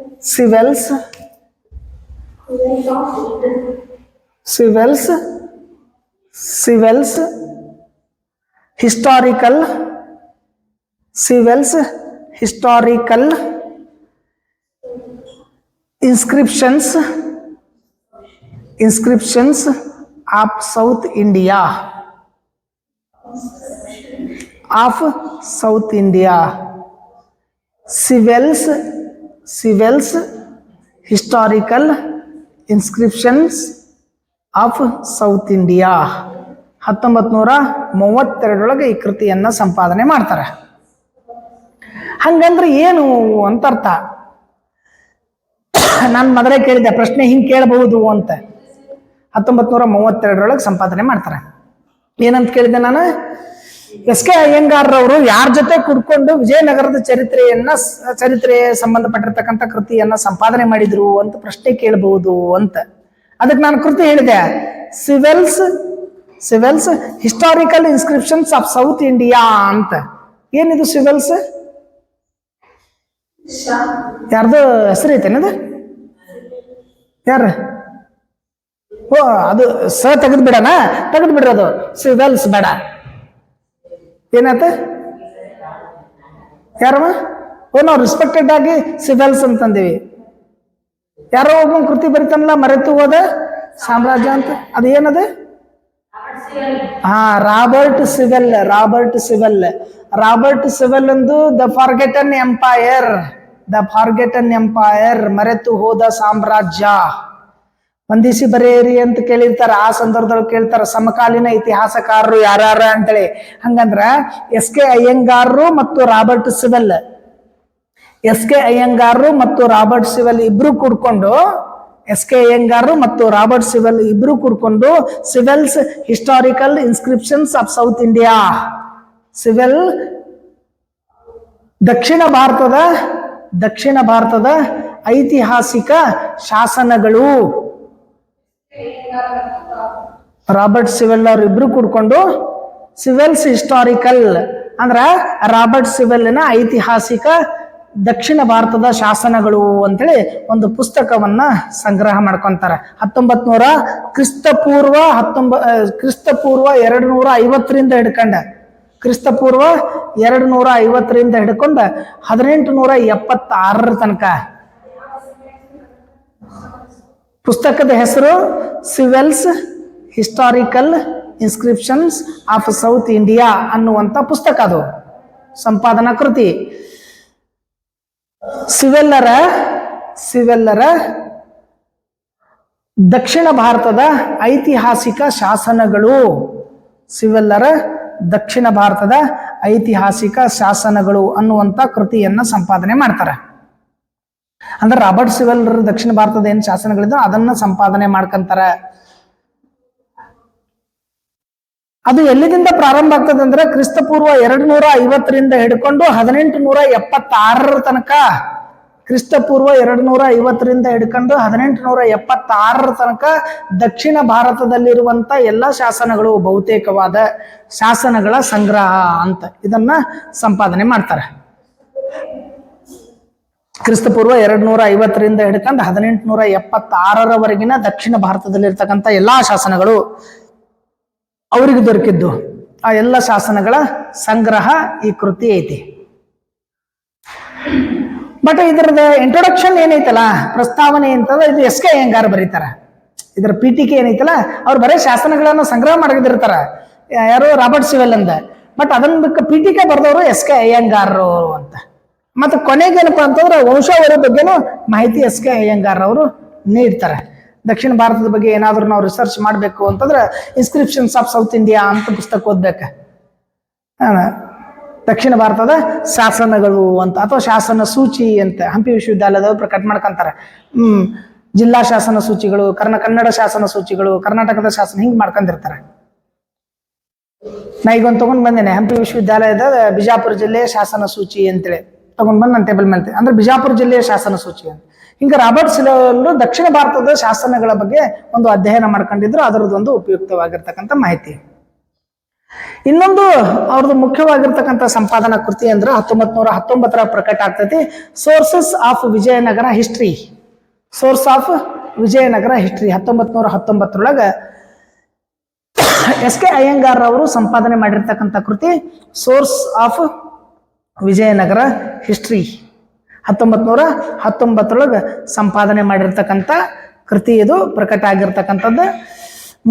inscriptions of South India. Swell's historical inscriptions of South India 1932ರೊಳಗೆ ಈ ಕೃತಿಯನ್ನ ಸಂಪಾದನೆ ಮಾಡ್ತಾರೆ. ಹಂಗಂದ್ರೆ ಏನು ಅಂತ ಅರ್ಥ. ನಾನು ಮೊದಲೇ ಕೇಳಿದ್ದೆ ಪ್ರಶ್ನೆ ಹಿಂಗೆ ಕೇಳಬಹುದು ಅಂತ. 1932ರೊಳಗೆ ಸಂಪಾದನೆ ಮಾಡ್ತಾರೆ. ಏನಂತ ಕೇಳಿದ್ದೆ ನಾನು, ಎಸ್.ಕೆ. ಅಯ್ಯಂಗಾರ್ ಅವರು ಯಾರ ಜೊತೆ ಕುಡ್ಕೊಂಡು ವಿಜಯನಗರದ ಚರಿತ್ರೆ ಸಂಬಂಧಪಟ್ಟಿರ್ತಕ್ಕಂಥ ಕೃತಿಯನ್ನ ಸಂಪಾದನೆ ಮಾಡಿದ್ರು ಅಂತ ಪ್ರಶ್ನೆ ಕೇಳಬಹುದು ಅಂತ. ಅದಕ್ಕೆ ನಾನು ಕೃತಿ ಹೇಳಿದೆ, Sewell's Sewell's historical inscriptions of south India ಅಂತ. ಏನಿದು ಸಿವೆಲ್ಸ್? ಯಾರ್ದು ಹೆಸರು ಐತೇನದು? ಯಾರ? ಓ ಅದು ತೆಗೆದು ಬಿಡಣ, ತೆಗೆದು ಬಿಡ್ರದು. ಸಿವೆಲ್ಸ್ ಬೇಡ. ಏನಾಯ್ತ? ಯಾರಮ್ಮ? ಓ ನಾವು ರೆಸ್ಪೆಕ್ಟೆಡ್ ಆಗಿ ಸಿವೆಲ್ಸ್ ಅಂತಂದೀವಿ. ಯಾರೋ ಒಬ್ಬ ಕೃತಿ ಬರಿತಾನಲ್ಲ, ಮರೆತು ಹೋದ ಸಾಮ್ರಾಜ್ಯ ಅಂತ. ಅದು ಏನದು? Robert Sewell. Robert Sewell. Robert Sewell ಅಂದು the forgotten empire. The forgotten empire, ಮರೆತು ಹೋದ ಸಾಮ್ರಾಜ್ಯ. ವಂದಿಸಿ ಬರೆಯಿರಿ ಅಂತ ಕೇಳಿರ್ತಾರ. ಆ ಸಂದರ್ಭದೊಳಗೆ ಕೇಳ್ತಾರ ಸಮಕಾಲೀನ ಇತಿಹಾಸಕಾರರು ಯಾರ್ಯಾರ ಅಂತೇಳಿ. ಹಂಗಂದ್ರ ಎಸ್.ಕೆ. ಅಯ್ಯಂಗಾರರು ಮತ್ತು ರಾಬರ್ಟ್ ಸಿವೆಲ್, ಎಸ್.ಕೆ. ಅಯ್ಯಂಗಾರರು ಮತ್ತು ರಾಬರ್ಟ್ ಸಿವೆಲ್ ಇಬ್ರು ಕೂಡ್ಕೊಂಡು, ಎಸ್.ಕೆ. ಅಯ್ಯಂಗಾರರು ಮತ್ತು ರಾಬರ್ಟ್ ಸಿವೆಲ್ ಇಬ್ರು ಕೂಡ್ಕೊಂಡು Sewell's historical inscriptions of south India. Sewell ದಕ್ಷಿಣ ಭಾರತದ ಐತಿಹಾಸಿಕ ಶಾಸನಗಳು. ರಾಬರ್ಟ್ ಸಿವೆಲ್ ಅವ್ರ ಇಬ್ರು ಕೂಡ್ಕೊಂಡು ಸಿವೆಲ್ಸ್ ಹಿಸ್ಟಾರಿಕಲ್ ಅಂದ್ರ ರಾಬರ್ಟ್ ಸಿವೆಲ್ನ ಐತಿಹಾಸಿಕ ದಕ್ಷಿಣ ಭಾರತದ ಶಾಸನಗಳು ಅಂತೇಳಿ ಒಂದು ಪುಸ್ತಕವನ್ನ ಸಂಗ್ರಹ ಮಾಡ್ಕೊಂತಾರೆ. 1900 ಕ್ರಿಸ್ತಪೂರ್ವ 250ರಿಂದ ಹಿಡ್ಕೊಂಡ, ಕ್ರಿಸ್ತಪೂರ್ವ 250ರಿಂದ ಹಿಡ್ಕೊಂಡು 1876 ತನಕ. ಪುಸ್ತಕದ ಹೆಸರು Sewell's historical inscriptions of south India ಅನ್ನುವಂಥ ಪುಸ್ತಕ. ಅದು ಸಂಪಾದನಾ ಕೃತಿ. ಸಿವೆಲ್ಲರ ದಕ್ಷಿಣ ಭಾರತದ ಐತಿಹಾಸಿಕ ಶಾಸನಗಳು. ಸಿವೆಲ್ಲರ ದಕ್ಷಿಣ ಭಾರತದ ಐತಿಹಾಸಿಕ ಶಾಸನಗಳು ಅನ್ನುವಂಥ ಕೃತಿಯನ್ನ ಸಂಪಾದನೆ ಮಾಡ್ತಾರೆ. ಅಂದ್ರೆ ರಾಬರ್ಟ್ ಸಿವೆಲ್ ದಕ್ಷಿಣ ಭಾರತದ ಏನ್ ಶಾಸನಗಳಿದ್ದು ಅದನ್ನ ಸಂಪಾದನೆ ಮಾಡ್ಕೊಂತಾರ. ಅದು ಎಲ್ಲಿದಿಂದ ಪ್ರಾರಂಭ ಆಗ್ತದೆ ಅಂದ್ರೆ ಕ್ರಿಸ್ತಪೂರ್ವ 250ರಿಂದ ಹಿಡ್ಕೊಂಡು 1876 ತನಕ. ಕ್ರಿಸ್ತಪೂರ್ವ 250ರಿಂದ ಹಿಡ್ಕೊಂಡು 1876 ತನಕ ದಕ್ಷಿಣ ಭಾರತದಲ್ಲಿರುವಂತ ಎಲ್ಲ ಶಾಸನಗಳು, ಬಹುತೇಕವಾದ ಶಾಸನಗಳ ಸಂಗ್ರಹ ಅಂತ ಇದನ್ನ ಸಂಪಾದನೆ ಮಾಡ್ತಾರೆ. ಕ್ರಿಸ್ತಪೂರ್ವ 250ರಿಂದ ಹಿಡ್ಕೊಂಡು 1876ರವರೆಗಿನ ದಕ್ಷಿಣ ಭಾರತದಲ್ಲಿರ್ತಕ್ಕಂಥ ಎಲ್ಲಾ ಶಾಸನಗಳು ಅವರಿಗೆ ದೊರಕಿದ್ದು. ಆ ಎಲ್ಲ ಶಾಸನಗಳ ಸಂಗ್ರಹ ಈ ಕೃತಿ ಐತಿ. ಬಟ್ ಇದರದ ಇಂಟ್ರೊಡಕ್ಷನ್ ಏನೈತಲ್ಲ, ಪ್ರಸ್ತಾವನೆ ಅಂತಂದ್ರೆ ಇದು ಎಸ್.ಕೆ. ಅಯ್ಯಂಗಾರ್ ಬರೀತಾರ. ಇದರ ಪೀಠಿಕೆ ಏನೈತಲ್ಲ, ಅವ್ರು ಬರೀ ಶಾಸನಗಳನ್ನ ಸಂಗ್ರಹ ಮಾಡಿದಿರ್ತಾರ, ಯಾರು ರಾಬರ್ಟ್ ಸಿವೆಲ್ ಅಂದ. ಬಟ್ ಅದನ್ನ ಪೀಠಿಕೆ ಬರೆದವರು ಎಸ್.ಕೆ. ಅಯ್ಯಂಗಾರರು ಅಂತ. ಮತ್ತೆ ಕೊನೆಗೇನಪ್ಪ ಅಂತಂದ್ರೆ ವಂಶಾವಳಿ ಬಗ್ಗೆನೂ ಮಾಹಿತಿ ಎಸ್.ಕೆ. ಅಯ್ಯಂಗಾರ್ ಅವರು ನೀಡ್ತಾರೆ. ದಕ್ಷಿಣ ಭಾರತದ ಬಗ್ಗೆ ಏನಾದ್ರೂ ನಾವು ರಿಸರ್ಚ್ ಮಾಡಬೇಕು ಅಂತಂದ್ರೆ ಇನ್ಸ್ಕ್ರಿಪ್ಷನ್ಸ್ ಆಫ್ ಸೌತ್ ಇಂಡಿಯಾ ಅಂತ ಪುಸ್ತಕ ಓದ್ಬೇಕ. ದಕ್ಷಿಣ ಭಾರತದ ಶಾಸನಗಳು ಅಂತ, ಅಥವಾ ಶಾಸನ ಸೂಚಿ ಅಂತ ಹಂಪಿ ವಿಶ್ವವಿದ್ಯಾಲಯದವರು ಪ್ರಕಟ ಮಾಡ್ಕೊಂತಾರೆ. ಜಿಲ್ಲಾ ಶಾಸನ ಸೂಚಿಗಳು, ಕನ್ನಡ ಶಾಸನ ಸೂಚಿಗಳು, ಕರ್ನಾಟಕದ ಶಾಸನ, ಹಿಂಗ್ ಮಾಡ್ಕೊಂಡಿರ್ತಾರೆ. ನಾ ಈಗೊಂದು ತಗೊಂಡ್ ಬಂದೇನೆ, ಹಂಪಿ ವಿಶ್ವವಿದ್ಯಾಲಯದ ಬಿಜಾಪುರ ಜಿಲ್ಲೆಯ ಶಾಸನ ಸೂಚಿ ಅಂತೇಳಿ ತಗೊಂಡ್ ಬಂದು ನನ್ನ ಟೇಬಲ್ ಮೇಲೆ, ಅಂದ್ರೆ ಬಿಜಾಪುರ ಜಿಲ್ಲೆಯ ಶಾಸನ ಸೂಚಿ ಅಂತ. ಹಿಂಗ ರಾಬರ್ಟ್ ಸಿವೆಲ್ ದಕ್ಷಿಣ ಭಾರತದ ಶಾಸನಗಳ ಬಗ್ಗೆ ಒಂದು ಅಧ್ಯಯನ ಮಾಡ್ಕೊಂಡಿದ್ರು. ಅದರದ್ದೊಂದು ಉಪಯುಕ್ತವಾಗಿರ್ತಕ್ಕಂಥ ಮಾಹಿತಿ. ಇನ್ನೊಂದು ಅವ್ರದ್ದು ಮುಖ್ಯವಾಗಿರ್ತಕ್ಕಂಥ ಸಂಪಾದನಾ ಕೃತಿ ಅಂದ್ರೆ 1919 ಪ್ರಕಟ ಆಗ್ತೈತಿ, sources of Vijayanagara history. Source of Vijayanagara history 1919 S K. Aiyangar ಅವರು ಸಂಪಾದನೆ ಮಾಡಿರ್ತಕ್ಕಂಥ ಕೃತಿ ಸೋರ್ಸ್ ಆಫ್ ವಿಜಯನಗರ ಹಿಸ್ಟ್ರಿ. 1919 ಸಂಪಾದನೆ ಮಾಡಿರ್ತಕ್ಕಂಥ ಕೃತಿ ಇದು. ಪ್ರಕಟ ಆಗಿರ್ತಕ್ಕಂಥದ್ದು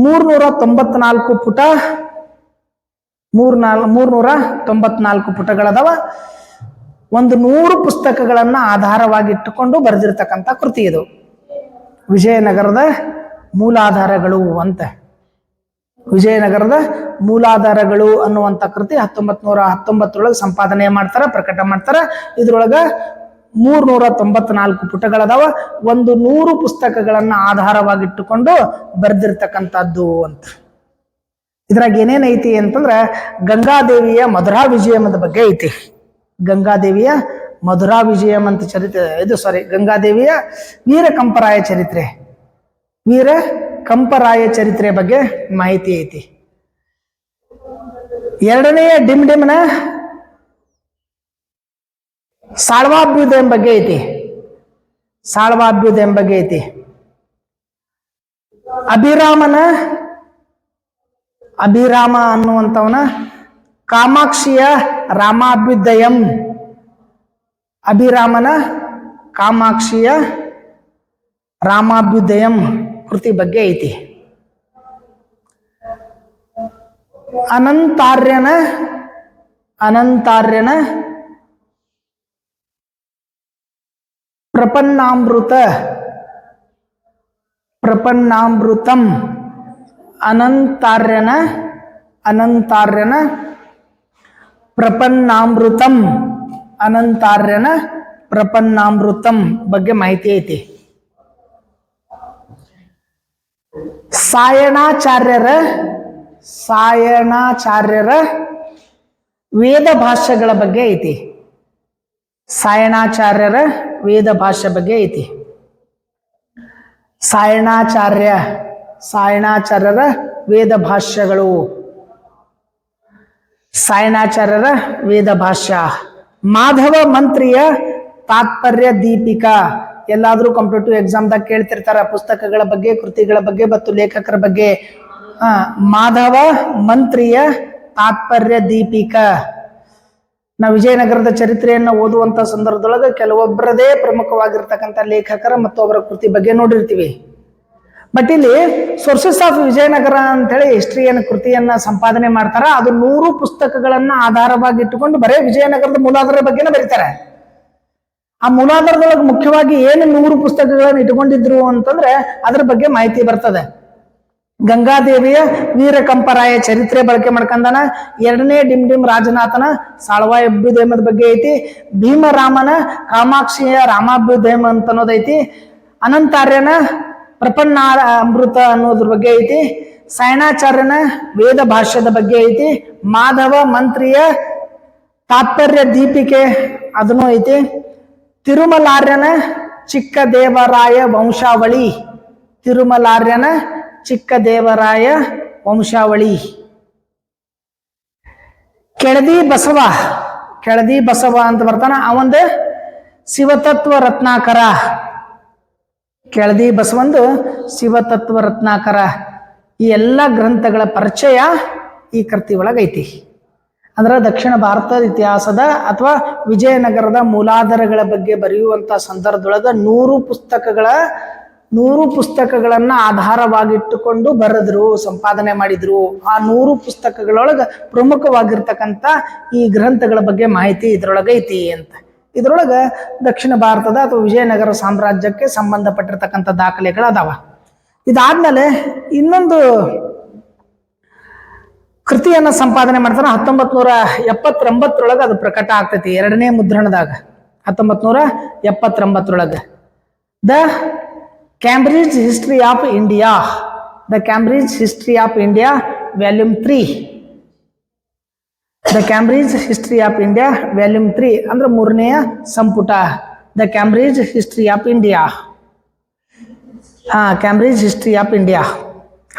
394 ಪುಟ, 394 ಪುಟಗಳದಾವ. 100 ಪುಸ್ತಕಗಳನ್ನ ಆಧಾರವಾಗಿಟ್ಟುಕೊಂಡು ಬರೆದಿರ್ತಕ್ಕಂಥ ಕೃತಿ ಇದು. ವಿಜಯನಗರದ ಮೂಲಾಧಾರಗಳು ಅಂತ, ವಿಜಯನಗರದ ಮೂಲಾಧಾರಗಳು ಅನ್ನುವಂಥ ಕೃತಿ 1919 ಸಂಪಾದನೆ ಮಾಡ್ತಾರೆ, ಪ್ರಕಟ ಮಾಡ್ತಾರೆ. ಇದ್ರೊಳಗ 394 ಪುಟಗಳದಾವ. 100 ಪುಸ್ತಕಗಳನ್ನ ಆಧಾರವಾಗಿಟ್ಟುಕೊಂಡು ಬರೆದಿರ್ತಕ್ಕಂಥದ್ದು ಅಂತ. ಇದ್ರಾಗ ಏನೇನೈತಿ ಅಂತಂದ್ರೆ ಗಂಗಾದೇವಿಯ ಮಧುರಾ ವಿಜಯಮದ ಬಗ್ಗೆ ಐತಿ. ಗಂಗಾದೇವಿಯ ಮಧುರಾ ವಿಜಯಂ ಅಂತ ಚರಿತ್ರೆ, ಗಂಗಾದೇವಿಯ ವೀರ ಕಂಪರಾಯ ಚರಿತ್ರೆ ಬಗ್ಗೆ ಮಾಹಿತಿ ಐತಿ. ಎರಡನೆಯ ಡಿಮ್ನ ಸಾಳ್ವಾಭ್ಯುದಯ ಬಗ್ಗೆ ಐತಿ. ಸಾಳ್ವಾಭ್ಯುದಯ ಬಗ್ಗೆ ಐತಿ. ಅಭಿರಾಮ ಅನ್ನುವಂಥವನ ಕಾಮಾಕ್ಷಿಯ ರಾಮಾಭ್ಯುದಯಂ. ಅಭಿರಾಮನ ಕಾಮಾಕ್ಷಿಯ ರಾಮಾಭ್ಯುದಯಂ ಕೃತಿ ಬಗ್ಗೆ ಐತಿ. ಅನಂತಾರ್ಯನ ಪ್ರಪನ್ನಾಮೃತಂ ಅನಂತಾರ್ಯನ ಪ್ರಪನ್ನಾಮೃತಂ ಬಗ್ಗೆ ಮಾಹಿತಿ ಐತಿ. ಸಾಯಣಾಚಾರ್ಯರ ವೇದ ಭಾಷ್ಯಗಳ ಬಗ್ಗೆ ಐತಿ. ಸಾಯಣಾಚಾರ್ಯರ ವೇದ ಭಾಷ್ಯ ಬಗ್ಗೆ ಐತಿ. ಸಾಯಣಾಚಾರ್ಯರ ವೇದ ಭಾಷ್ಯಗಳು. ಸಾಯಣಾಚಾರ್ಯರ ವೇದ ಭಾಷ್ಯ. ಮಾಧವ ಮಂತ್ರಿಯ ತಾತ್ಪರ್ಯ ದೀಪಿಕಾ. ಎಲ್ಲಾದ್ರೂ ಕಾಂಪಿಟೇಟಿವ್ ಎಕ್ಸಾಮ್ದಾಗ ಕೇಳ್ತಿರ್ತಾರ ಪುಸ್ತಕಗಳ ಬಗ್ಗೆ, ಕೃತಿಗಳ ಬಗ್ಗೆ ಮತ್ತು ಲೇಖಕರ ಬಗ್ಗೆ. ಮಾಧವ ಮಂತ್ರಿಯ ತಾತ್ಪರ್ಯ ದೀಪಿಕಾ. ನಾವು ವಿಜಯನಗರದ ಚರಿತ್ರೆಯನ್ನು ಓದುವಂತ ಸಂದರ್ಭದೊಳಗೆ ಕೆಲವೊಬ್ಬರದೇ ಪ್ರಮುಖವಾಗಿರ್ತಕ್ಕಂಥ ಲೇಖಕರ ಮತ್ತು ಅವರ ಕೃತಿ ಬಗ್ಗೆ ನೋಡಿರ್ತೀವಿ. ಬಟ್ ಇಲ್ಲಿ ಸೋರ್ಸಸ್ ಆಫ್ ವಿಜಯನಗರ ಅಂತೇಳಿ ಹಿಸ್ಟ್ರಿಯನ್ನ ಕೃತಿಯನ್ನ ಸಂಪಾದನೆ ಮಾಡ್ತಾರ. ಅದು 100 ಪುಸ್ತಕಗಳನ್ನ ಆಧಾರವಾಗಿ ಇಟ್ಟುಕೊಂಡು ಬರೇ ವಿಜಯನಗರದ ಮೂಲಾಧಾರ ಬಗ್ಗೆನೇ ಬರೀತಾರೆ. ಆ ಮೂಲಾಧಾರದೊಳಗೆ ಮುಖ್ಯವಾಗಿ ಏನು 100 ಪುಸ್ತಕಗಳನ್ನು ಇಟ್ಕೊಂಡಿದ್ರು ಅಂತಂದ್ರೆ ಅದ್ರ ಬಗ್ಗೆ ಮಾಹಿತಿ ಬರ್ತದೆ. ಗಂಗಾದೇವಿಯ ವೀರಕಂಪರಾಯ ಚರಿತ್ರೆ ಬಳಕೆ ಮಾಡ್ಕೊಂಡಾನ. ಎರಡನೇ ಡಿಮ್ ರಾಜನಾಥನ ಸಾಳ್ವಾಭ್ಯುದಯಮದ ಬಗ್ಗೆ ಐತಿ. ಭೀಮರಾಮನ ಕಾಮಾಕ್ಷಿಯ ರಾಮಾಭ್ಯುದಯಮ ಅಂತ ಅನ್ನೋದೈತಿ. ಅನಂತಾರ್ಯನ ಪ್ರಪನ್ನಾಮೃತ ಅನ್ನೋದ್ರ ಬಗ್ಗೆ ಐತಿ. ಸಾಯಣಾಚಾರ್ಯನ ವೇದ ಭಾಷ್ಯದ ಬಗ್ಗೆ ಐತಿ. ಮಾಧವ ಮಂತ್ರಿಯ ತಾತ್ಪರ್ಯ ದೀಪಿಕೆ ಅದನ್ನು ಐತಿ. ತಿರುಮಲಾರ್ಯನ ಚಿಕ್ಕ ದೇವರಾಯ ವಂಶಾವಳಿ. ತಿರುಮಲಾರ್ಯನ ಚಿಕ್ಕ ದೇವರಾಯ ವಂಶಾವಳಿ. ಕೆಳದಿ ಬಸವ ಅಂತ ಬರ್ತಾನ. ಅವಂದು ಶಿವತತ್ವ ರತ್ನಾಕರ. ಕೆಳದಿ ಬಸವಂದು ಶಿವತತ್ವ ರತ್ನಾಕರ. ಈ ಎಲ್ಲ ಗ್ರಂಥಗಳ ಪರಿಚಯ ಈ ಕೃತಿ ಒಳಗೈತಿ. ಅಂದ್ರೆ ದಕ್ಷಿಣ ಭಾರತದ ಇತಿಹಾಸದ ಅಥವಾ ವಿಜಯನಗರದ ಮೂಲಾಧಾರಗಳ ಬಗ್ಗೆ ಬರೆಯುವಂತ ಸಂದರ್ಭದೊಳಗ 100 ಪುಸ್ತಕಗಳನ್ನ ಆಧಾರವಾಗಿಟ್ಟುಕೊಂಡು ಬರೆದ್ರು, ಸಂಪಾದನೆ ಮಾಡಿದ್ರು. ಆ 100 ಪುಸ್ತಕಗಳೊಳಗ ಪ್ರಮುಖವಾಗಿರ್ತಕ್ಕಂಥ ಈ ಗ್ರಂಥಗಳ ಬಗ್ಗೆ ಮಾಹಿತಿ ಇದ್ರೊಳಗೆ ಐತಿ ಅಂತ. ಇದ್ರೊಳಗ ದಕ್ಷಿಣ ಭಾರತದ ಅಥವಾ ವಿಜಯನಗರ ಸಾಮ್ರಾಜ್ಯಕ್ಕೆ ಸಂಬಂಧಪಟ್ಟಿರ್ತಕ್ಕಂಥ ದಾಖಲೆಗಳು ಅದಾವ. ಇದಾದ್ಮೇಲೆ ಇನ್ನೊಂದು ಕೃತಿಯನ್ನ ಸಂಪಾದನೆ ಮಾಡ್ತಾನೆ. 1979 ಅದು ಪ್ರಕಟ ಆಗ್ತೈತಿ ಎರಡನೇ ಮುದ್ರಣದಾಗ. 1979 the Cambridge history of India. The Cambridge history of India volume 3. The Cambridge history of India volume 3 ಅಂದ್ರೆ 3ನೇ ಸಂಪುಟ. The Cambridge history of India. Cambridge history of India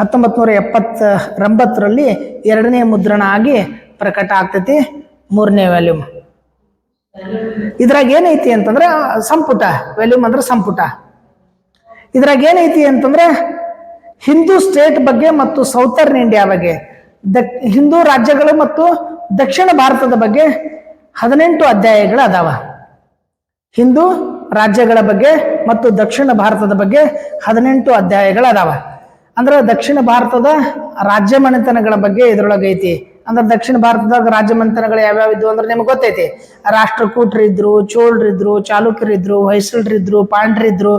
1979 ಎರಡನೇ ಮುದ್ರಣ ಆಗಿ ಪ್ರಕಟ ಆಗ್ತೈತಿ, 3ನೇ ವ್ಯಾಲ್ಯೂಮ್. ಇದ್ರಾಗ ಏನೈತಿ ಅಂತಂದ್ರೆ ಸಂಪುಟ. ವ್ಯಾಲ್ಯೂಮ್ ಅಂದ್ರೆ ಸಂಪುಟ. ಇದ್ರಾಗ ಏನೈತಿ ಅಂತಂದ್ರೆ ಹಿಂದೂ ಸ್ಟೇಟ್ ಬಗ್ಗೆ ಮತ್ತು ಸೌತರ್ನ್ ಇಂಡಿಯಾ ಬಗ್ಗೆ, ಹಿಂದೂ ರಾಜ್ಯಗಳು ಮತ್ತು ದಕ್ಷಿಣ ಭಾರತದ ಬಗ್ಗೆ 18 ಅಧ್ಯಾಯಗಳು ಅದಾವ. ಹಿಂದೂ ರಾಜ್ಯಗಳ ಬಗ್ಗೆ ಮತ್ತು ದಕ್ಷಿಣ ಭಾರತದ ಬಗ್ಗೆ 18 ಅಧ್ಯಾಯಗಳು ಅದಾವ. ಅಂದ್ರೆ ದಕ್ಷಿಣ ಭಾರತದ ರಾಜ್ಯ ಮನೆತನಗಳ ಬಗ್ಗೆ ಇದ್ರೊಳಗೆ ಐತಿ. ಅಂದ್ರೆ ದಕ್ಷಿಣ ಭಾರತದಾಗ ರಾಜ್ಯ ಮನೆತನಗಳು ಯಾವ್ಯಾವ ಇದ್ವು ಅಂದ್ರೆ ನಿಮ್ಗೆ ಗೊತ್ತೈತಿ. ರಾಷ್ಟ್ರಕೂಟರಿದ್ರು, ಚೋಳರಿದ್ರು, ಚಾಲುಕ್ಯರಿದ್ರು, ಹೊಯ್ಸಳರಿದ್ರು, ಪಾಂಡ್ರಿದ್ರು,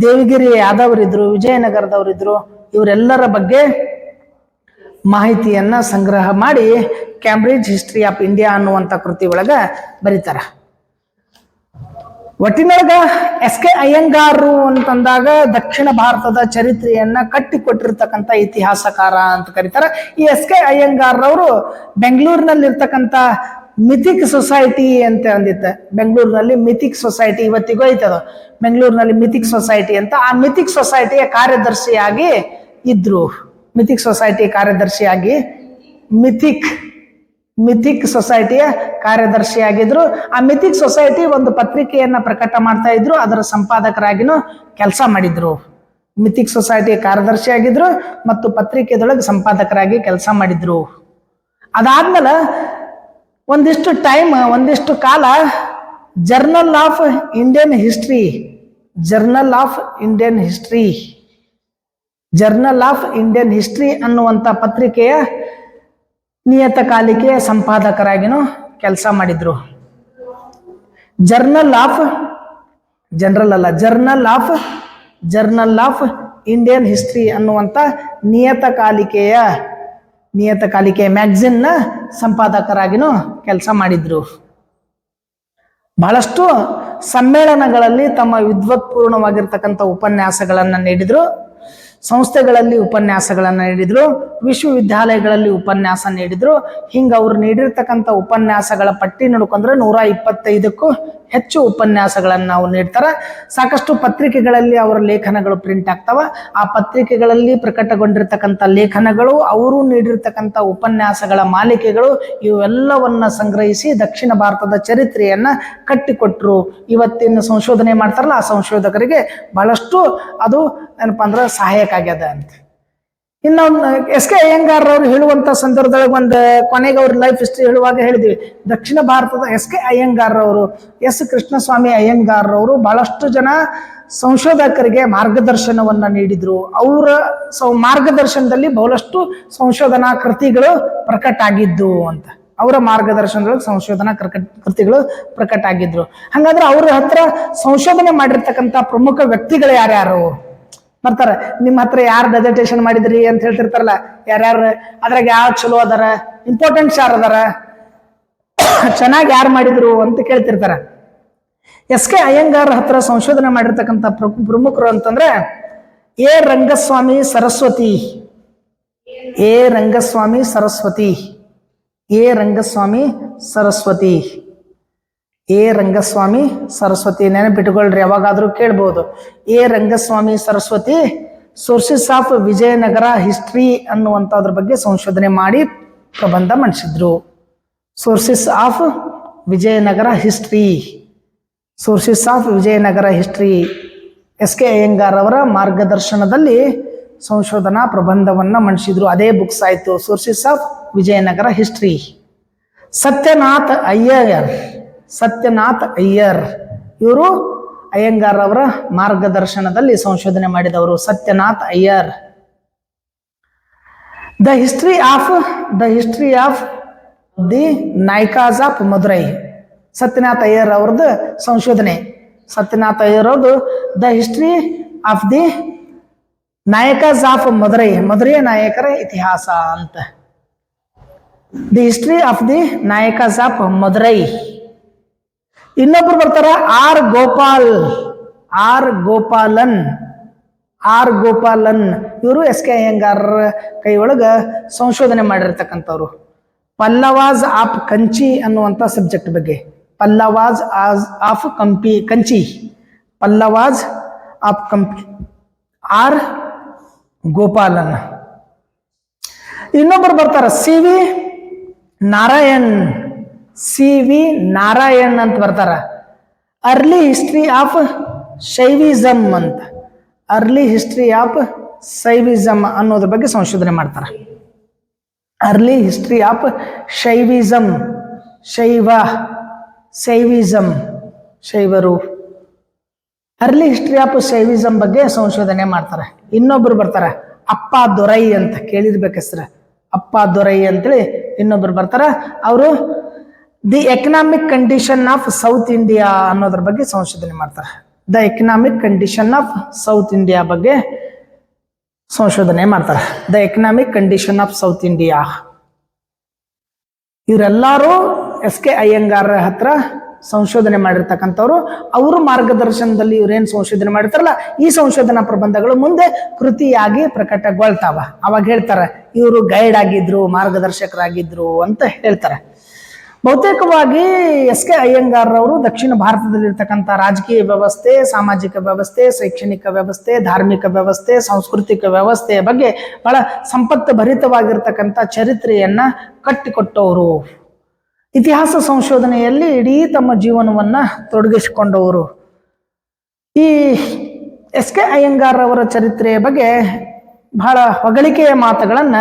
ದೇವಗಿರಿ ಯಾದವರಿದ್ರು, ವಿಜಯನಗರದವರಿದ್ರು. ಇವರೆಲ್ಲರ ಬಗ್ಗೆ ಮಾಹಿತಿಯನ್ನ ಸಂಗ್ರಹ ಮಾಡಿ ಕ್ಯಾಂಬ್ರಿಡ್ಜ್ ಹಿಸ್ಟ್ರಿ ಆಫ್ ಇಂಡಿಯಾ ಅನ್ನುವಂಥ ಕೃತಿ ಒಳಗ ಬರೀತಾರ. ಒಟ್ಟಿನೊಳಗ ಎಸ್.ಕೆ. ಅಯ್ಯಂಗಾರರು ಅಂತಂದಾಗ ದಕ್ಷಿಣ ಭಾರತದ ಚರಿತ್ರೆಯನ್ನ ಕಟ್ಟಿಕೊಟ್ಟಿರ್ತಕ್ಕಂಥ ಇತಿಹಾಸಕಾರ ಅಂತ ಕರೀತಾರೆ. ಈ ಎಸ್.ಕೆ. ಅಯ್ಯಂಗಾರರವರು ಬೆಂಗಳೂರಿನಲ್ಲಿರ್ತಕ್ಕಂಥ ಮಿಥಿಕ್ ಸೊಸೈಟಿ ಅಂತ ಅಂದಿತ್ತು. ಬೆಂಗಳೂರಿನಲ್ಲಿ ಮಿಥಿಕ್ ಸೊಸೈಟಿ ಇವತ್ತಿಗೂ ಐತದ. ಬೆಂಗಳೂರಿನಲ್ಲಿ ಮಿಥಿಕ್ ಸೊಸೈಟಿ ಅಂತ. ಆ ಮಿಥಿಕ್ ಸೊಸೈಟಿಯ ಕಾರ್ಯದರ್ಶಿಯಾಗಿ ಇದ್ರು. ಮಿಥಿಕ್ ಸೊಸೈಟಿ ಕಾರ್ಯದರ್ಶಿಯಾಗಿ ಮಿಥಿಕ್ ಮಿಥಿಕ್ ಸೊಸೈಟಿಯ ಕಾರ್ಯದರ್ಶಿಯಾಗಿದ್ರು. ಆ ಮಿಥಿಕ್ ಸೊಸೈಟಿ ಒಂದು ಪತ್ರಿಕೆಯನ್ನ ಪ್ರಕಟ ಮಾಡ್ತಾ ಇದ್ರು, ಅದರ ಸಂಪಾದಕರಾಗಿನೂ ಕೆಲಸ ಮಾಡಿದ್ರು. ಮಿಥಿಕ್ ಸೊಸೈಟಿಯ ಕಾರ್ಯದರ್ಶಿಯಾಗಿದ್ರು ಮತ್ತು ಪತ್ರಿಕೆದೊಳಗೆ ಸಂಪಾದಕರಾಗಿ ಕೆಲಸ ಮಾಡಿದ್ರು. ಅದಾದ್ಮೇಲೆ ಒಂದಿಷ್ಟು ಕಾಲ ಜರ್ನಲ್ ಆಫ್ ಇಂಡಿಯನ್ ಹಿಸ್ಟ್ರಿ ಅನ್ನುವಂಥ ಪತ್ರಿಕೆಯ ನಿಯತಕಾಲಿಕೆಯ ಸಂಪಾದಕರಾಗಿನೂ ಕೆಲಸ ಮಾಡಿದ್ರು. ಜರ್ನಲ್ ಆಫ್ ಇಂಡಿಯನ್ ಹಿಸ್ಟ್ರಿ ಅನ್ನುವಂಥ ನಿಯತಕಾಲಿಕೆಯ ಮ್ಯಾಗಝಿನ್ನ ಸಂಪಾದಕರಾಗಿನೂ ಕೆಲಸ ಮಾಡಿದ್ರು. ಬಹಳಷ್ಟು ಸಮ್ಮೇಳನಗಳಲ್ಲಿ ತಮ್ಮ ವಿದ್ವತ್ಪೂರ್ಣವಾಗಿರ್ತಕ್ಕಂಥ ಉಪನ್ಯಾಸಗಳನ್ನು ನೀಡಿದ್ರು. ಸಂಸ್ಥೆಗಳಲ್ಲಿ ಉಪನ್ಯಾಸಗಳನ್ನು ನೀಡಿದ್ರು, ವಿಶ್ವವಿದ್ಯಾಲಯಗಳಲ್ಲಿ ಉಪನ್ಯಾಸ ನೀಡಿದ್ರು. ಹಿಂಗೆ ಅವ್ರು ನೀಡಿರ್ತಕ್ಕಂಥ ಉಪನ್ಯಾಸಗಳ ಪಟ್ಟಿ ನೋಡ್ಕೊಂಡ್ರೆ 125ಕ್ಕೂ ಹೆಚ್ಚು ಉಪನ್ಯಾಸಗಳನ್ನು ನಾವು ನೀಡ್ತಾರೆ. ಸಾಕಷ್ಟು ಪತ್ರಿಕೆಗಳಲ್ಲಿ ಅವರ ಲೇಖನಗಳು ಪ್ರಿಂಟ್ ಆಗ್ತಾವ. ಆ ಪತ್ರಿಕೆಗಳಲ್ಲಿ ಪ್ರಕಟಗೊಂಡಿರ್ತಕ್ಕಂಥ ಲೇಖನಗಳು, ಅವರು ನೀಡಿರ್ತಕ್ಕಂಥ ಉಪನ್ಯಾಸಗಳ ಮಾಲಿಕೆಗಳು, ಇವೆಲ್ಲವನ್ನ ಸಂಗ್ರಹಿಸಿ ದಕ್ಷಿಣ ಭಾರತದ ಚರಿತ್ರೆಯನ್ನ ಕಟ್ಟಿಕೊಟ್ರು. ಇವತ್ತಿನ ಸಂಶೋಧನೆ ಮಾಡ್ತಾರಲ್ಲ ಆ ಸಂಶೋಧಕರಿಗೆ ಬಹಳಷ್ಟು ಅದು ಏನಪ್ಪಾ ಅಂದ್ರೆ ಸಹಾಯಕ ಆಗ್ಯದ ಅಂತ. ಇನ್ನು ಎಸ್ ಕೆ ಅಯ್ಯಂಗಾರ್ ಅವರು ಹೇಳುವಂತ ಸಂದರ್ಭದೊಳಗೆ ಒಂದು ಕೊನೆಗೆ ಅವ್ರ ಲೈಫ್ ಹಿಸ್ಟ್ರಿ ಹೇಳುವಾಗ ಹೇಳಿದ್ವಿ, ದಕ್ಷಿಣ ಭಾರತದ ಎಸ್ ಕೆ ಅಯ್ಯಂಗಾರ್ ಅವರು, ಎಸ್ ಕೃಷ್ಣಸ್ವಾಮಿ ಅಯ್ಯಂಗಾರ್ ಅವರು ಬಹಳಷ್ಟು ಜನ ಸಂಶೋಧಕರಿಗೆ ಮಾರ್ಗದರ್ಶನವನ್ನ ನೀಡಿದ್ರು. ಅವರ ಮಾರ್ಗದರ್ಶನದಲ್ಲಿ ಬಹಳಷ್ಟು ಸಂಶೋಧನಾ ಕೃತಿಗಳು ಪ್ರಕಟ ಆಗಿದ್ದು ಅಂತ. ಅವರ ಮಾರ್ಗದರ್ಶನದೊಳಗೆ ಸಂಶೋಧನಾ ಕೃತಿಗಳು ಪ್ರಕಟ ಆಗಿದ್ರು. ಹಾಗಾದ್ರೆ ಅವ್ರ ಹತ್ರ ಸಂಶೋಧನೆ ಮಾಡಿರ್ತಕ್ಕಂಥ ಪ್ರಮುಖ ವ್ಯಕ್ತಿಗಳು ಯಾರ್ಯಾರು ಬರ್ತಾರ. ನಿಮ್ಮ ಹತ್ರ ಯಾರು ಡೆಸರ್ಟೇಷನ್ ಮಾಡಿದ್ರಿ ಅಂತ ಹೇಳ್ತಿರ್ತಾರಲ್ಲ, ಯಾರ್ಯಾರು ಅದ್ರಾಗ ಯಾವ ಚಲೋ ಅದಾರ, ಇಂಪಾರ್ಟೆಂಟ್ಸ್ ಯಾರು ಅದಾರ, ಚೆನ್ನಾಗಿ ಯಾರು ಮಾಡಿದ್ರು ಅಂತ ಕೇಳ್ತಿರ್ತಾರ. ಎಸ್ ಕೆ ಅಯ್ಯಂಗಾರ್ ಹತ್ರ ಸಂಶೋಧನೆ ಮಾಡಿರ್ತಕ್ಕಂಥ ಪ್ರಮುಖರು ಅಂತಂದ್ರೆ ಎ ರಂಗಸ್ವಾಮಿ ಸರಸ್ವತಿ ನೆನಪಿಟ್ಟುಕೊಳ್ರಿ, ಯಾವಾಗಾದ್ರೂ ಕೇಳ್ಬಹುದು. A Rangaswami Saraswati sources of Vijayanagara history ಅನ್ನುವಂಥದ್ರ ಬಗ್ಗೆ ಸಂಶೋಧನೆ ಮಾಡಿ ಪ್ರಬಂಧ ಮಂಡಿಸಿದ್ರು. Sources of Vijayanagara history S K Iyengar ಅವರ ಮಾರ್ಗದರ್ಶನದಲ್ಲಿ ಸಂಶೋಧನಾ ಪ್ರಬಂಧವನ್ನ ಮಂಡಿಸಿದ್ರು. ಅದೇ ಬುಕ್ಸ್ ಆಯ್ತು, sources of Vijayanagara history. Satyanath Iyer ಇವರು ಅಯ್ಯಂಗಾರ್ ಅವರ ಮಾರ್ಗದರ್ಶನದಲ್ಲಿ ಸಂಶೋಧನೆ ಮಾಡಿದವರು. Satyanath Iyer. The history of the Nayakas of Madurai. Satyanath Iyer ಅವ್ರದ್ದು ಸಂಶೋಧನೆ. ಸತ್ಯನಾಥ್ ಅಯ್ಯರ್ ಅವ್ರದ್ದು the history of the Nayakas of ಮದುರೈಯ ನಾಯಕರ ಇತಿಹಾಸ ಅಂತ. The history of the Nayakas of Madurai. ಇನ್ನೊಬ್ರು ಬರ್ತಾರ ಆರ್ ಗೋಪಾಲನ್. ಇವರು ಎಸ್ ಕೆ ಅಯ್ಯಂಗಾರ್ ಕೈ ಒಳಗ ಸಂಶೋಧನೆ ಮಾಡಿರ್ತಕ್ಕಂಥವ್ರು. ಪಲ್ಲವಾಸ್ ಆಫ್ ಕಂಚಿ ಅನ್ನುವಂಥ ಸಬ್ಜೆಕ್ಟ್ ಬಗ್ಗೆ. Pallavas of Kanchi R Gopalan. ಇನ್ನೊಬ್ರು ಬರ್ತಾರ ಸಿ ವಿ ನಾರಾಯಣ್ ಅಂತ ಬರ್ತಾರ. ಅರ್ಲಿ ಹಿಸ್ಟ್ರಿ ಆಫ್ ಶೈವಿಸಮ್ ಅಂತ. ಅರ್ಲಿ ಹಿಸ್ಟ್ರಿ ಆಫ್ ಶೈವಿಸಮ್ ಅನ್ನೋದ್ರ ಬಗ್ಗೆ ಸಂಶೋಧನೆ ಮಾಡ್ತಾರ. ಅರ್ಲಿ ಹಿಸ್ಟ್ರಿ ಆಫ್ ಶೈವರು. ಅರ್ಲಿ ಹಿಸ್ಟ್ರಿ ಆಫ್ ಶೈವಿಸಮ್ ಬಗ್ಗೆ ಸಂಶೋಧನೆ ಮಾಡ್ತಾರೆ. ಇನ್ನೊಬ್ರು ಬರ್ತಾರ ಅಪ್ಪ ದೊರೈ ಅಂತ, ಕೇಳಿರ್ಬೇಕು ಹೆಸರು, ಅಪ್ಪ ದೊರೈ ಅಂತೇಳಿ ಇನ್ನೊಬ್ರು ಬರ್ತಾರ. ಅವರು the economic condition of south India ಅನ್ನೋದ್ರ ಬಗ್ಗೆ ಸಂಶೋಧನೆ ಮಾಡ್ತಾರೆ. The economic condition of south India ಬಗ್ಗೆ ಸಂಶೋಧನೆ ಮಾಡ್ತಾರೆ. The economic condition of south India. ಇವರೆಲ್ಲರೂ ಎಸ್ ಕೆ ಅಯ್ಯಂಗಾರ್ ಹತ್ರ ಸಂಶೋಧನೆ ಮಾಡಿರ್ತಕ್ಕಂಥವ್ರು. ಅವರು ಮಾರ್ಗದರ್ಶನದಲ್ಲಿ ಇವ್ರೇನ್ ಸಂಶೋಧನೆ ಮಾಡಿರ್ತಾರಲ್ಲ, ಈ ಸಂಶೋಧನಾ ಪ್ರಬಂಧಗಳು ಮುಂದೆ ಕೃತಿಯಾಗಿ ಪ್ರಕಟಗೊಳ್ತಾವ. ಅವಾಗ ಹೇಳ್ತಾರೆ ಇವರು ಗೈಡ್ ಆಗಿದ್ರು, ಮಾರ್ಗದರ್ಶಕರಾಗಿದ್ರು ಅಂತ ಹೇಳ್ತಾರೆ. ಬಹುತೇಕವಾಗಿ ಎಸ್ ಕೆ ಅಯ್ಯಂಗಾರ್ ಅವರು ದಕ್ಷಿಣ ಭಾರತದಲ್ಲಿರ್ತಕ್ಕಂಥ ರಾಜಕೀಯ ವ್ಯವಸ್ಥೆ, ಸಾಮಾಜಿಕ ವ್ಯವಸ್ಥೆ, ಶೈಕ್ಷಣಿಕ ವ್ಯವಸ್ಥೆ, ಧಾರ್ಮಿಕ ವ್ಯವಸ್ಥೆ, ಸಾಂಸ್ಕೃತಿಕ ವ್ಯವಸ್ಥೆಯ ಬಗ್ಗೆ ಬಹಳ ಸಂಪತ್ತು ಭರಿತವಾಗಿರ್ತಕ್ಕಂಥ ಚರಿತ್ರೆಯನ್ನ ಕಟ್ಟಿಕೊಟ್ಟವರು. ಇತಿಹಾಸ ಸಂಶೋಧನೆಯಲ್ಲಿ ಇಡೀ ತಮ್ಮ ಜೀವನವನ್ನ ತೊಡಗಿಸಿಕೊಂಡವರು. ಈ ಎಸ್ ಕೆ ಅಯ್ಯಂಗಾರ್ ಅವರ ಚರಿತ್ರೆಯ ಬಗ್ಗೆ ಬಹಳ ಹೊಗಳಿಕೆಯ ಮಾತುಗಳನ್ನ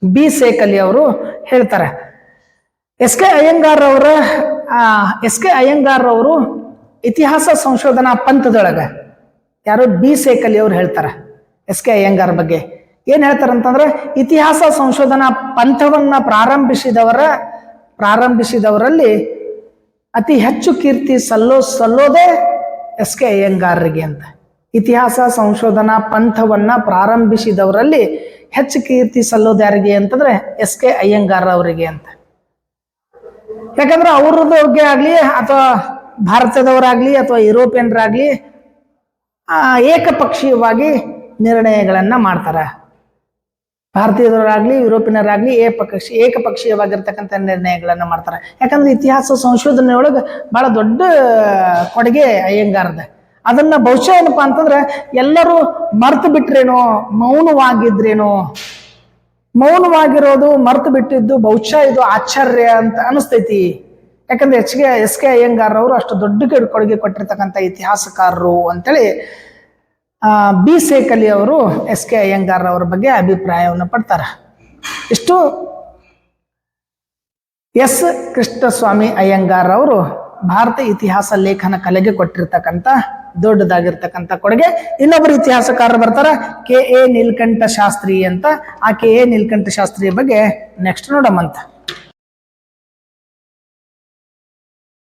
ಬಿ ಸೇಕಲಿ ಅವರು ಹೇಳ್ತಾರೆ. ಎಸ್ ಕೆ ಅಯ್ಯಂಗಾರ್ ಅವರು ಇತಿಹಾಸ ಸಂಶೋಧನಾ ಪಂಥದೊಳಗ ಯಾರು ಬಿ ಸೇಕಲಿ ಅವರು ಹೇಳ್ತಾರೆ ಎಸ್ ಕೆ ಅಯ್ಯಂಗಾರ್ ಬಗ್ಗೆ ಏನ್ ಹೇಳ್ತಾರಂತಂದ್ರೆ, ಇತಿಹಾಸ ಸಂಶೋಧನಾ ಪಂಥವನ್ನ ಪ್ರಾರಂಭಿಸಿದವರಲ್ಲಿ ಅತಿ ಹೆಚ್ಚು ಕೀರ್ತಿ ಸಲ್ಲೋದೇ ಎಸ್ ಕೆ ಅಯ್ಯಂಗಾರ್ರಿಗೆ ಅಂತ. ಇತಿಹಾಸ ಸಂಶೋಧನಾ ಪಂಥವನ್ನ ಪ್ರಾರಂಭಿಸಿದವರಲ್ಲಿ ಹೆಚ್ಚು ಕೀರ್ತಿ ಸಲ್ಲೋದು ಯಾರಿಗೆ ಅಂತಂದ್ರೆ ಎಸ್ ಕೆ ಅಯ್ಯಂಗಾರ್ ಅವರಿಗೆ ಅಂತ. ಯಾಕಂದ್ರೆ ಅವ್ರದ್ದು ಆಗ್ಲಿ ಅಥವಾ ಭಾರತದವರಾಗ್ಲಿ ಅಥವಾ ಯುರೋಪಿಯನ್ರಾಗ್ಲಿ ಏಕಪಕ್ಷೀಯವಾಗಿ ನಿರ್ಣಯಗಳನ್ನ ಮಾಡ್ತಾರೆ. ಭಾರತೀಯರಾಗ್ಲಿ ಯುರೋಪಿಯನರಾಗ್ಲಿ ಏಕಪಕ್ಷೀಯವಾಗಿರ್ತಕ್ಕಂಥ ನಿರ್ಣಯಗಳನ್ನ ಮಾಡ್ತಾರೆ. ಯಾಕಂದ್ರೆ ಇತಿಹಾಸ ಸಂಶೋಧನೆಯೊಳಗೆ ಬಹಳ ದೊಡ್ಡ ಕೊಡುಗೆ ಅಯ್ಯಂಗಾರ್ದ. ಅದನ್ನ ಬಹುಶಃ ಏನಪ್ಪಾ ಅಂತಂದ್ರೆ ಎಲ್ಲರೂ ಮರ್ತು ಬಿಟ್ರೇನೋ, ಮೌನವಾಗಿರೋದು ಮರ್ತು ಬಿಟ್ಟಿದ್ದು ಬಹುಶಃ ಇದು ಆಶ್ಚರ್ಯ ಅಂತ ಅನಿಸ್ತೈತಿ. ಯಾಕಂದ್ರೆ ಎಸ್ ಕೆ ಅಯ್ಯಂಗಾರ್ ಅವರು ಅಷ್ಟು ದೊಡ್ಡ ಕೊಡುಗೆ ಕೊಟ್ಟಿರ್ತಕ್ಕಂಥ ಇತಿಹಾಸಕಾರರು ಅಂತೇಳಿ ಬಿ ಸೇಕಲಿ ಅವರು ಎಸ್ ಕೆ ಅಯ್ಯಂಗಾರ್ ಅವರ ಬಗ್ಗೆ ಅಭಿಪ್ರಾಯವನ್ನು ಪಡ್ತಾರೆ. ಇಷ್ಟು ಎಸ್ ಕೃಷ್ಣಸ್ವಾಮಿ ಅಯ್ಯಂಗಾರ್ ಅವರು ಭಾರತ ಇತಿಹಾಸ ಲೇಖನ ಕಲೆಗೆ ಕೊಟ್ಟಿರ್ತಕ್ಕಂಥ ದೊಡ್ಡದಾಗಿರ್ತಕ್ಕಂಥ ಕೊಡುಗೆ. ಇನ್ನೊಬ್ಬರು ಇತಿಹಾಸಕಾರರು ಬರ್ತಾರ, ಕೆ ಎ ನೀಲಕಂಠ ಶಾಸ್ತ್ರಿ ಅಂತ. ಆ ಕೆ ಎ ನೀಲಕಂಠ ಶಾಸ್ತ್ರಿಯ ಬಗ್ಗೆ ನೆಕ್ಸ್ಟ್ ನೋಡಮಂತ.